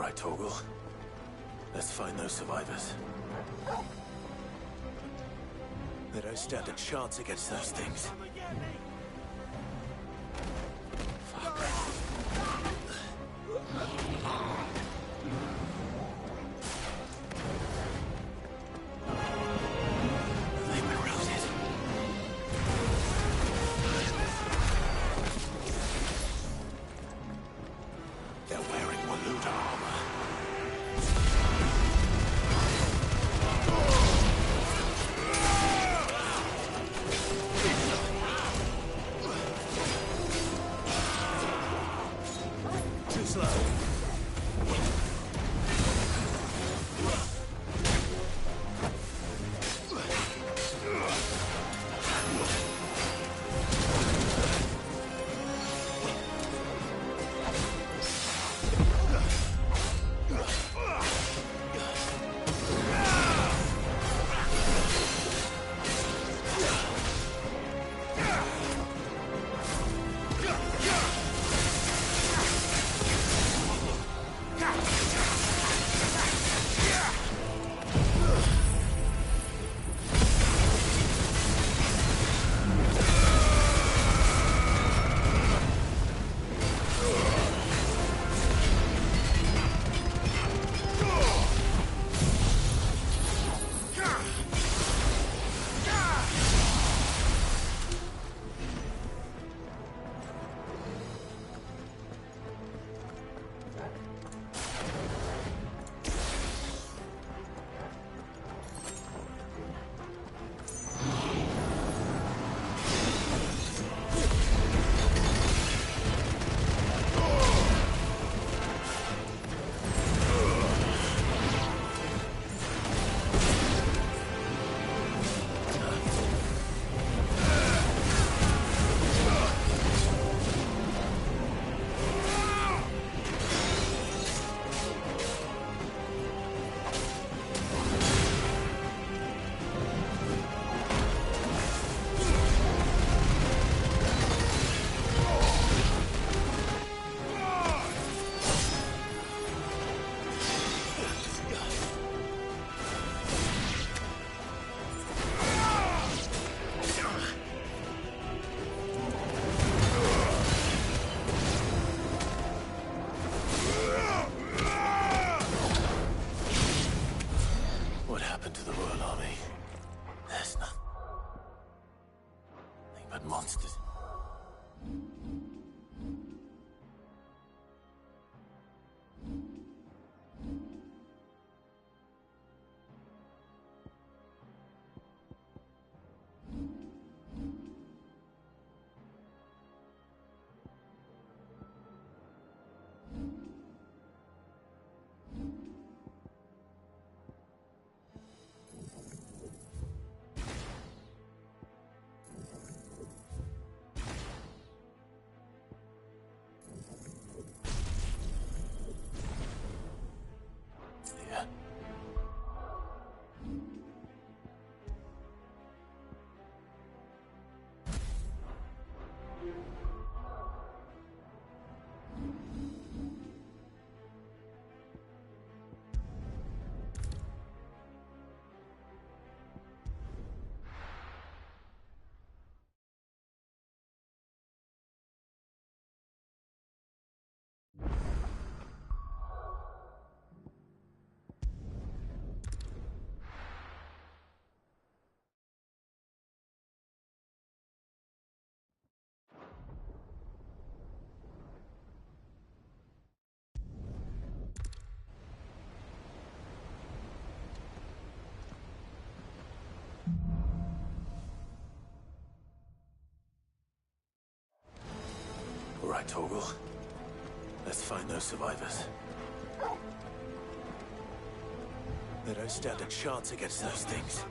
Right, Torgal. Let's find those survivors. They don't stand a chance against those things. Monsters. All right, Torgal. Let's find those survivors. They don't stand a chance against those things.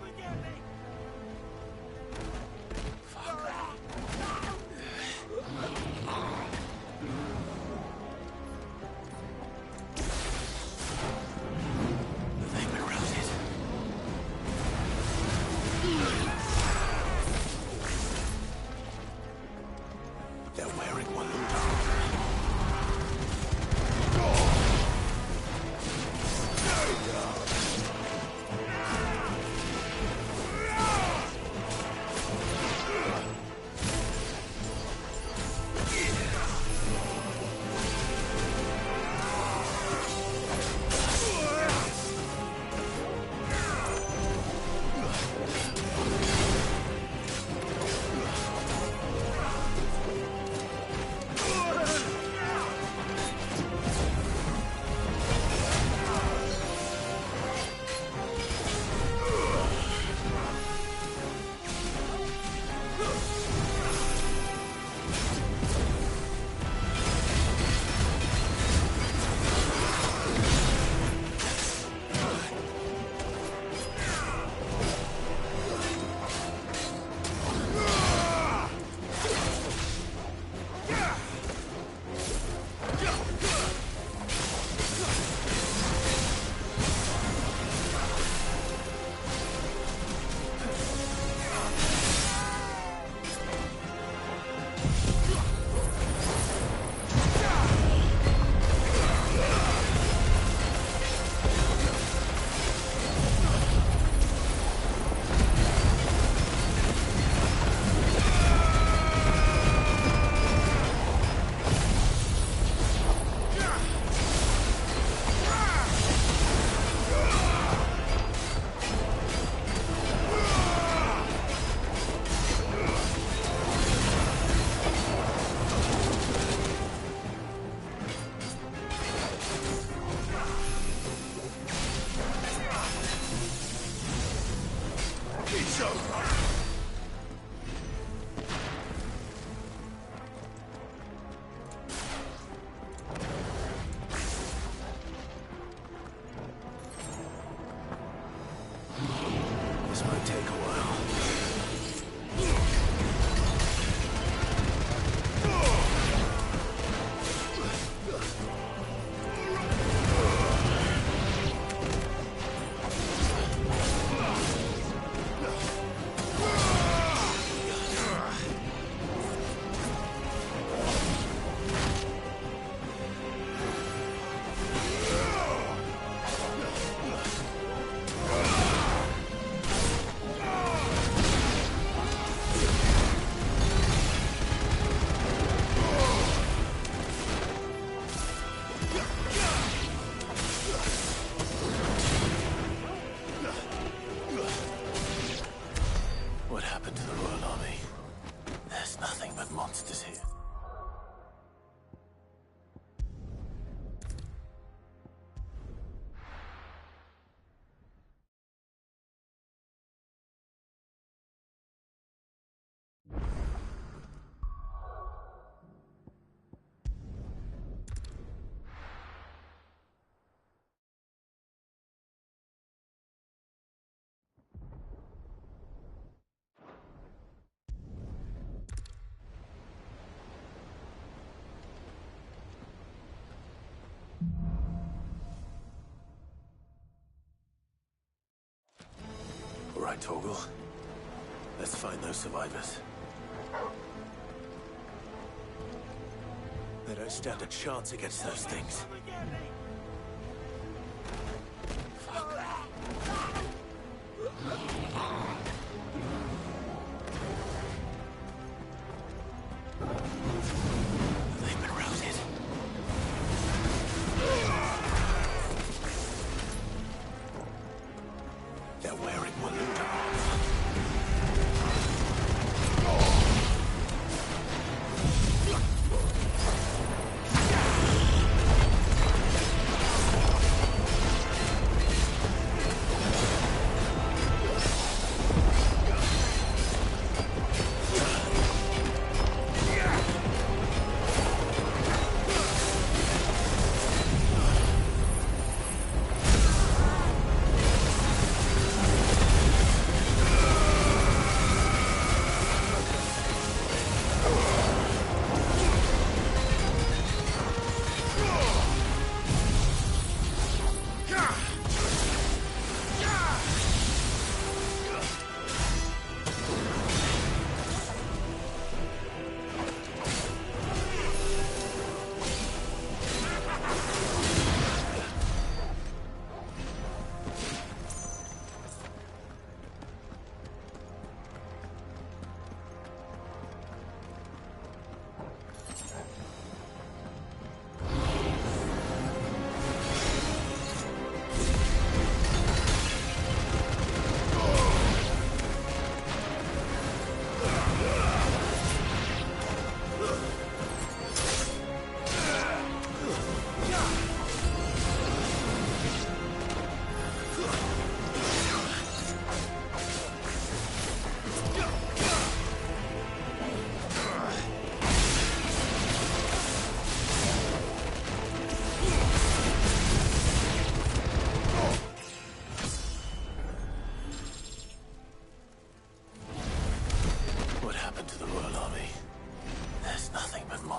right, Torgal. Let's find those survivors. They don't stand a chance against those things. They've been routed. They're wearing Waluda armor.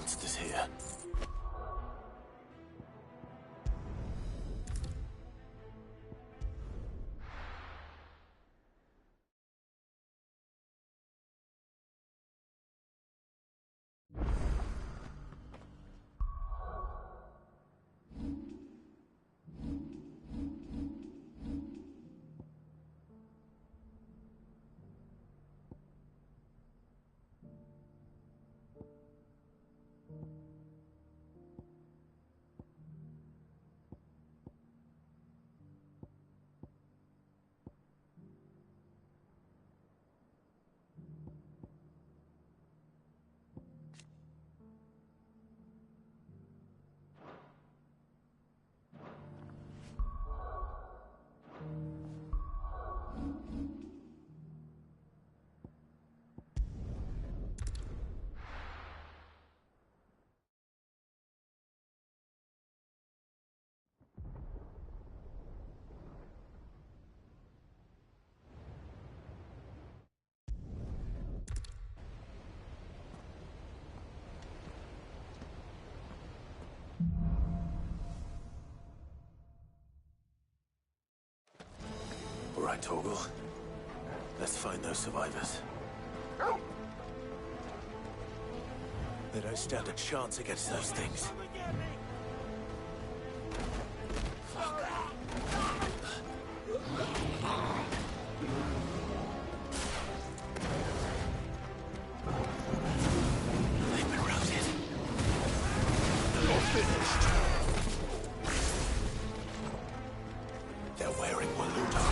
monsters here. All right, Torgal. Let's find those survivors. They don't stand a chance against those things. They've been routed. You're finished. They're wearing Waluda.